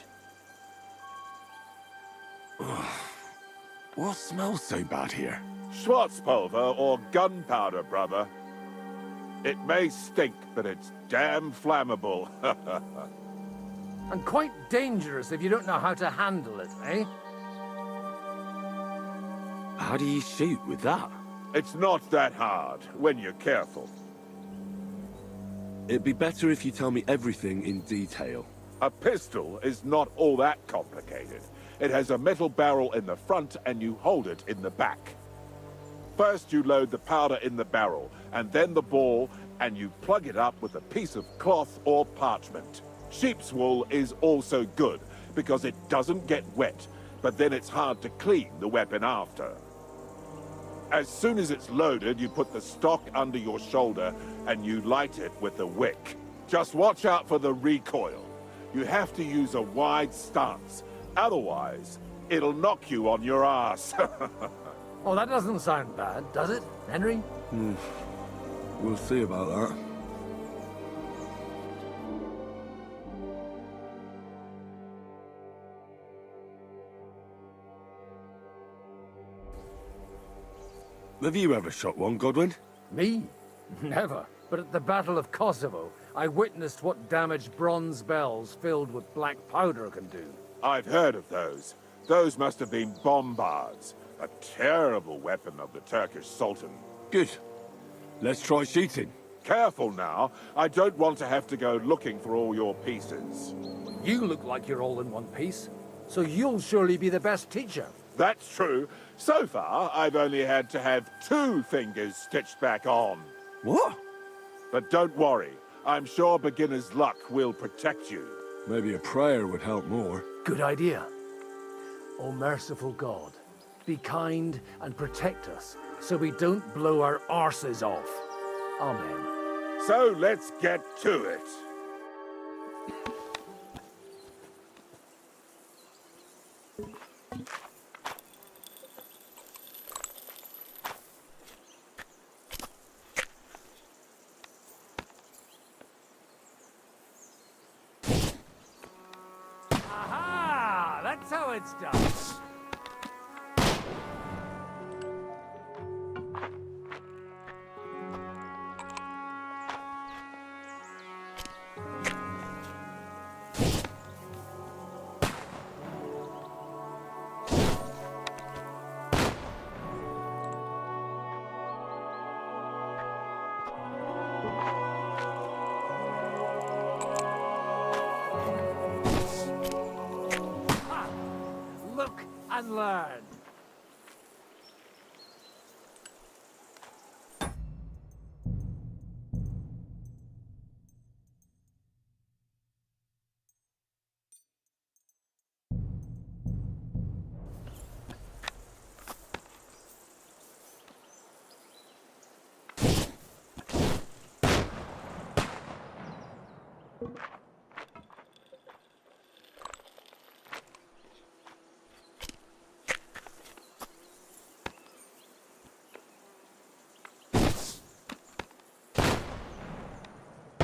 What smells so bad here? Schwarzpulver or gunpowder, brother. It may stink, but it's damn flammable. And quite dangerous if you don't know how to handle it, eh? How do you shoot with that? It's not that hard, when you're careful. It'd be better if you tell me everything in detail. A pistol is not all that complicated. It has a metal barrel in the front and you hold it in the back. First you load the powder in the barrel, and then the ball, and you plug it up with a piece of cloth or parchment. Sheep's wool is also good, because it doesn't get wet, but then it's hard to clean the weapon after. As soon as it's loaded, you put the stock under your shoulder and you light it with a wick. Just watch out for the recoil. You have to use a wide stance. Otherwise, it'll knock you on your ass. Oh, that doesn't sound bad, does it, Henry? We'll see about that. Have you ever shot one, Godwin? Me? Never. But at the Battle of Kosovo, I witnessed what damage bronze bells filled with black powder can do. I've heard of those. Those must have been bombards. A terrible weapon of the Turkish Sultan. Good. Let's try shooting. Careful now. I don't want to have to go looking for all your pieces. You look like you're all in one piece, so you'll surely be the best teacher. That's true. So far, I've only had to have 2 fingers stitched back on. What? But don't worry. I'm sure beginner's luck will protect you. Maybe a prayer would help more. Good idea. O merciful God, be kind and protect us so we don't blow our arses off. Amen. So let's get to it. Aha! That's how it's done. Look and learn.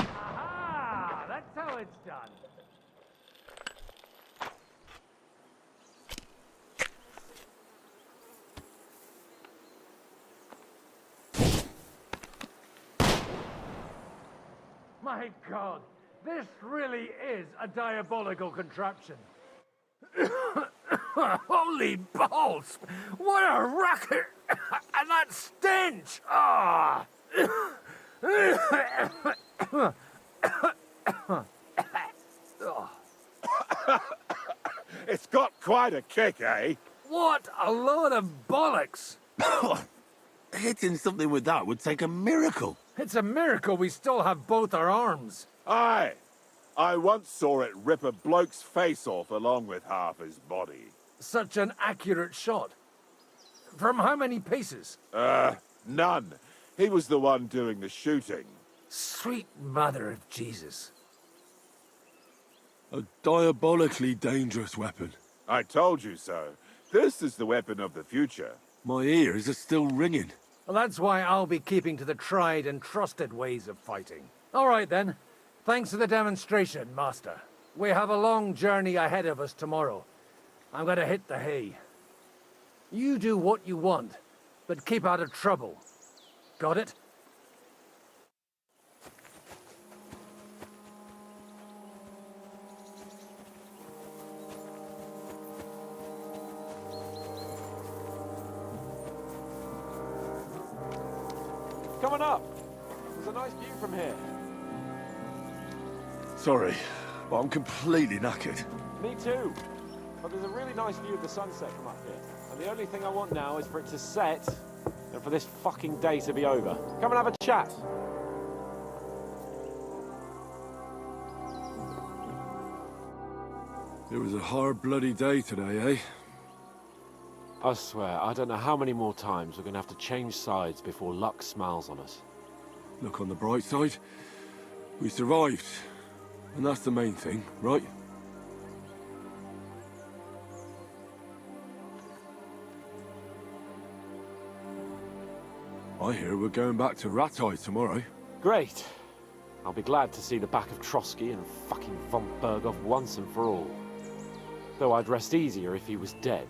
Aha! That's how it's done. My God, this really is a diabolical contraption. Holy balls! What a racket! And that stench! Ah! It's got quite a kick, eh? What a load of bollocks! Hitting something with that would take a miracle. It's a miracle we still have both our arms. Aye. I once saw it rip a bloke's face off along with half his body. Such an accurate shot. From how many paces? None. He was the one doing the shooting. Sweet mother of Jesus. A diabolically dangerous weapon. I told you so. This is the weapon of the future. My ears are still ringing. Well, that's why I'll be keeping to the tried and trusted ways of fighting. All right, then. Thanks for the demonstration, Master. We have a long journey ahead of us tomorrow. I'm gonna hit the hay. You do what you want, but keep out of trouble. Got it? Coming up. There's a nice view from here. Sorry, but I'm completely knackered. Me too. But there's a really nice view of the sunset from up here. And the only thing I want now is for it to set and for this fucking day to be over. Come and have a chat. It was a hard bloody day today, eh? I swear, I don't know how many more times we're going to have to change sides before luck smiles on us. Look on the bright side. We survived. And that's the main thing, right? I hear we're going back to Rattay tomorrow. Great. I'll be glad to see the back of Trotsky and fucking von Berghoff once and for all. Though I'd rest easier if he was dead.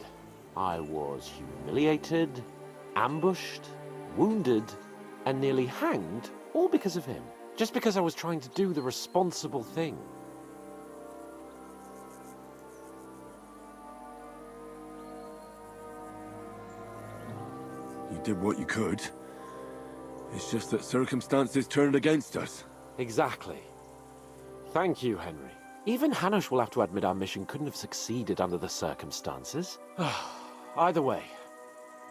I was humiliated, ambushed, wounded, and nearly hanged, all because of him. Just because I was trying to do the responsible thing. You did what you could. It's just that circumstances turned against us. Exactly. Thank you, Henry. Even Hanush will have to admit our mission couldn't have succeeded under the circumstances. Either way,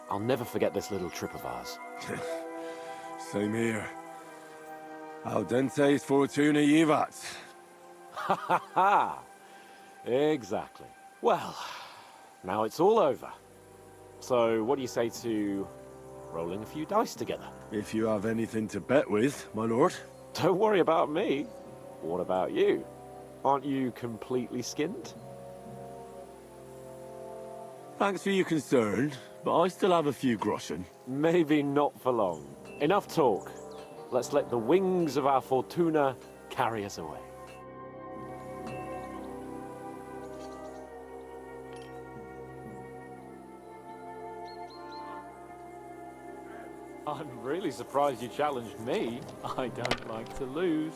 I'll never forget this little trip of ours. Same here. Audentes fortuna jivat. Ha ha ha! Exactly. Well, now it's all over. So, what do you say to rolling a few dice together? If you have anything to bet with, my lord. Don't worry about me. What about you? Aren't you completely skinned? Thanks for your concern, but I still have a few groschen. Maybe not for long. Enough talk. Let's let the wings of our fortuna carry us away. I'm really surprised you challenged me. I don't like to lose.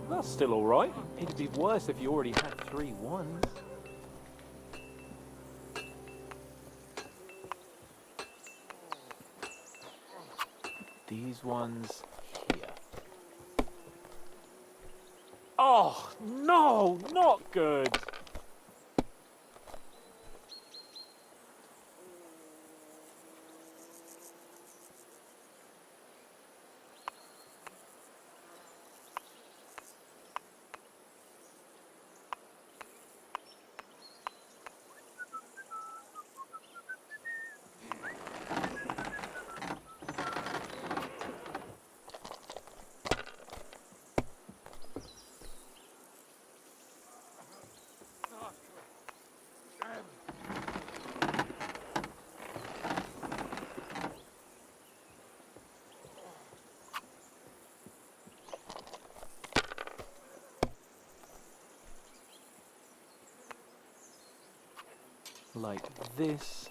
That's still all right. It'd be worse if you already had 3 1s. These ones here. Oh, no, not good. like this.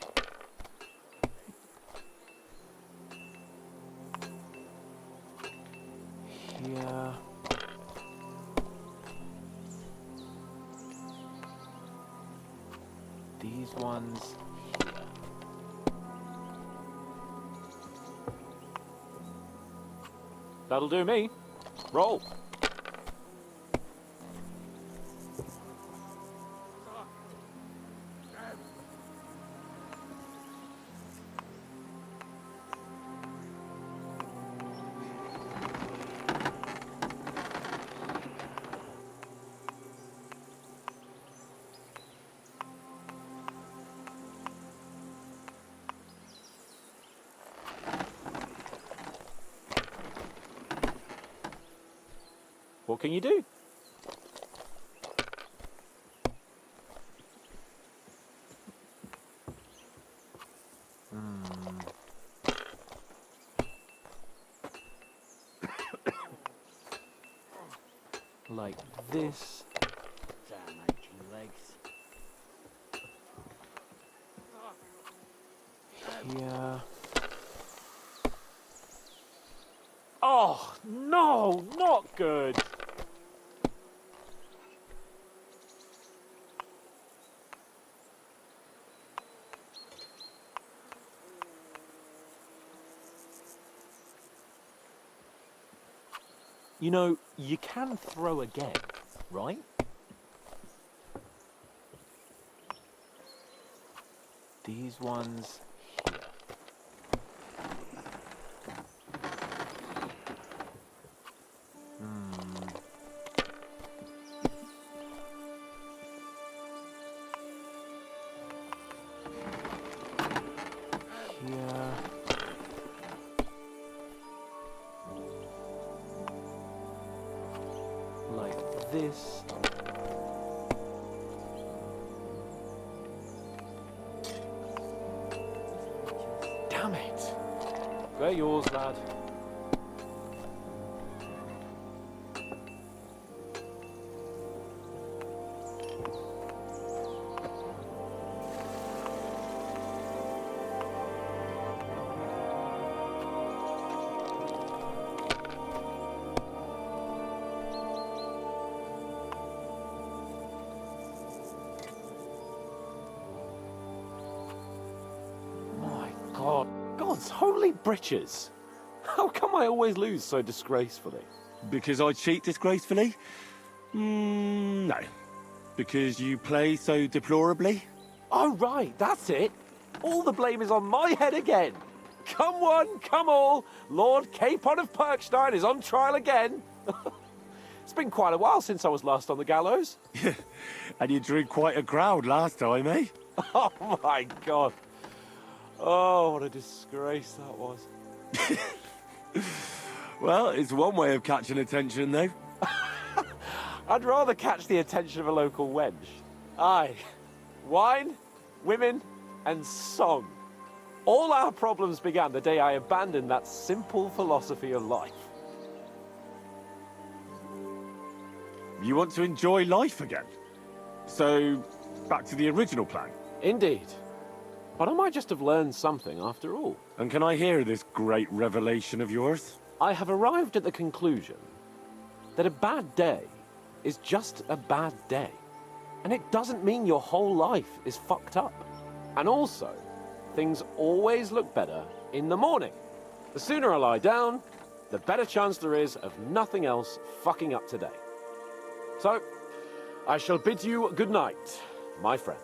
Here. These ones here. That'll do me. Roll. What can you do? Like this. Damn aching legs. Here. Oh, no, not good. You know, you can throw again, right? These ones here. Here. Like this. Damn it! They're yours, lad. God, God's holy britches! How come I always lose so disgracefully? Because I cheat disgracefully? No. Because you play so deplorably? Oh, right, that's it. All the blame is on my head again. Come one, come all. Lord Capon of Perkstein is on trial again. It's been quite a while since I was last on the gallows. And you drew quite a crowd last time, eh? Oh, my God. Oh, what a disgrace that was. Well, it's one way of catching attention, though. I'd rather catch the attention of a local wench. Aye. Wine, women, and song. All our problems began the day I abandoned that simple philosophy of life. You want to enjoy life again? So, back to the original plan? Indeed. But I might just have learned something after all. And can I hear this great revelation of yours? I have arrived at the conclusion that a bad day is just a bad day. And it doesn't mean your whole life is fucked up. And also, things always look better in the morning. The sooner I lie down, the better chance there is of nothing else fucking up today. So, I shall bid you good night, my friend.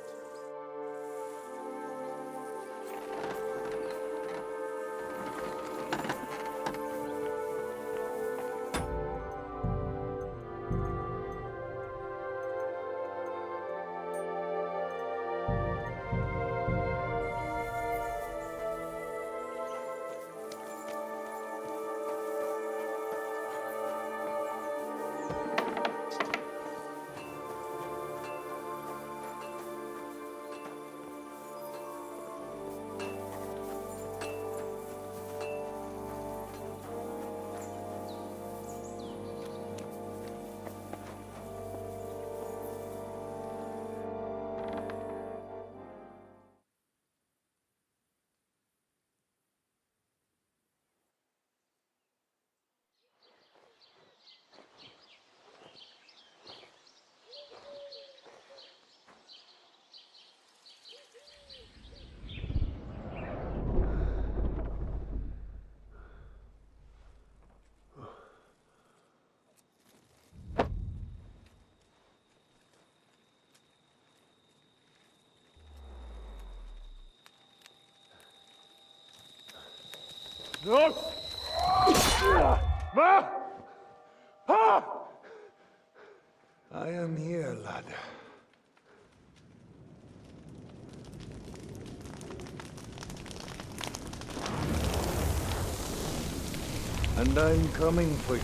I am here, lad. And I'm coming for you.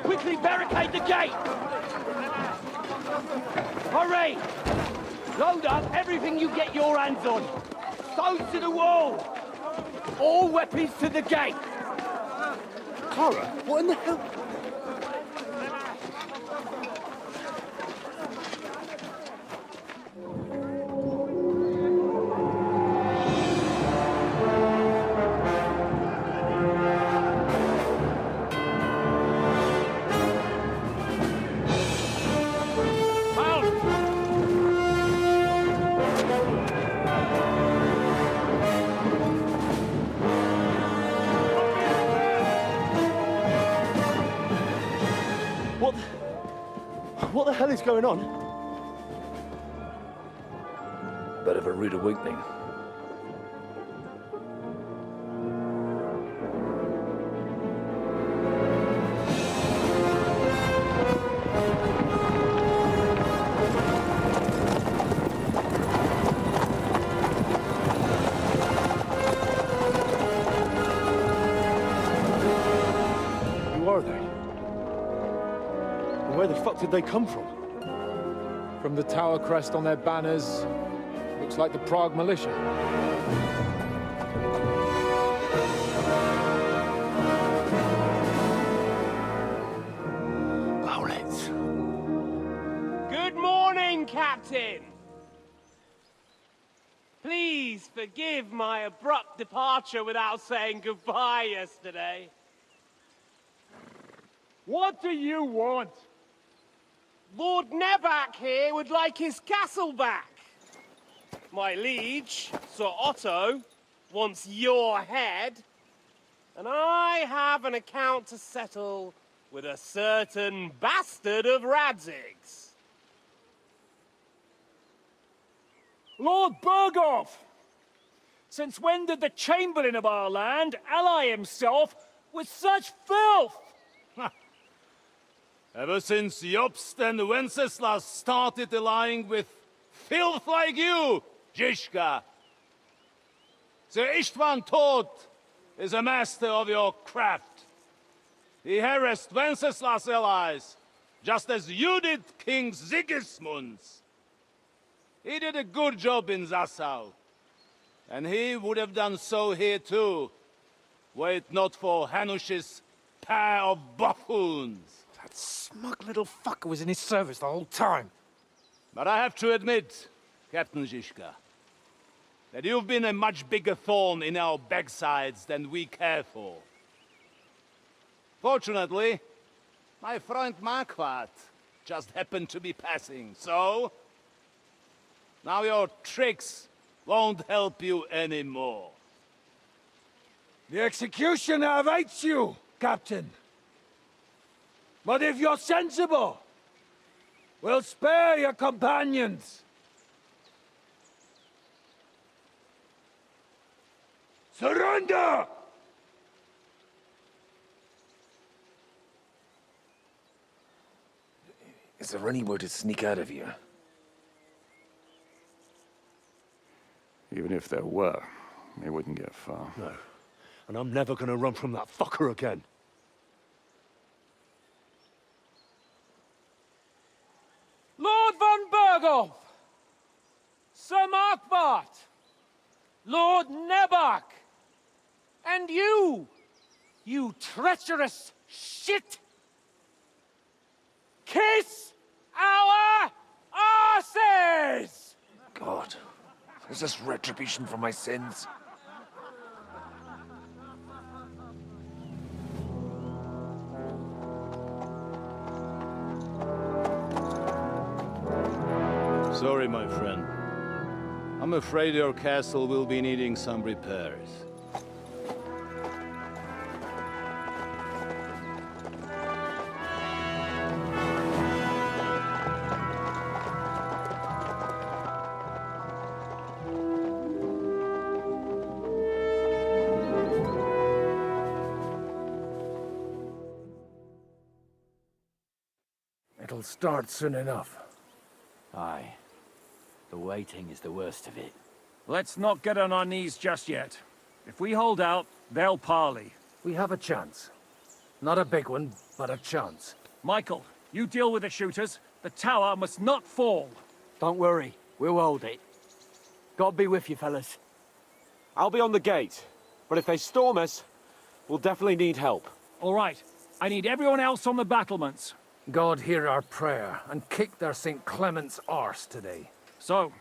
Quickly barricade the gate! Hurry! Load up everything you get your hands on. Stones to the wall! All weapons to the gate! Clara, what in the hell? What the hell is going on? Bit of a rude awakening. Who are they? And where the fuck did they come from? From the tower crest on their banners, looks like the Prague militia. Owlets. Good morning, Captain! Please forgive my abrupt departure without saying goodbye yesterday. What do you want? Lord Nebak here would like his castle back. My liege, Sir Otto, wants your head. And I have an account to settle with a certain bastard of Radzig's. Lord Berghoff! Since when did the Chamberlain of our land ally himself with such filth? Ever since Jobst and Wenceslas started allying with filth like you, Zizka. Sir Istvan Tod is a master of your craft. He harassed Wenceslas' allies, just as you did King Sigismund's. He did a good job in Zassau, and he would have done so here too, were it not for Hanush's pair of buffoons. That smug little fucker was in his service the whole time. But I have to admit, Captain Zizka, that you've been a much bigger thorn in our backsides than we care for. Fortunately, my friend Marquardt just happened to be passing, so now your tricks won't help you anymore. The executioner awaits you, Captain. But if you're sensible, we'll spare your companions. Surrender! Is there any way to sneak out of here? Even if there were, we wouldn't get far. No. And I'm never gonna run from that fucker again. Lord von Berghoff! Sir Markwart! Lord Nebak! And you treacherous shit! Kiss our asses! God, is this retribution for my sins? Sorry, my friend. I'm afraid your castle will be needing some repairs. It'll start soon enough. Aye. The waiting is the worst of it. Let's not get on our knees just yet. If we hold out, they'll parley. We have a chance. Not a big one, but a chance. Michael, you deal with the shooters. The tower must not fall. Don't worry, we'll hold it. God be with you, fellas. I'll be on the gate, but if they storm us, we'll definitely need help. All right. I need everyone else on the battlements. God hear our prayer, and kick their St. Clement's arse today. So,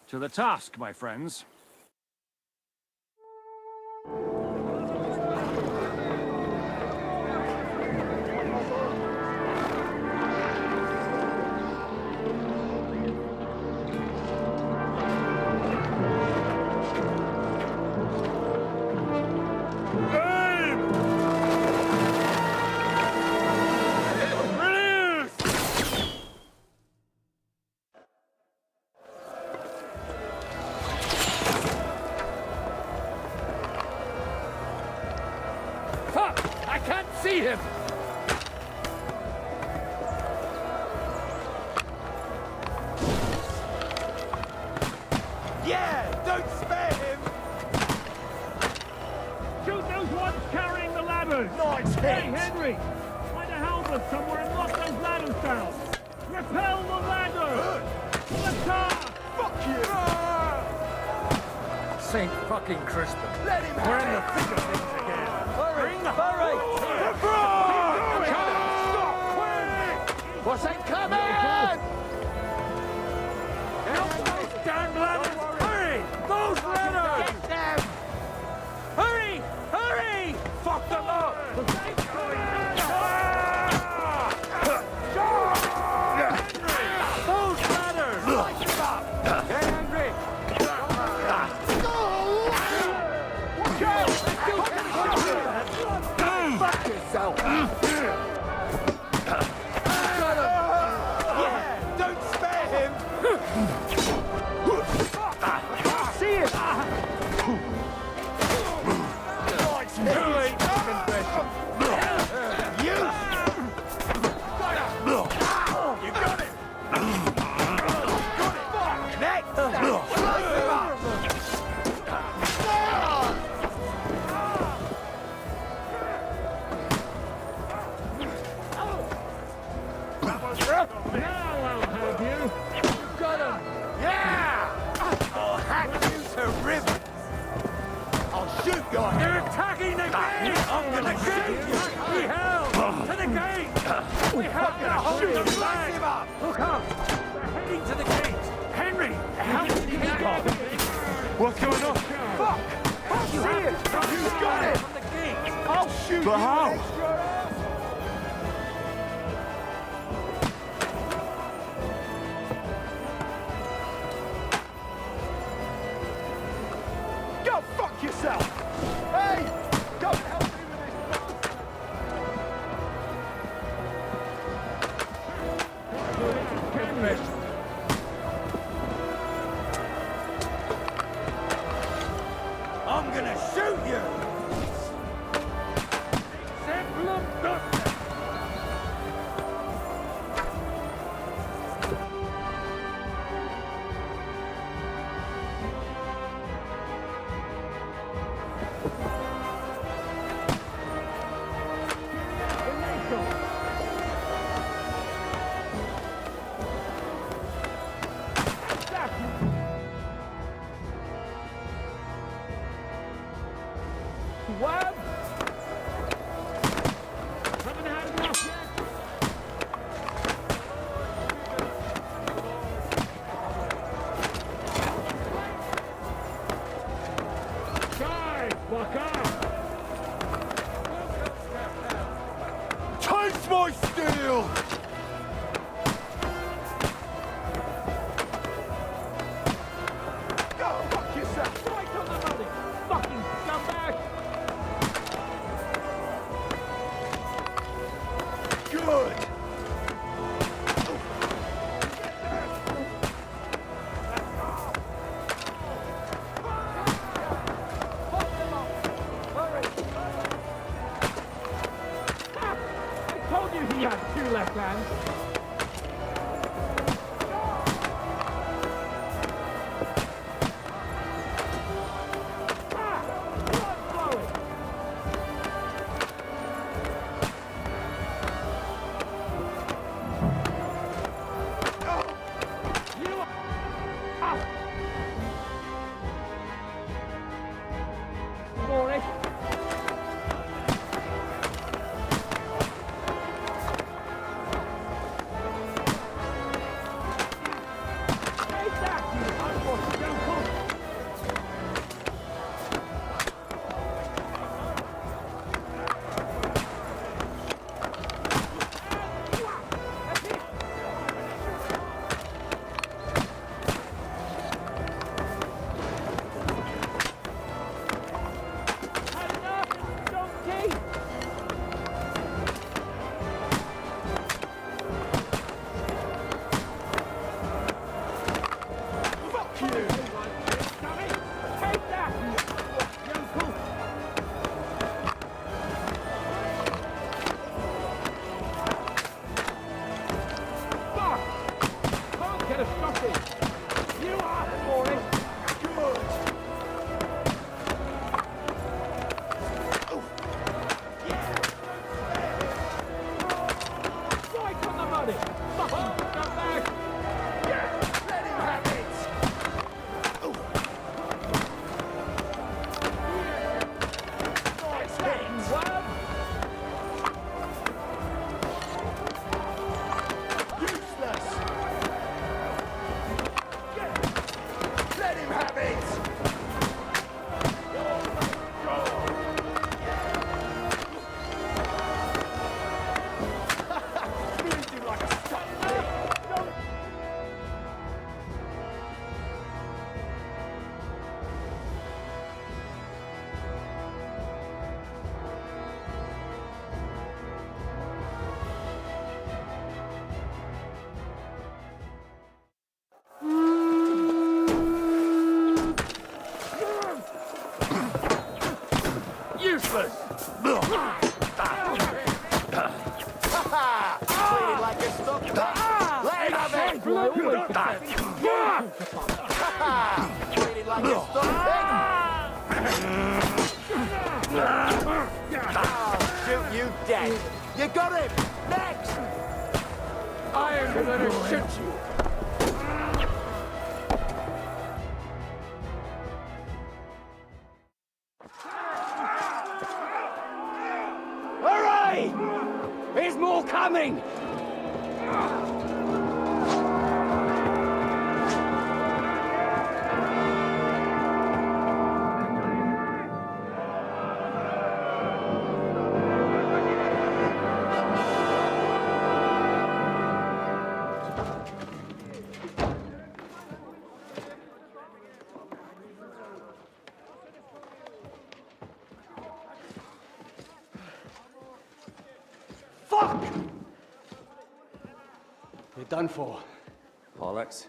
to the task, my friends. See him! Yeah! Don't spare him! Shoot those ones carrying the ladders! Nice hit! Hey, Henry! Find a helmet somewhere and lock those ladders down! Repel the ladder! Attack! Fuck you! St. fucking Crispin. Let him We're in the thick of things again. Hurry! Hurry! What's that coming? Help those damn ladders! Hurry! Those ladders! Get them! Hurry! Hurry! Fuck them up! Those ladders! Get Henry! Fuck yourself! They're attacking the gate! I'm gonna shoot you! We held! To the gate! We have to hold them back! Look up! They're heading to the gate! Henry! Help me! What's going on? Fuck! I'll see it! Who's got it? From the gate! I'll shoot But you! how? Go fuck yourself! Hey! Go help me with this! I'm gonna shoot you! Web! Haven't had enough yet! Guys, fuck up! Taste my steel! You had two left hands. Useless! Treated like a stock pig! Let him have it! Treated like a stock pig! Shoot you dead! You got him! Next! I am gonna shoot you! Hurry! There's more coming! Fuck! You're done for. Bollocks.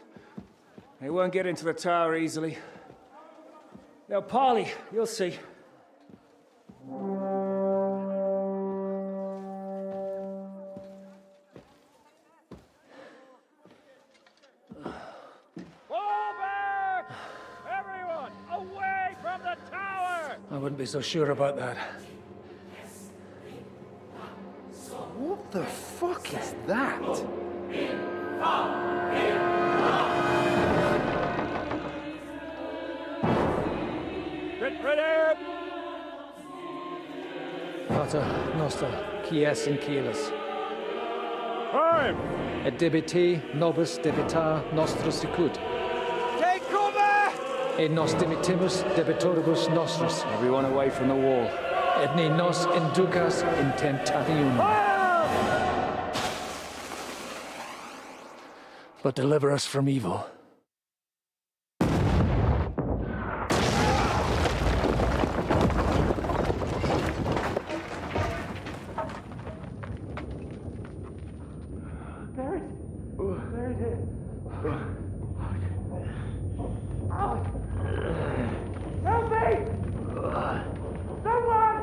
They won't get into the tower easily. Now, Parley, you'll see. Fall back! Everyone, away from the tower! I wouldn't be so sure about that. What the fuck is that? Get ready! Pater Noster, Quies in Kielis. Time! Et debite nobis debitar nostros sicut. Take cover! Et nos dimitimus debitoribus nostris. Everyone away from the wall. Et ne nos inducas in tentationem. But deliver us from evil. Help me! Someone!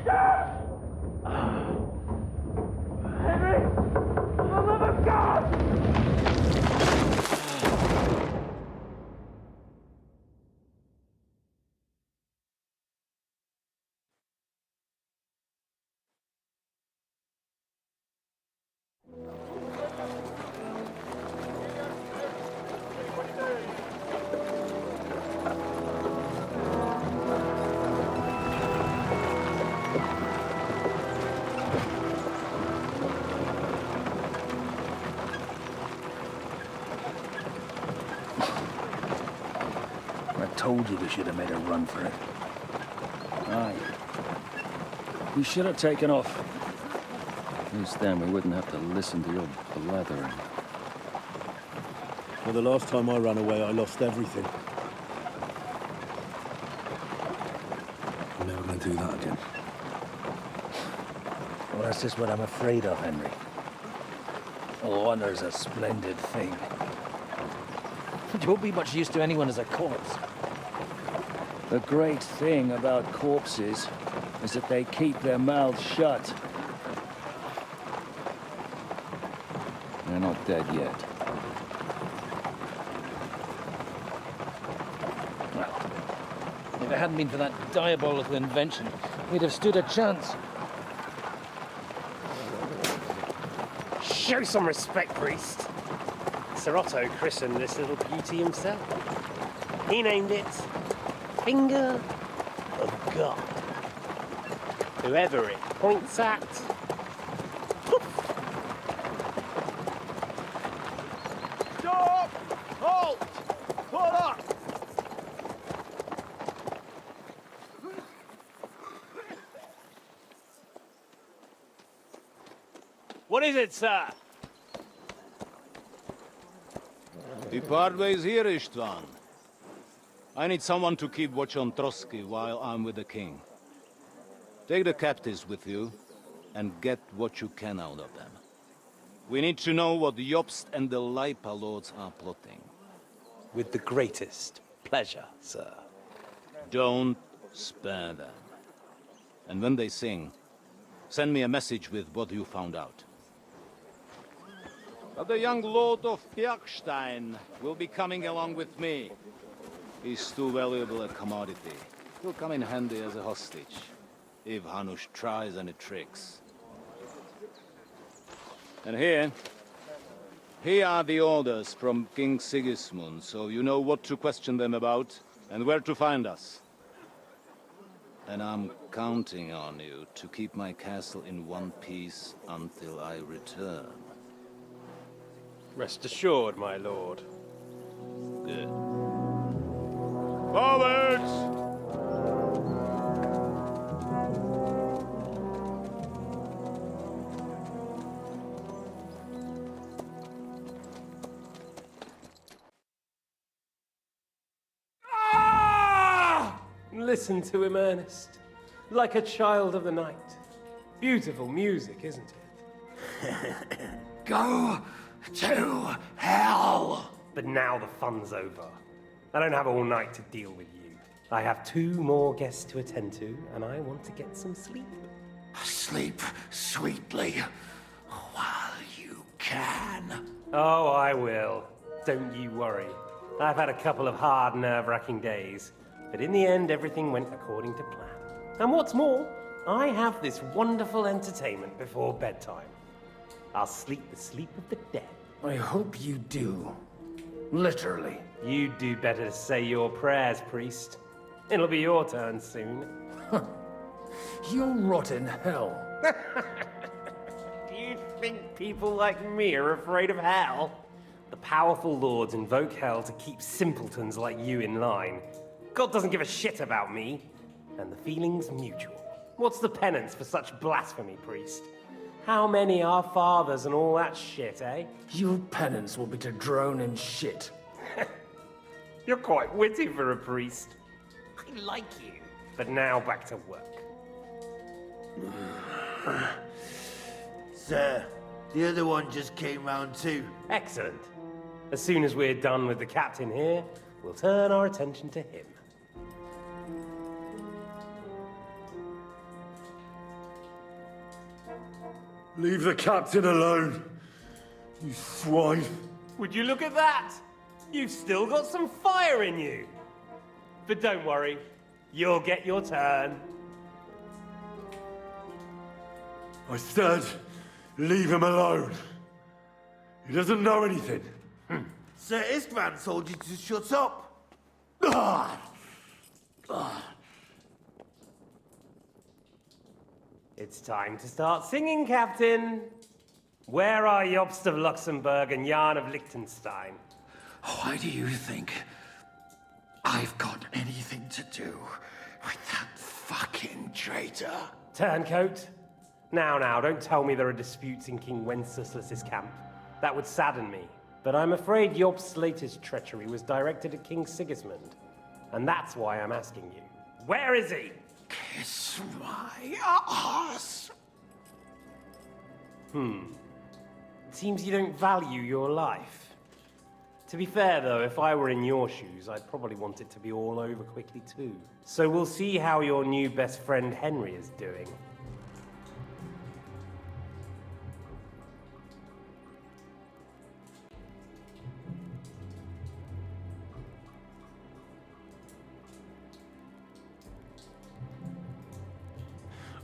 Stop! told you we should have made a run for it. Aye. We should have taken off. At least then we wouldn't have to listen to your blathering. Well, the last time I ran away, I lost everything. I'm never going to do that again. Well, that's just what I'm afraid of, Henry. Honor's a splendid thing. You won't be much use to anyone as a corpse. The great thing about corpses is that they keep their mouths shut. They're not dead yet. Well, if it hadn't been for that diabolical invention, we'd have stood a chance. Show some respect, priest. Sir Otto christened this little beauty himself. He named it Finger of God. Whoever it points at, Stop! Halt! Pull up! What is it, sir? Depart ways here, Istvan. I need someone to keep watch on Trotsky while I'm with the king. Take the captives with you, and get what you can out of them. We need to know what the Jobst and the Leipa lords are plotting. With the greatest pleasure, sir. Don't spare them. And when they sing, send me a message with what you found out. But the young lord of Bjergstein will be coming along with me. He's too valuable a commodity. He'll come in handy as a hostage, if Hanush tries any tricks. And here are the orders from King Sigismund, so you know what to question them about, and where to find us. And I'm counting on you to keep my castle in one piece until I return. Rest assured, my lord. Good. Forwards! Listen to him, Ernest. Like a child of the night. Beautiful music, isn't it? Go to hell! But now the fun's over. I don't have all night to deal with you. I have 2 more guests to attend to, and I want to get some sleep. Sleep sweetly while you can. Oh, I will. Don't you worry. I've had a couple of hard, nerve-wracking days, but in the end, everything went according to plan. And what's more, I have this wonderful entertainment before bedtime. I'll sleep the sleep of the dead. I hope you do. Literally. You'd do better to say your prayers, priest. It'll be your turn soon. You'll rot in hell. Do you think people like me are afraid of hell? The powerful lords invoke hell to keep simpletons like you in line. God doesn't give a shit about me. And the feeling's mutual. What's the penance for such blasphemy, priest? How many are fathers and all that shit, eh? Your penance will be to drown in shit. You're quite witty for a priest. I like you. But now back to work. Sir, the other one just came round too. Excellent. As soon as we're done with the captain here, we'll turn our attention to him. Leave the captain alone, you swine. Would you look at that? You've still got some fire in you. But don't worry, you'll get your turn. I said, leave him alone. He doesn't know anything. Sir Istvan told you to shut up. It's time to start singing, Captain. Where are Jobst of Luxembourg and Jan of Liechtenstein? Why do you think I've got anything to do with that fucking traitor. Turncoat. Now, don't tell me there are disputes in King Wenceslas's camp. That would sadden me. But I'm afraid Jobst's latest treachery was directed at King Sigismund. And that's why I'm asking you. Where is he? Kiss my ass. It seems you don't value your life. To be fair, though, if I were in your shoes, I'd probably want it to be all over quickly, too. So we'll see how your new best friend Henry is doing.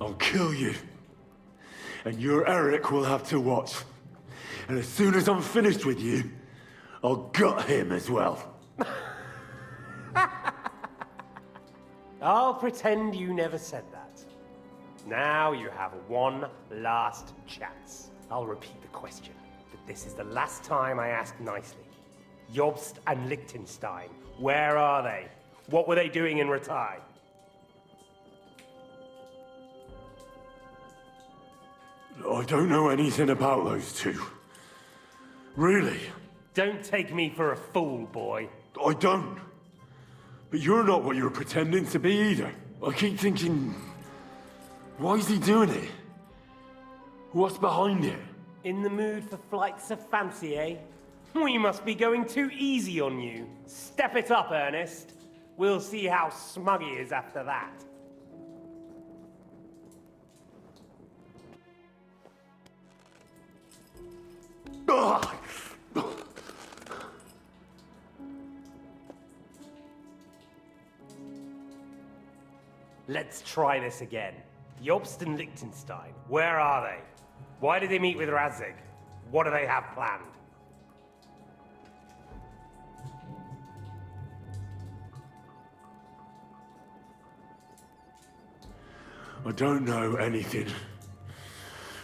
I'll kill you. And your Eric will have to watch. And as soon as I'm finished with you, I'll gut him as well. I'll pretend you never said that. Now you have one last chance. I'll repeat the question, but this is the last time I ask nicely. Jobst and Liechtenstein, where are they? What were they doing in Ratai? I don't know anything about those two. Really? Don't take me for a fool, boy. I don't. But you're not what you're pretending to be either. I keep thinking, why is he doing it? What's behind it? In the mood for flights of fancy, eh? We must be going too easy on you. Step it up, Ernest. We'll see how smug he is after that. Let's try this again. Jobst and Liechtenstein, where are they? Why did they meet with Radzig? What do they have planned? I don't know anything.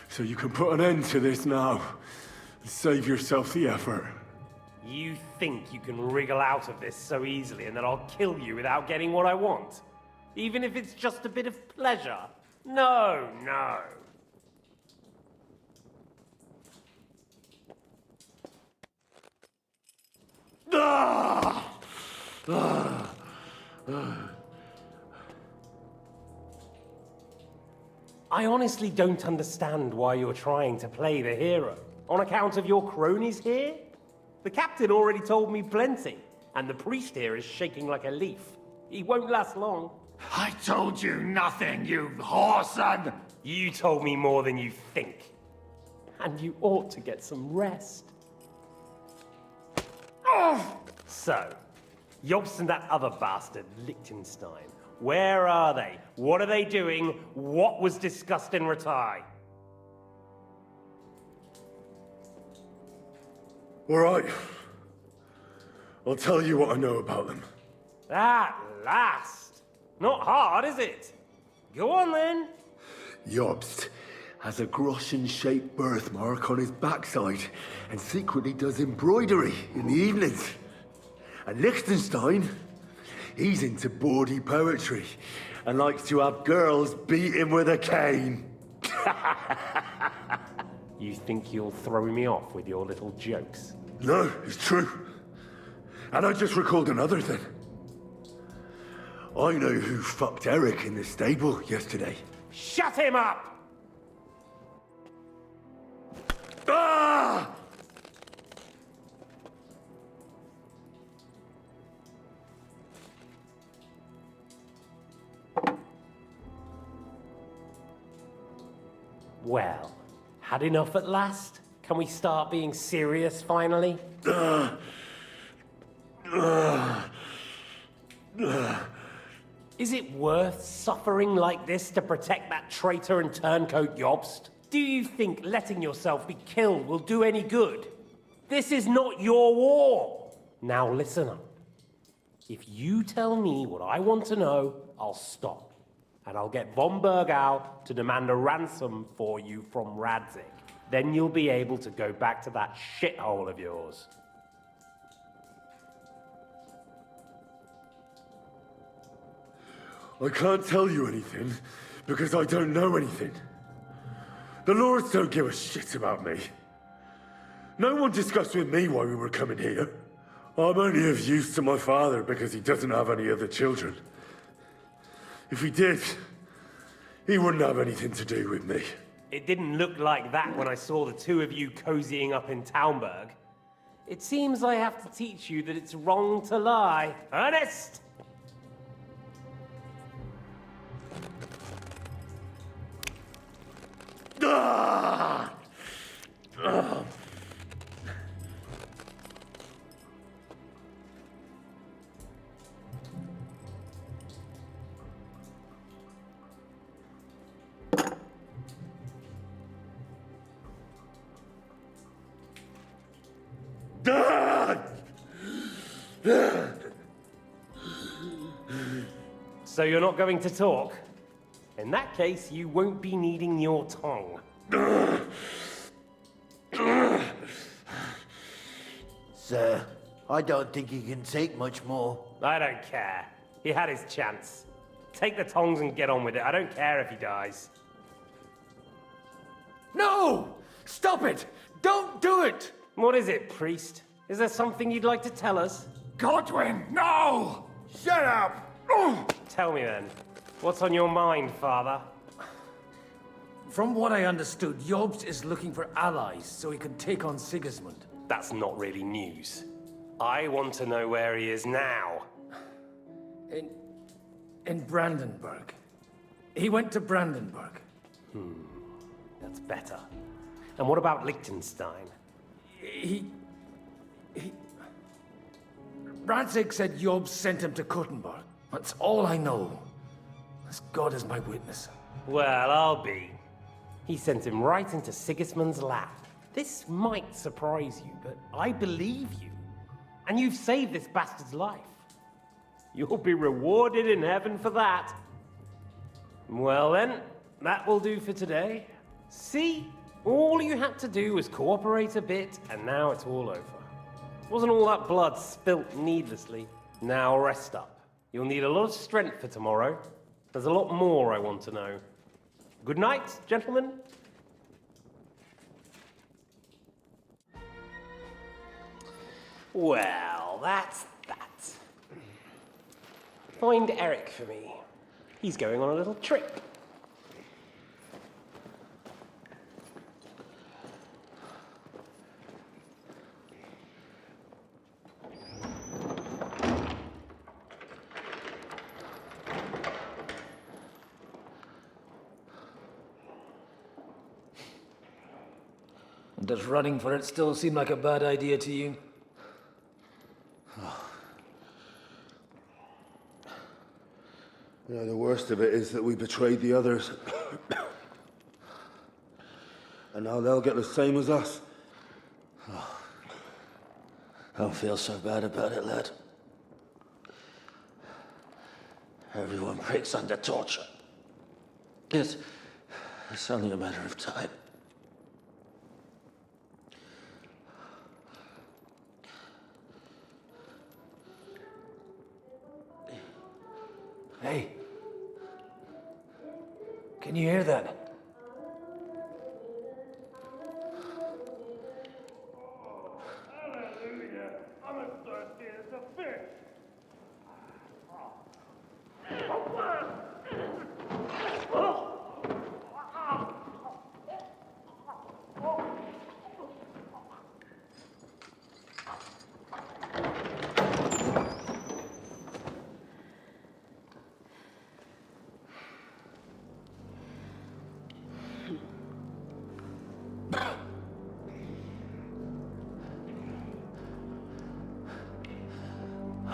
So you can put an end to this now. And save yourself the effort. You think you can wriggle out of this so easily and that I'll kill you without getting what I want? Even if it's just a bit of pleasure? No. I honestly don't understand why you're trying to play the hero. On account of your cronies here? The captain already told me plenty, and the priest here is shaking like a leaf. He won't last long. I told you nothing, you whoreson! You told me more than you think. And you ought to get some rest. So, Jobst and that other bastard, Liechtenstein, where are they? What are they doing? What was discussed in Ratai? All right. I'll tell you what I know about them. At last! Not hard, is it? Go on then. Jobst has a Groschen-shaped birthmark on his backside and secretly does embroidery in the evenings. And Liechtenstein, he's into bawdy poetry and likes to have girls beat him with a cane. You think you'll throw me off with your little jokes? No, it's true. And I just recalled another thing. I know who fucked Eric in the stable yesterday. Shut him up! Ah! Well, had enough at last? Can we start being serious finally? Is it worth suffering like this to protect that traitor and turncoat Jobst? Do you think letting yourself be killed will do any good? This is not your war! Now listen up. If you tell me what I want to know, I'll stop. And I'll get von Bergau to demand a ransom for you from Radzig. Then you'll be able to go back to that shithole of yours. I can't tell you anything, because I don't know anything. The lords don't give a shit about me. No one discussed with me why we were coming here. I'm only of use to my father because he doesn't have any other children. If he did, he wouldn't have anything to do with me. It didn't look like that when I saw the two of you cozying up in Talmberg. It seems I have to teach you that it's wrong to lie. Ernest! Ah! Ah! So you're not going to talk? In that case, you won't be needing your tongue. Sir, I don't think he can take much more. I don't care. He had his chance. Take the tongs and get on with it. I don't care if he dies. No! Stop it! Don't do it! What is it, priest? Is there something you'd like to tell us? Godwin, no! Shut up! Tell me then. What's on your mind, father? From what I understood, Jobst is looking for allies so he can take on Sigismund. That's not really news. I want to know where he is now. In Brandenburg. He went to Brandenburg. That's better. And what about Liechtenstein? Radzig said Jobst sent him to Kuttenberg. That's all I know. As God is my witness. Well, I'll be. He sent him right into Sigismund's lap. This might surprise you, but I believe you. And you've saved this bastard's life. You'll be rewarded in heaven for that. Well then, that will do for today. See? All you had to do was cooperate a bit, and now it's all over. Wasn't all that blood spilt needlessly. Now rest up. You'll need a lot of strength for tomorrow. There's a lot more I want to know. Good night, gentlemen. Well, that's that. Find Eric for me. He's going on a little trip. Does running for it still seem like a bad idea to you? You know, the worst of it is that we betrayed the others. And now they'll get the same as us. Don't feel so bad about it, lad. Everyone breaks under torture. It's only a matter of time. Hey. Can you hear that? I'm as thirsty as a fish.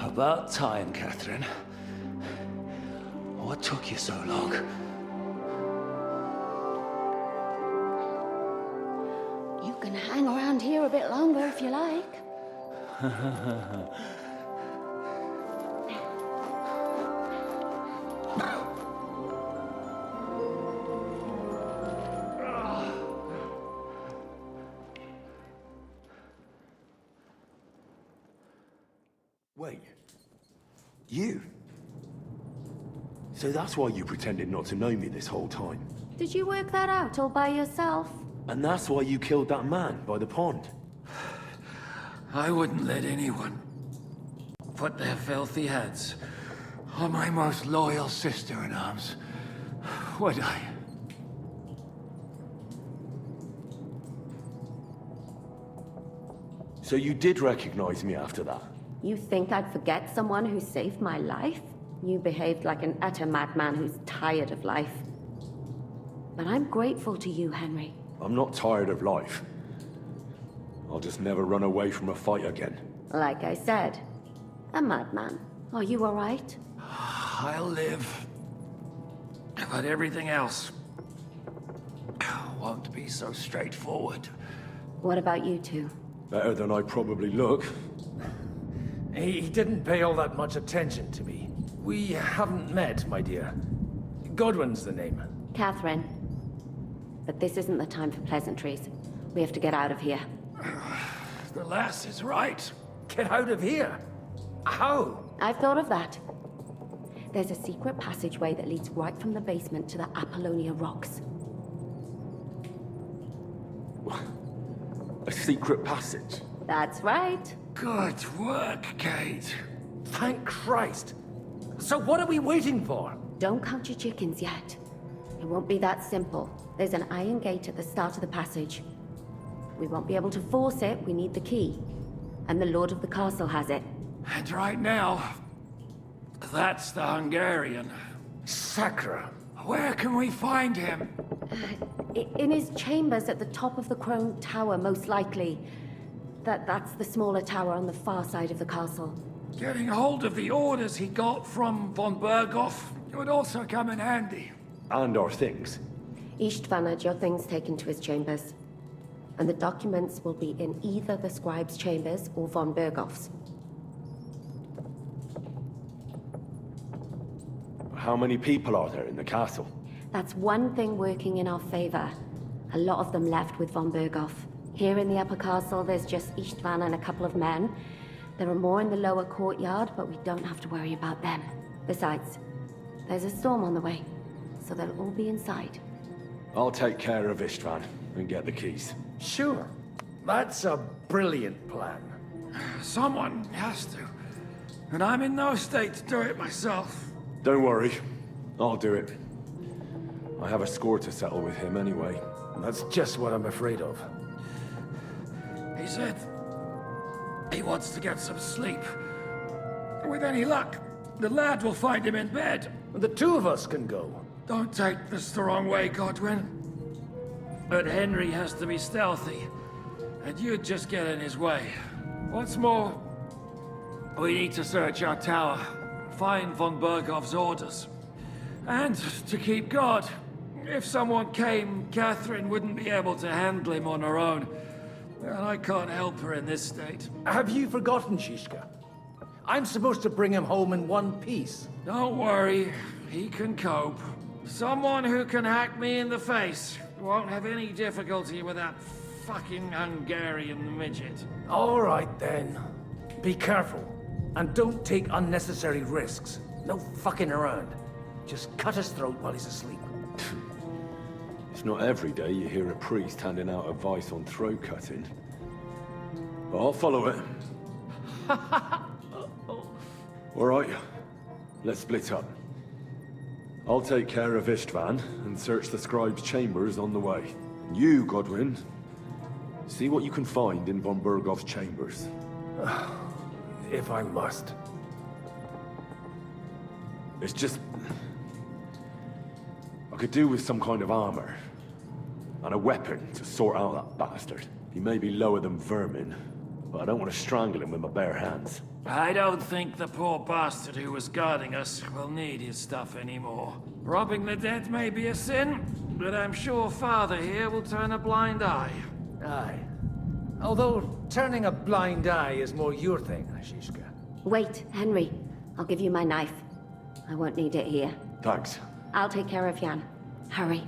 About time, Catherine. What took you so long? You can hang around here a bit longer if you like. Wait. You? So that's why you pretended not to know me this whole time. Did you work that out all by yourself? And that's why you killed that man by the pond. I wouldn't let anyone put their filthy heads on my most loyal sister-in-arms, would I? So you did recognize me after that? You think I'd forget someone who saved my life? You behaved like an utter madman who's tired of life. But I'm grateful to you, Henry. I'm not tired of life. I'll just never run away from a fight again. Like I said, a madman. Are you all right? I'll live. But everything else won't be so straightforward. What about you two? Better than I probably look. He didn't pay all that much attention to me. We haven't met, my dear. Godwin's the name. Catherine. But this isn't the time for pleasantries. We have to get out of here. The lass is right. Get out of here? How? I've thought of that. There's a secret passageway that leads right from the basement to the Apollonia Rocks. A secret passage? That's right. Good work, Kate. Thank Christ. So what are we waiting for? Don't count your chickens yet. It won't be that simple. There's an iron gate at the start of the passage. We won't be able to force it, we need the key. And the Lord of the Castle has it. And right now, that's the Hungarian. Sacra. Where can we find him? In his chambers at the top of the Crone Tower, most likely. That's the smaller tower on the far side of the castle. Getting hold of the orders he got from von Berghoff would also come in handy. And our things. Istvan had your things taken to his chambers. And the documents will be in either the scribe's chambers or von Berghoff's. How many people are there in the castle? That's one thing working in our favor. A lot of them left with von Berghoff. Here in the upper castle, there's just Istvan and a couple of men. There are more in the lower courtyard, but we don't have to worry about them. Besides, there's a storm on the way, so they'll all be inside. I'll take care of Istvan and get the keys. Sure. That's a brilliant plan. Someone has to. And I'm in no state to do it myself. Don't worry. I'll do it. I have a score to settle with him anyway. That's just what I'm afraid of. He said he wants to get some sleep. With any luck, the lad will find him in bed. The two of us can go. Don't take this the wrong way, Godwin. But Henry has to be stealthy, and you'd just get in his way. What's more, we need to search our tower, find von Berghoff's orders. And to keep guard. If someone came, Catherine wouldn't be able to handle him on her own. And I can't help her in this state. Have you forgotten, Shishka? I'm supposed to bring him home in one piece. Don't worry, he can cope. Someone who can hack me in the face won't have any difficulty with that fucking Hungarian midget. All right, then. Be careful. And don't take unnecessary risks. No fucking around. Just cut his throat while he's asleep. It's not every day you hear a priest handing out advice on throat cutting. But I'll follow it. All right, let's split up. I'll take care of Istvan and search the scribe's chambers on the way. You, Godwin, see what you can find in von Berghoff's chambers. If I must. It's just... I could do with some kind of armor. And a weapon to sort out that bastard. He may be lower than vermin, but I don't want to strangle him with my bare hands. I don't think the poor bastard who was guarding us will need his stuff anymore. Robbing the dead may be a sin, but I'm sure Father here will turn a blind eye. Aye. Although, turning a blind eye is more your thing, Shishka. Wait, Henry. I'll give you my knife. I won't need it here. Thanks. I'll take care of Jan. Hurry.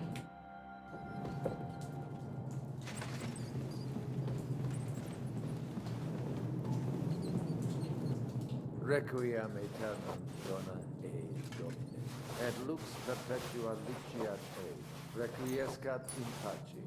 Requiem aeternam dona e Domine. Et lux perpetua licia te, requiescat in pace.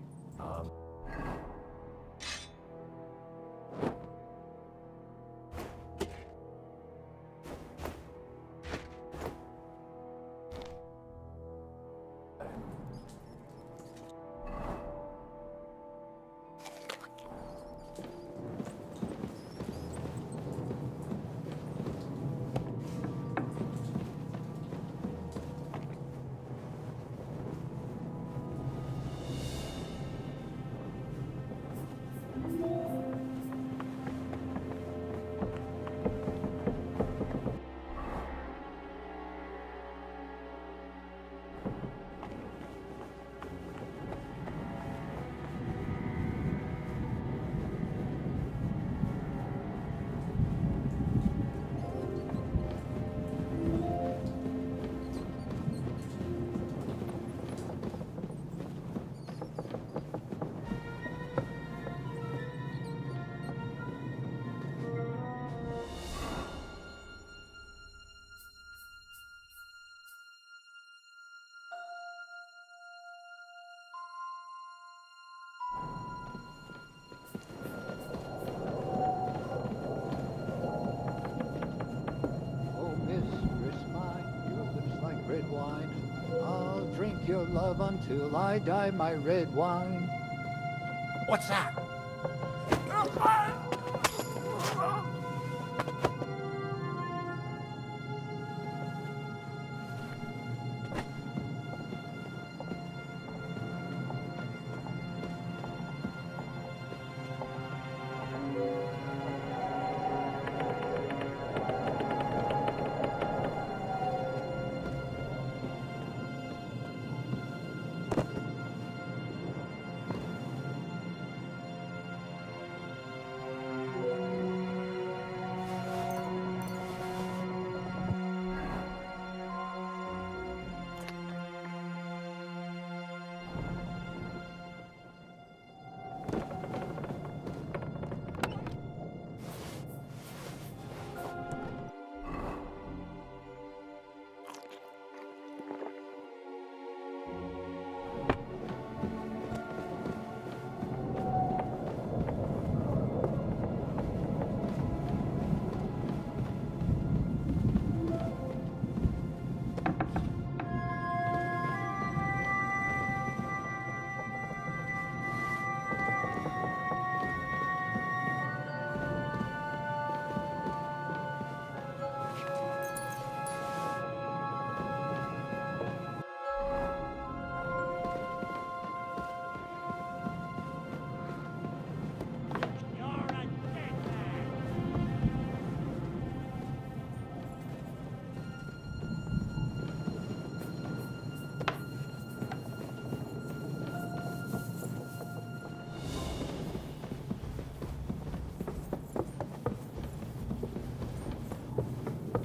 Red wine. I'll drink your love until I die, my red wine. What's that?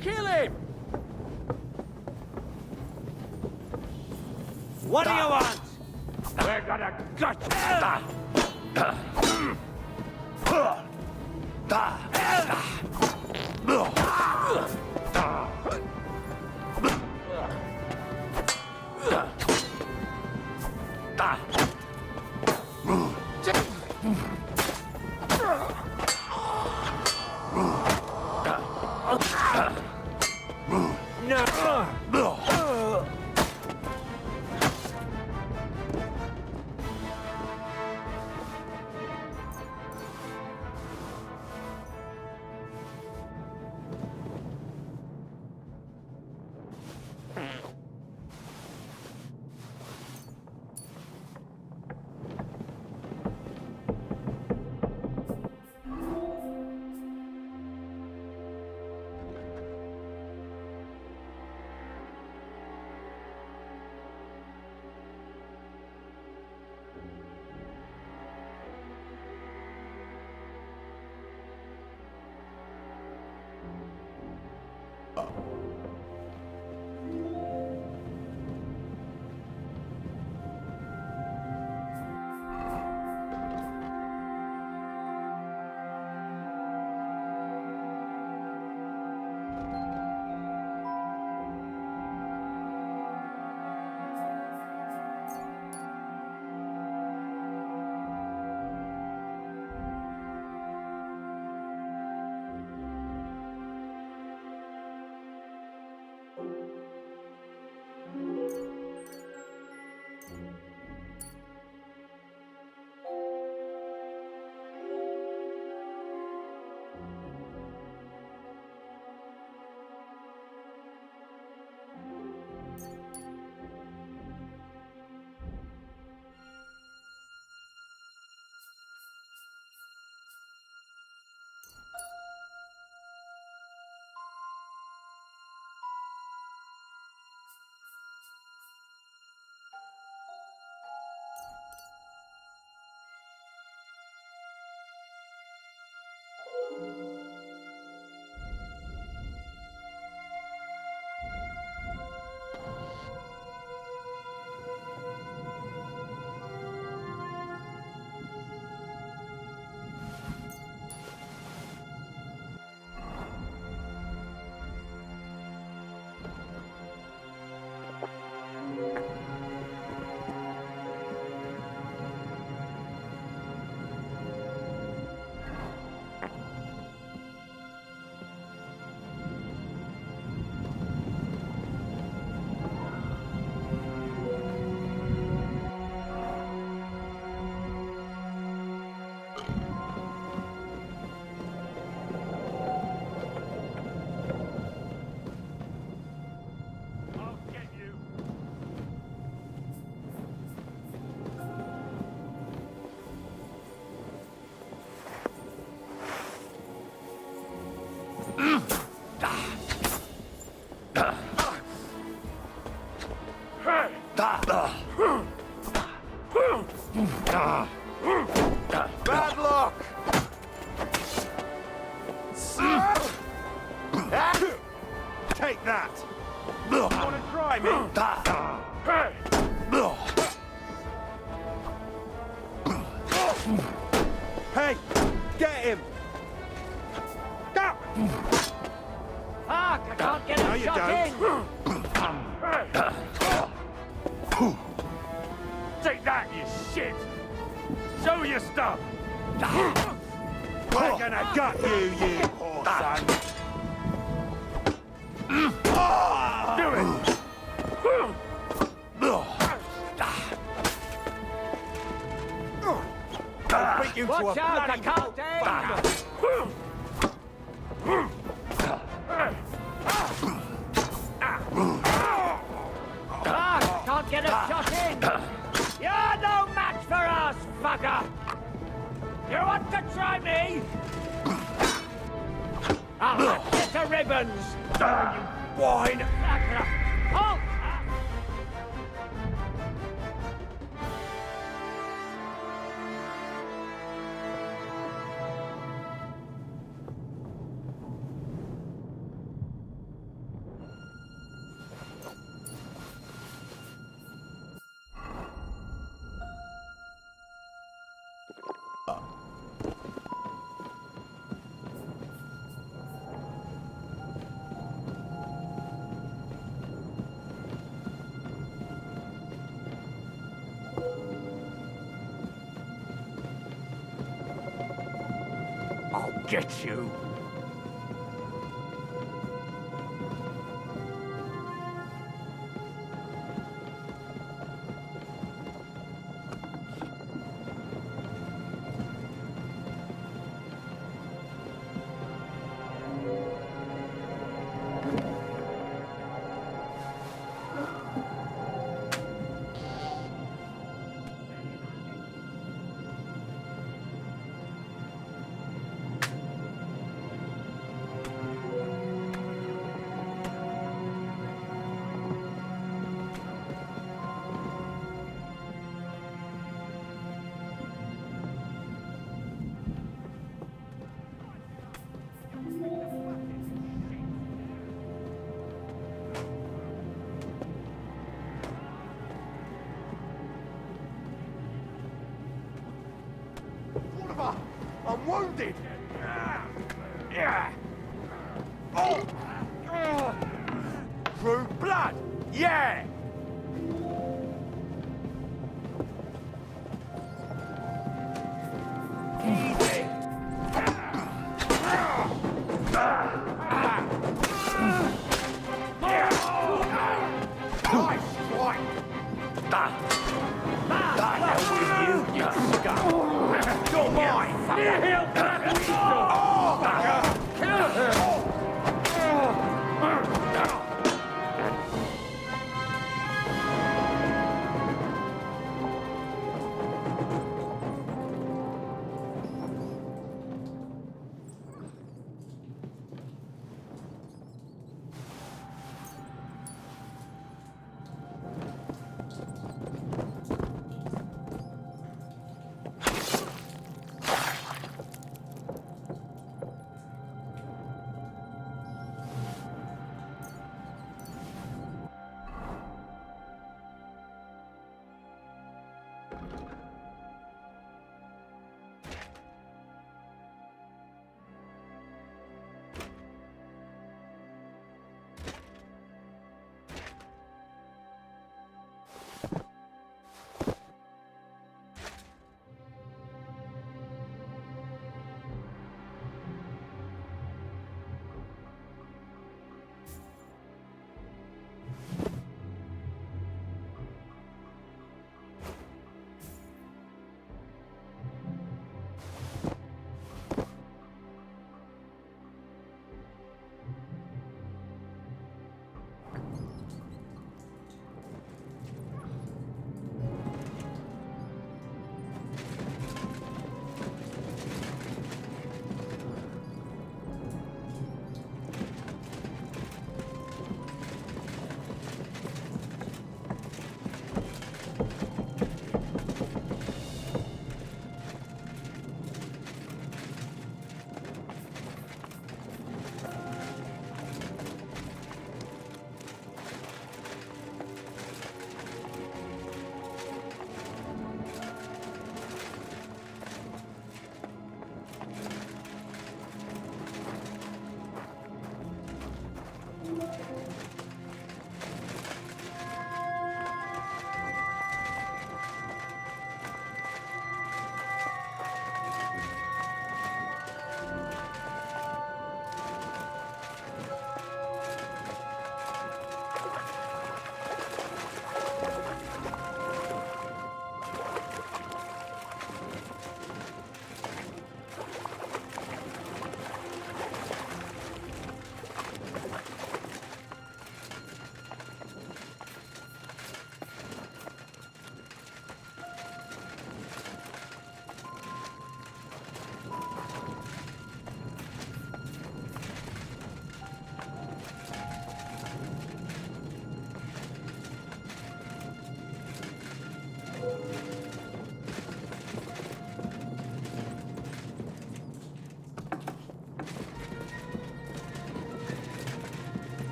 Kill him! What do you want? We're gonna gut Bad luck! Take that! Wanna try me? Hey! Get him! Fuck, I can't get No, a you shot don't. Take that, you shit! Show your stuff! We're gonna gut you, you poor son! Do it! I'll beat you to a Watch out, I bloody can't Fuck, can't get a shot in! You're no match for us, fucker! You want to try me? I'll hack you to ribbons! You wine! Halt! I'll get you. I'm wounded! Through blood! Yeah! Easy! Nice strike! You're mine! Kill him!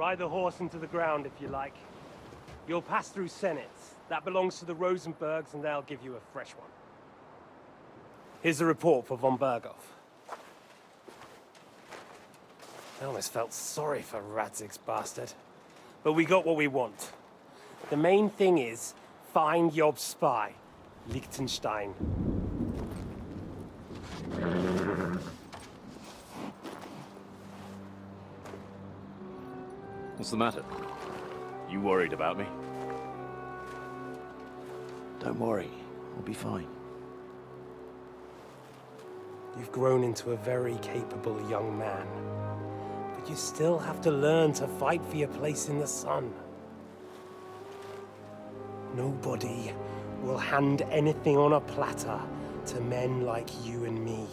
Ride the horse into the ground if you like. You'll pass through Senates. That belongs to the Rosenbergs, and they'll give you a fresh one. Here's the report for von Berghoff. I almost felt sorry for Radzig's bastard. But we got what we want. The main thing is, find Job's spy, Liechtenstein. What's the matter? You worried about me? Don't worry, we'll be fine. You've grown into a very capable young man. But you still have to learn to fight for your place in the sun. Nobody will hand anything on a platter to men like you and me.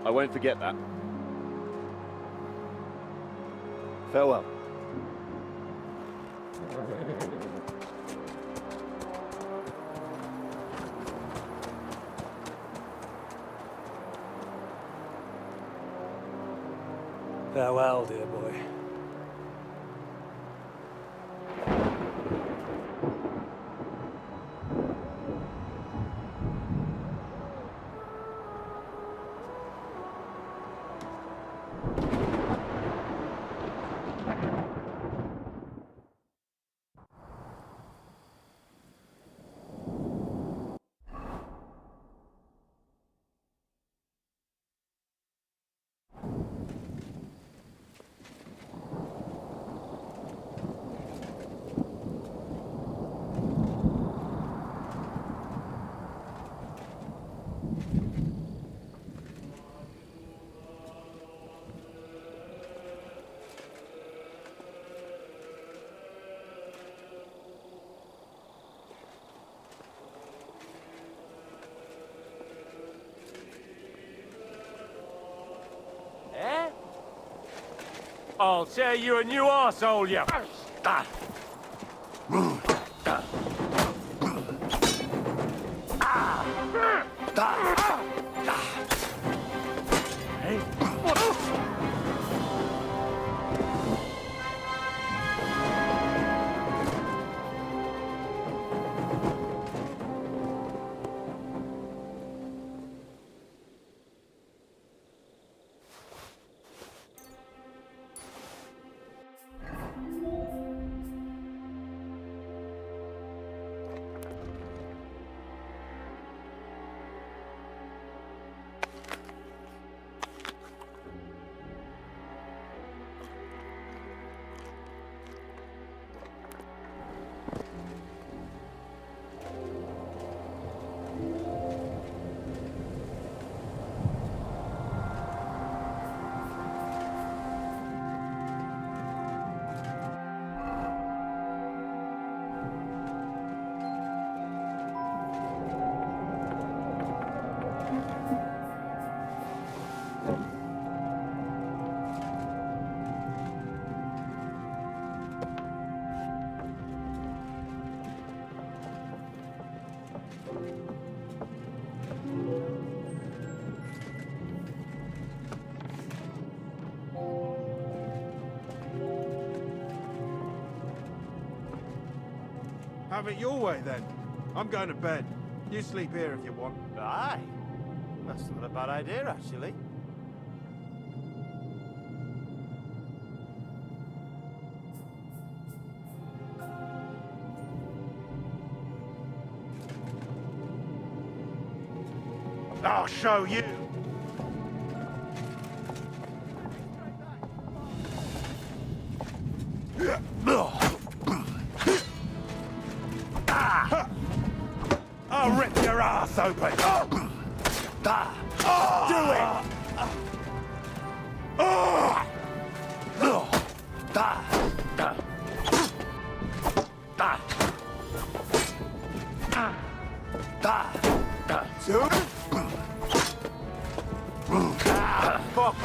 I won't forget that. Farewell. Farewell, dear boy. I'll tear you a new arsehole, you! Have it your way, then. I'm going to bed. You sleep here if you want. Aye. That's not a bad idea, actually. I'll show you. I'll rip your ass open. Do it. Fuck.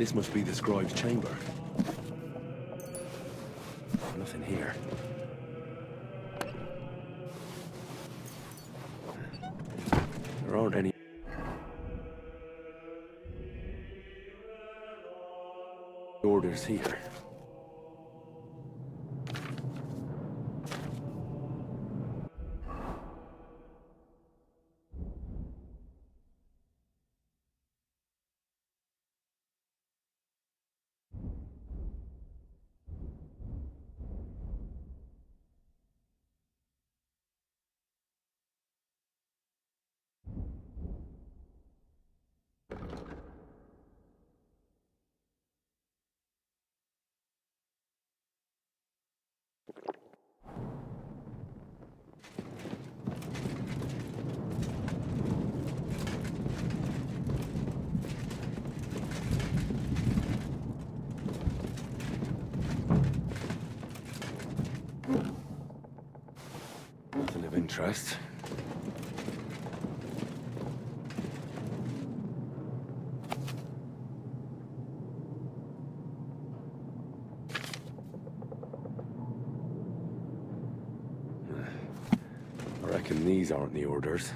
This must be the scribe's chamber. Nothing here. There aren't any orders here. Nothing of interest. I reckon these aren't the orders.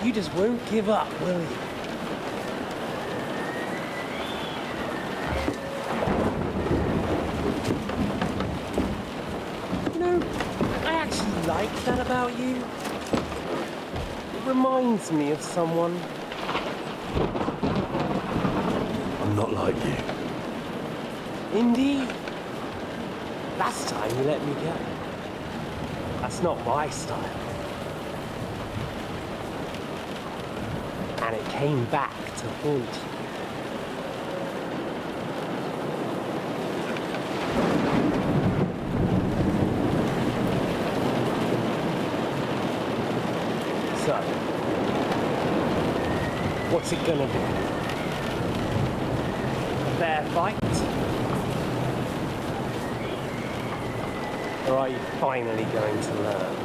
You just won't give up, will you? You know, I actually like that about you. It reminds me of someone. I'm not like you. Indeed. Last time you let me go. That's not my style. And it came back to haunt you. So, what's it gonna be? A fair fight? Or are you finally going to learn?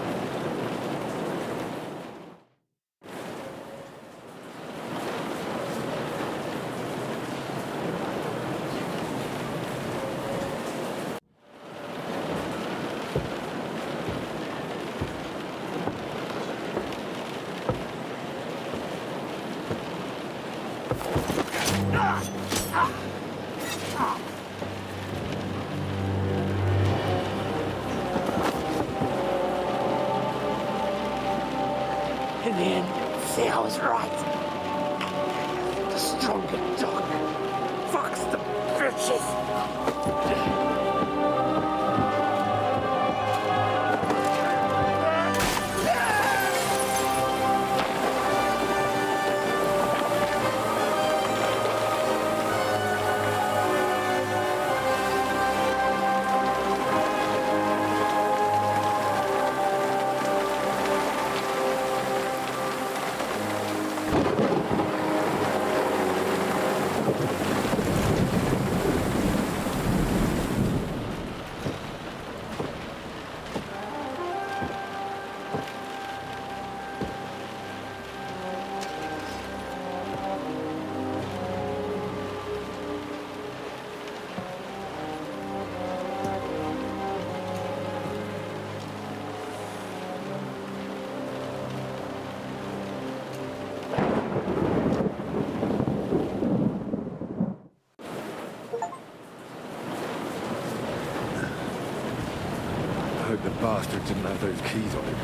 In the end, see, I was right. The stronger dog fucks the bitches. I hope the bastard didn't have those keys on him.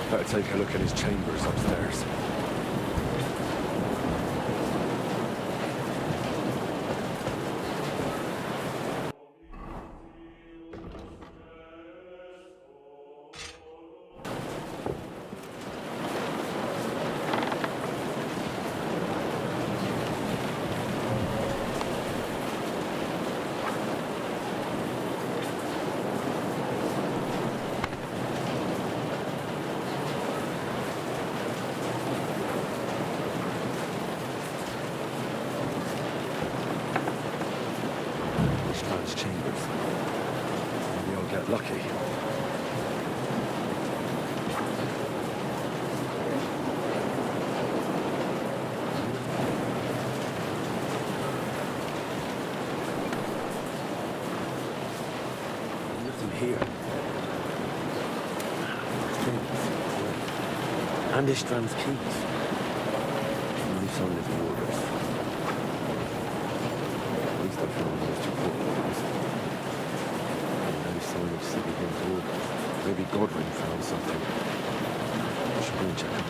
Better take a look at his chambers upstairs. Chambers. Maybe I'll get lucky. Nothing here. And Ishtvan's keys. No sign of the orders. At least I found those two footballs. No sign of Sigurd's orders. Maybe Godwin found something. I should go and check up.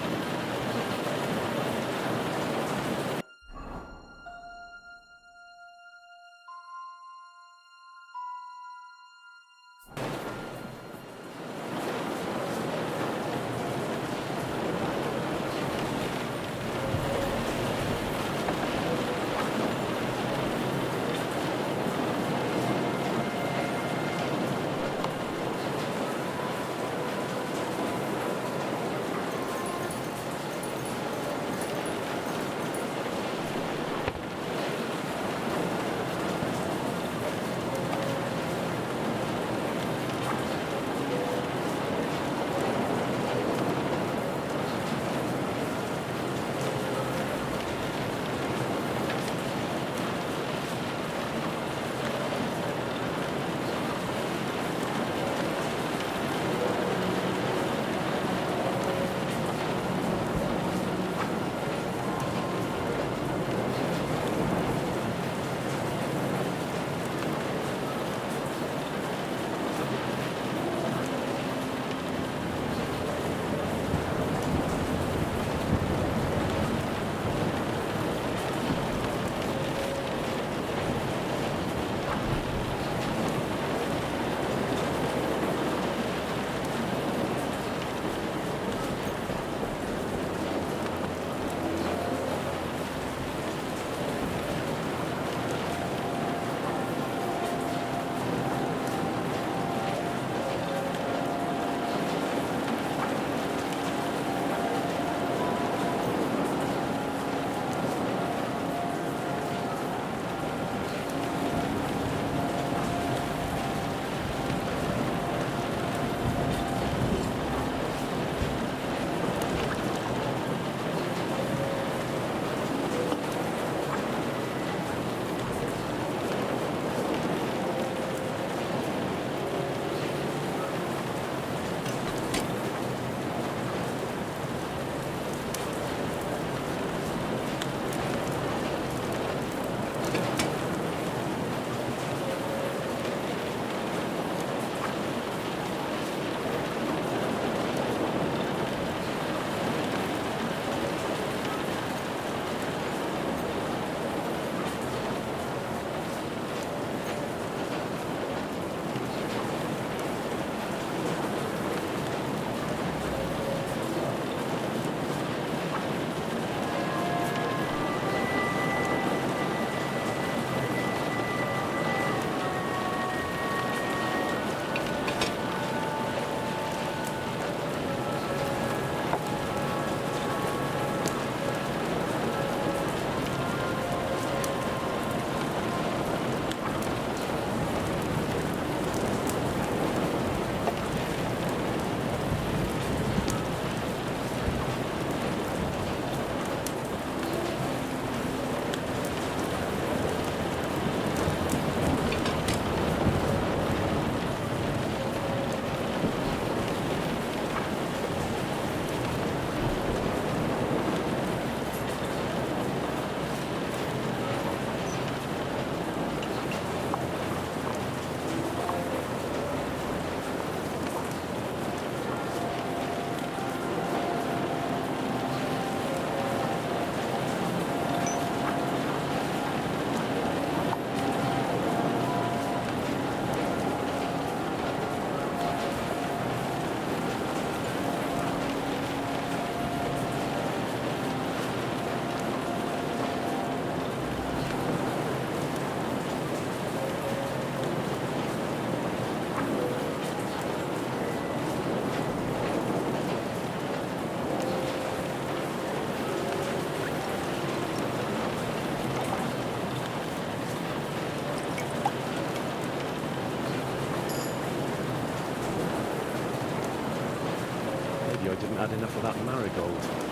had enough of that marigold.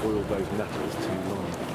Boiled those nettles too long.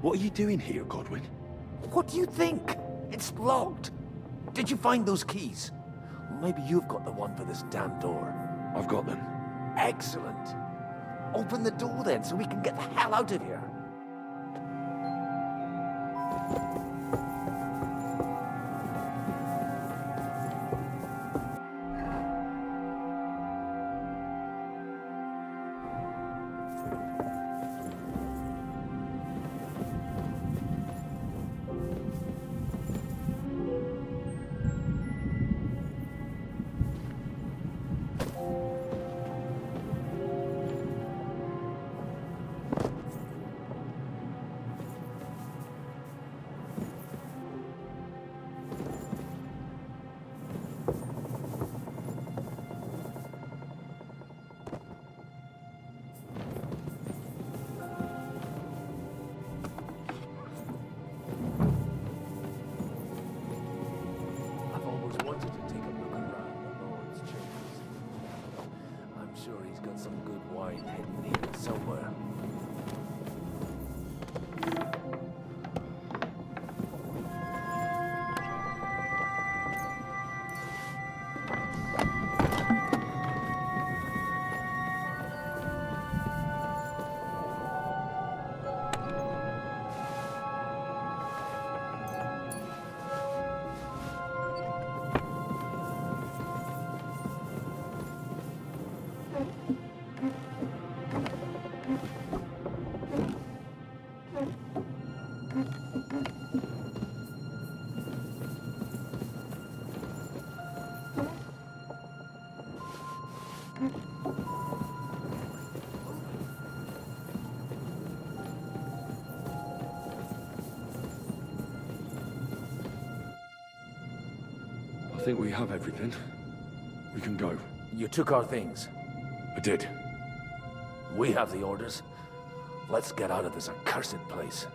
What are you doing here, Godwin? What do you think? It's locked. Did you find those keys? Maybe you've got the one for this damn door. I've got them. Excellent. Open the door then, so we can get the hell out of here. I think we have everything. We can go. You took our things. I did. We have the orders. Let's get out of this accursed place.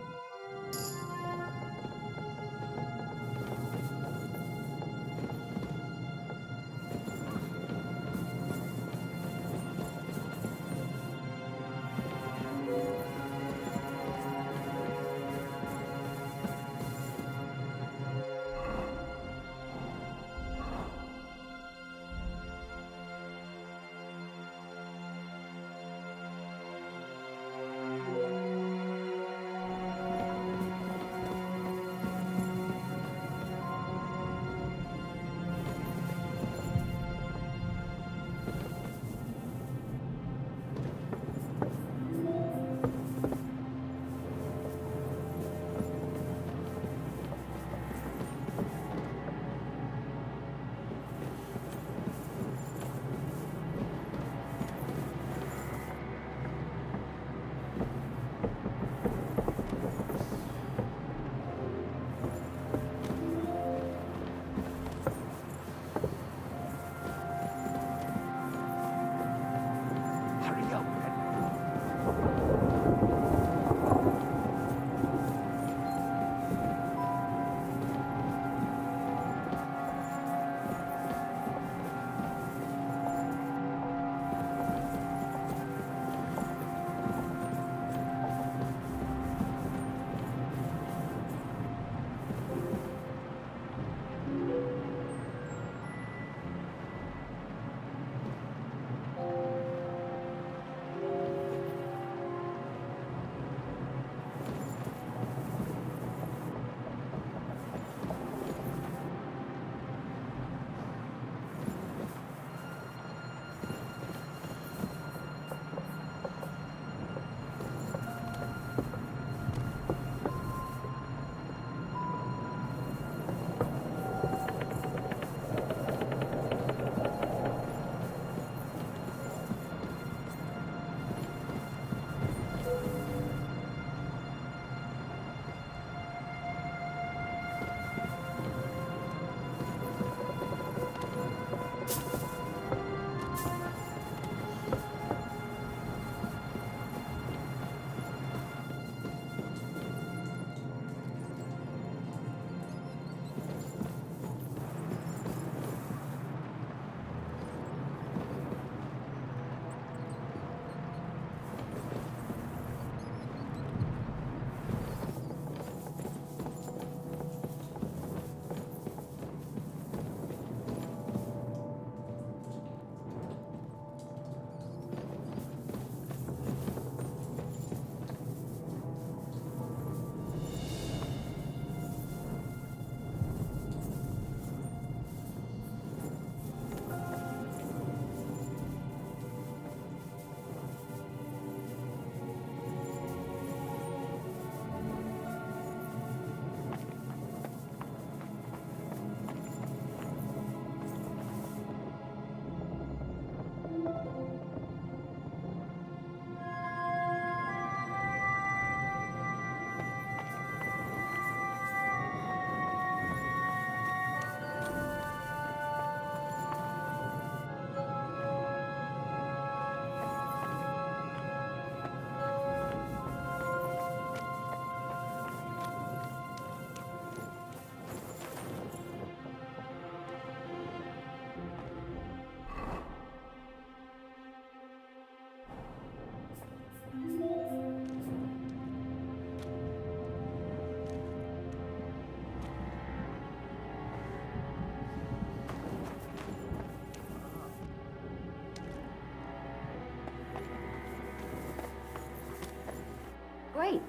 Great.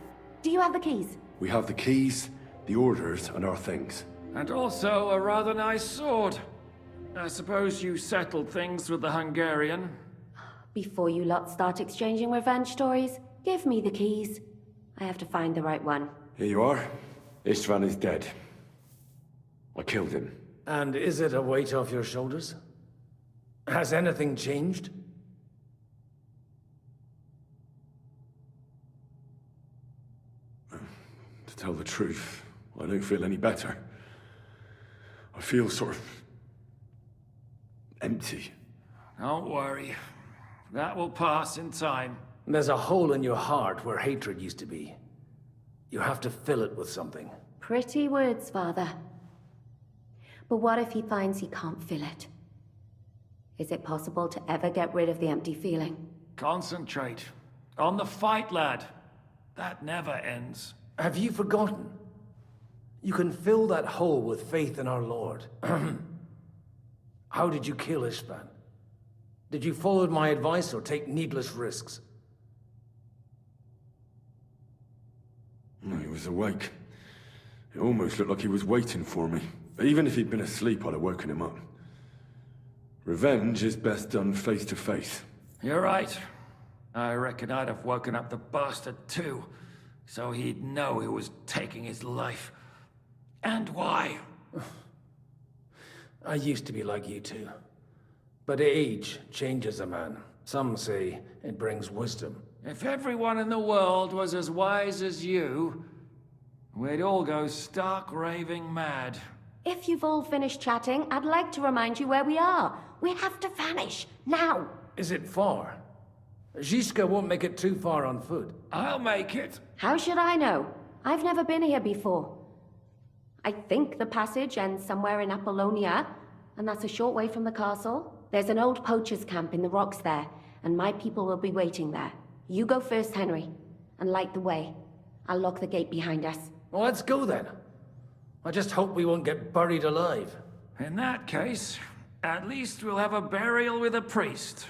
Do you have the keys? We have the keys, the orders, and our things. And also a rather nice sword. I suppose you settled things with the Hungarian? Before you lot start exchanging revenge stories, give me the keys. I have to find the right one. Here you are. Istvan is dead. I killed him. And is it a weight off your shoulders? Has anything changed? To tell the truth, I don't feel any better. I feel sort of empty. Don't worry. That will pass in time. There's a hole in your heart where hatred used to be. You have to fill it with something. Pretty words, Father. But what if he finds he can't fill it? Is it possible to ever get rid of the empty feeling? Concentrate. On the fight, lad. That never ends. Have you forgotten? You can fill that hole with faith in our Lord. How did you kill Istvan? Did you follow my advice or take needless risks? No, he was awake. It almost looked like he was waiting for me. But even if he'd been asleep, I'd have woken him up. Revenge is best done face to face. You're right. I reckon I'd have woken up the bastard too, so he'd know who was taking his life. And why. I used to be like you two. But age changes a man. Some say it brings wisdom. If everyone in the world was as wise as you, we'd all go stark raving mad. If you've all finished chatting, I'd like to remind you where we are. We have to vanish, now! Is it far? Zizka won't make it too far on foot. I'll make it. How should I know? I've never been here before. I think the passage ends somewhere in Apollonia, and that's a short way from the castle. There's an old poacher's camp in the rocks there, and my people will be waiting there. You go first, Henry, and light the way. I'll lock the gate behind us. Well, let's go then. I just hope we won't get buried alive. In that case, at least we'll have a burial with a priest.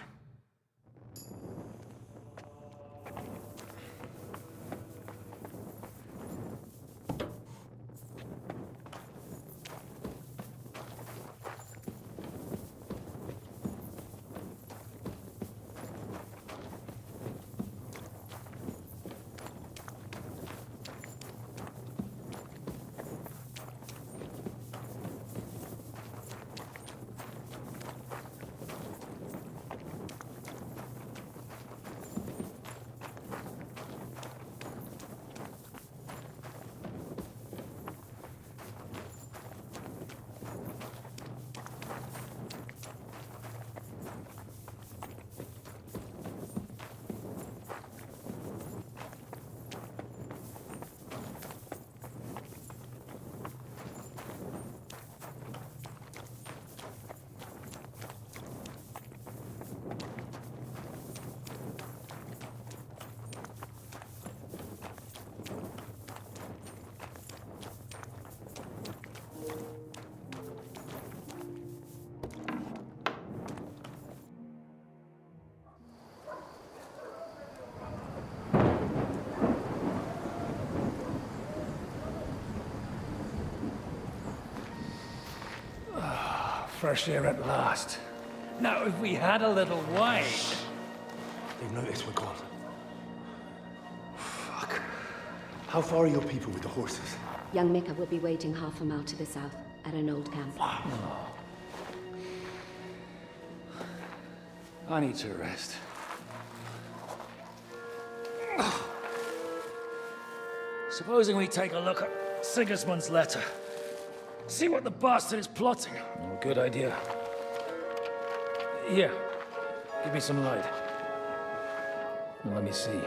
Fresh air at last. Now, if we had a little wine... They've noticed we're gone. Fuck. How far are your people with the horses? Young Mika will be waiting half a mile to the south, at an old camp. I need to rest. Supposing we take a look at Sigismund's letter. See what the bastard is plotting. Oh, good idea. Here, give me some light. Let me see.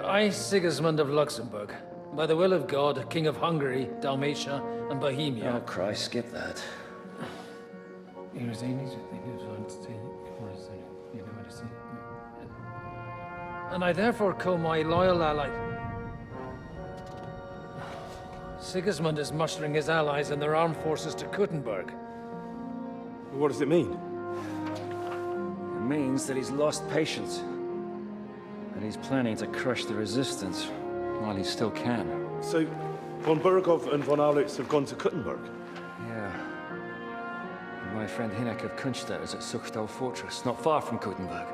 I, Sigismund of Luxembourg, by the will of God, King of Hungary, Dalmatia, and Bohemia. Oh, Christ, skip that. And I therefore call my loyal ally... Sigismund is mustering his allies and their armed forces to Kuttenberg. What does it mean? It means that he's lost patience. And he's planning to crush the resistance while he still can. So, von Burgov and von Aulitz have gone to Kuttenberg? Yeah. And my friend Hinek of Kunstad is at Suchtal Fortress, not far from Kuttenberg.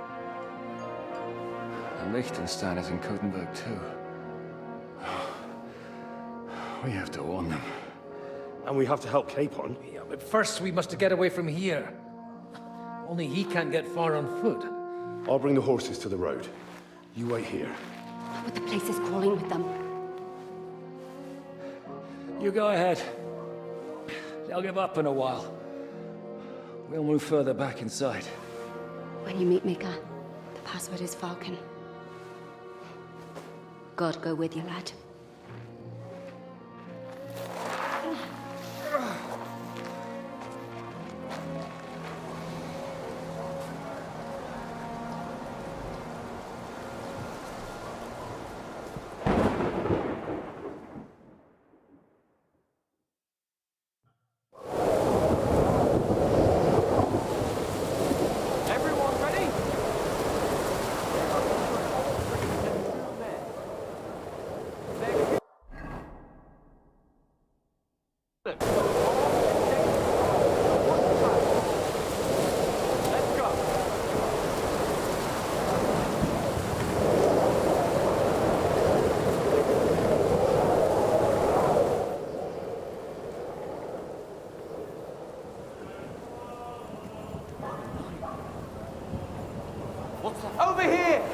And Liechtenstein is in Kuttenberg too. We have to warn them. And we have to help Capon. Yeah, but first we must get away from here. Only he can't get far on foot. I'll bring the horses to the road. You wait here. But the place is crawling with them. You go ahead. They'll give up in a while. We'll move further back inside. When you meet Mika, the password is Falcon. God go with you, lad.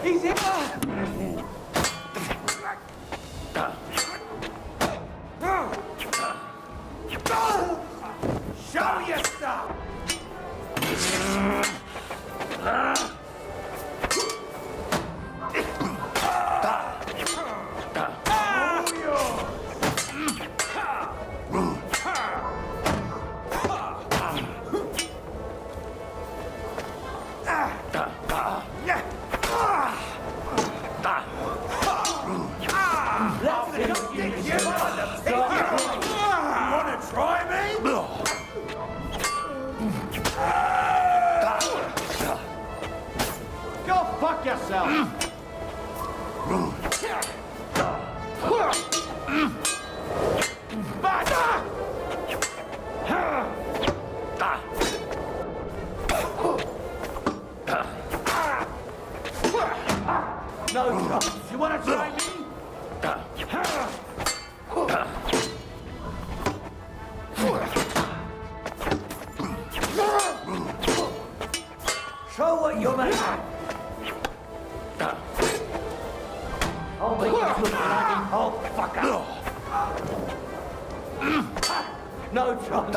He's here! Show yourself! Fuck yourself! No chance. You want to try me? Show what you're made of. I'll make you look bloody Hulk fucker! No chance!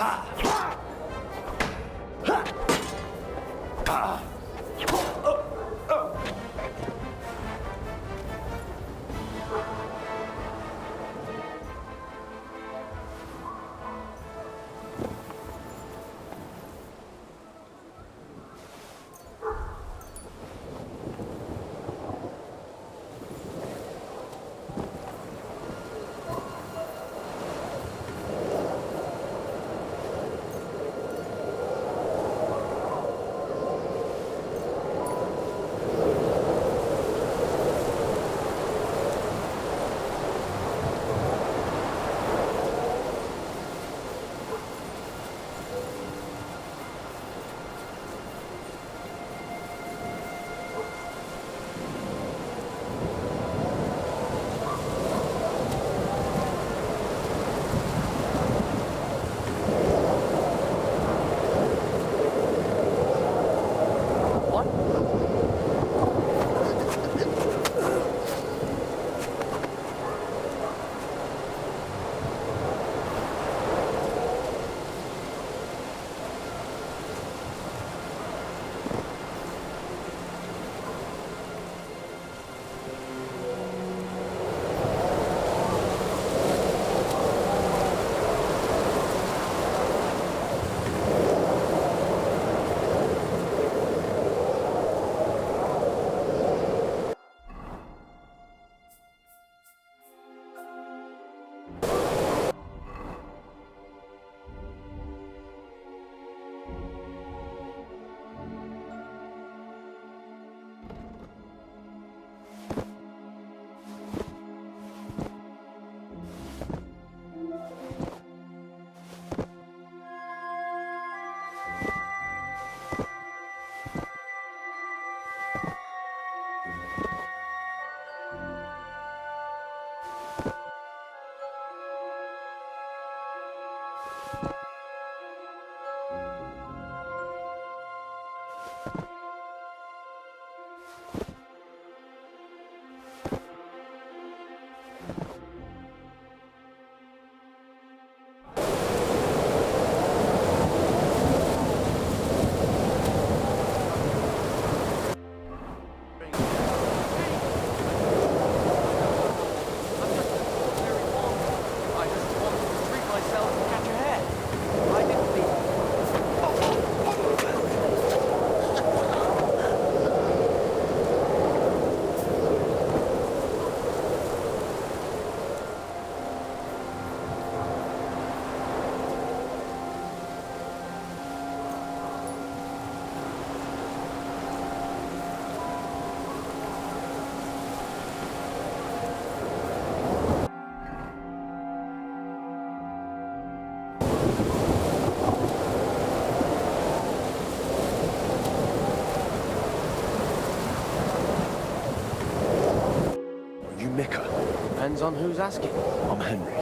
Depends on who's asking. I'm Henry.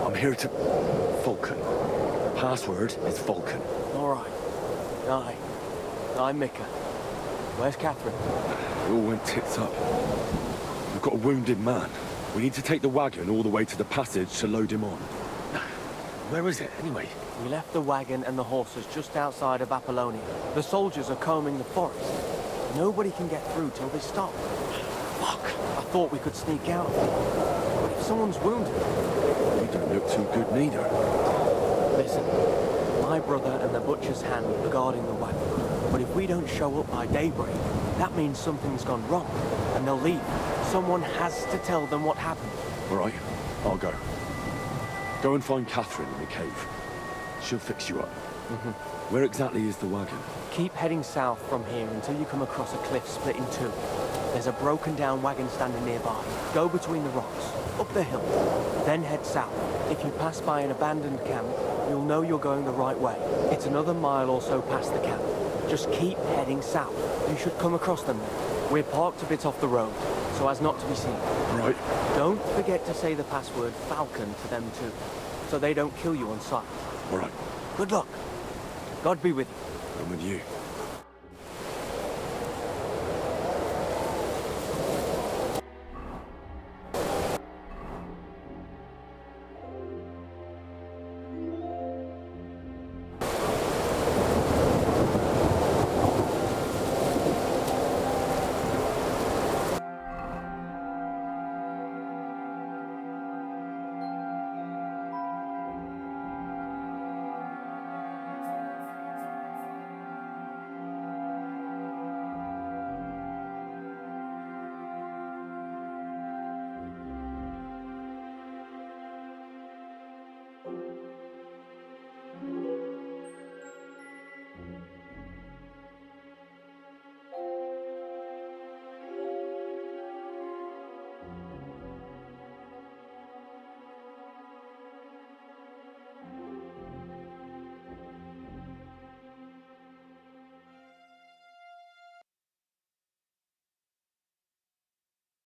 I'm here to... Vulcan. Password is Vulcan. All right. I'm Mika. Where's Catherine? It all went tits up. We've got a wounded man. We need to take the wagon all the way to the passage to load him on. Where is it, anyway? We left the wagon and the horses just outside of Apollonia. The soldiers are combing the forest. Nobody can get through till they stop. Fuck! I thought we could sneak out. But if someone's wounded... You don't look too good neither. Listen, my brother and the butcher's hand are guarding the wagon. But if we don't show up by daybreak, that means something's gone wrong. And they'll leave. Someone has to tell them what happened. All right, I'll go. Go and find Catherine in the cave. She'll fix you up. Where exactly is the wagon? Keep heading south from here until you come across a cliff split in two. There's a broken down wagon standing nearby. Go between the rocks, up the hill, then head south. If you pass by an abandoned camp, you'll know you're going the right way. It's another mile or so past the camp. Just keep heading south. You should come across them then. We're parked a bit off the road, so as not to be seen. Right. Don't forget to say the password Falcon to them too, so they don't kill you on sight. All right. Good luck. God be with you. I'm with you.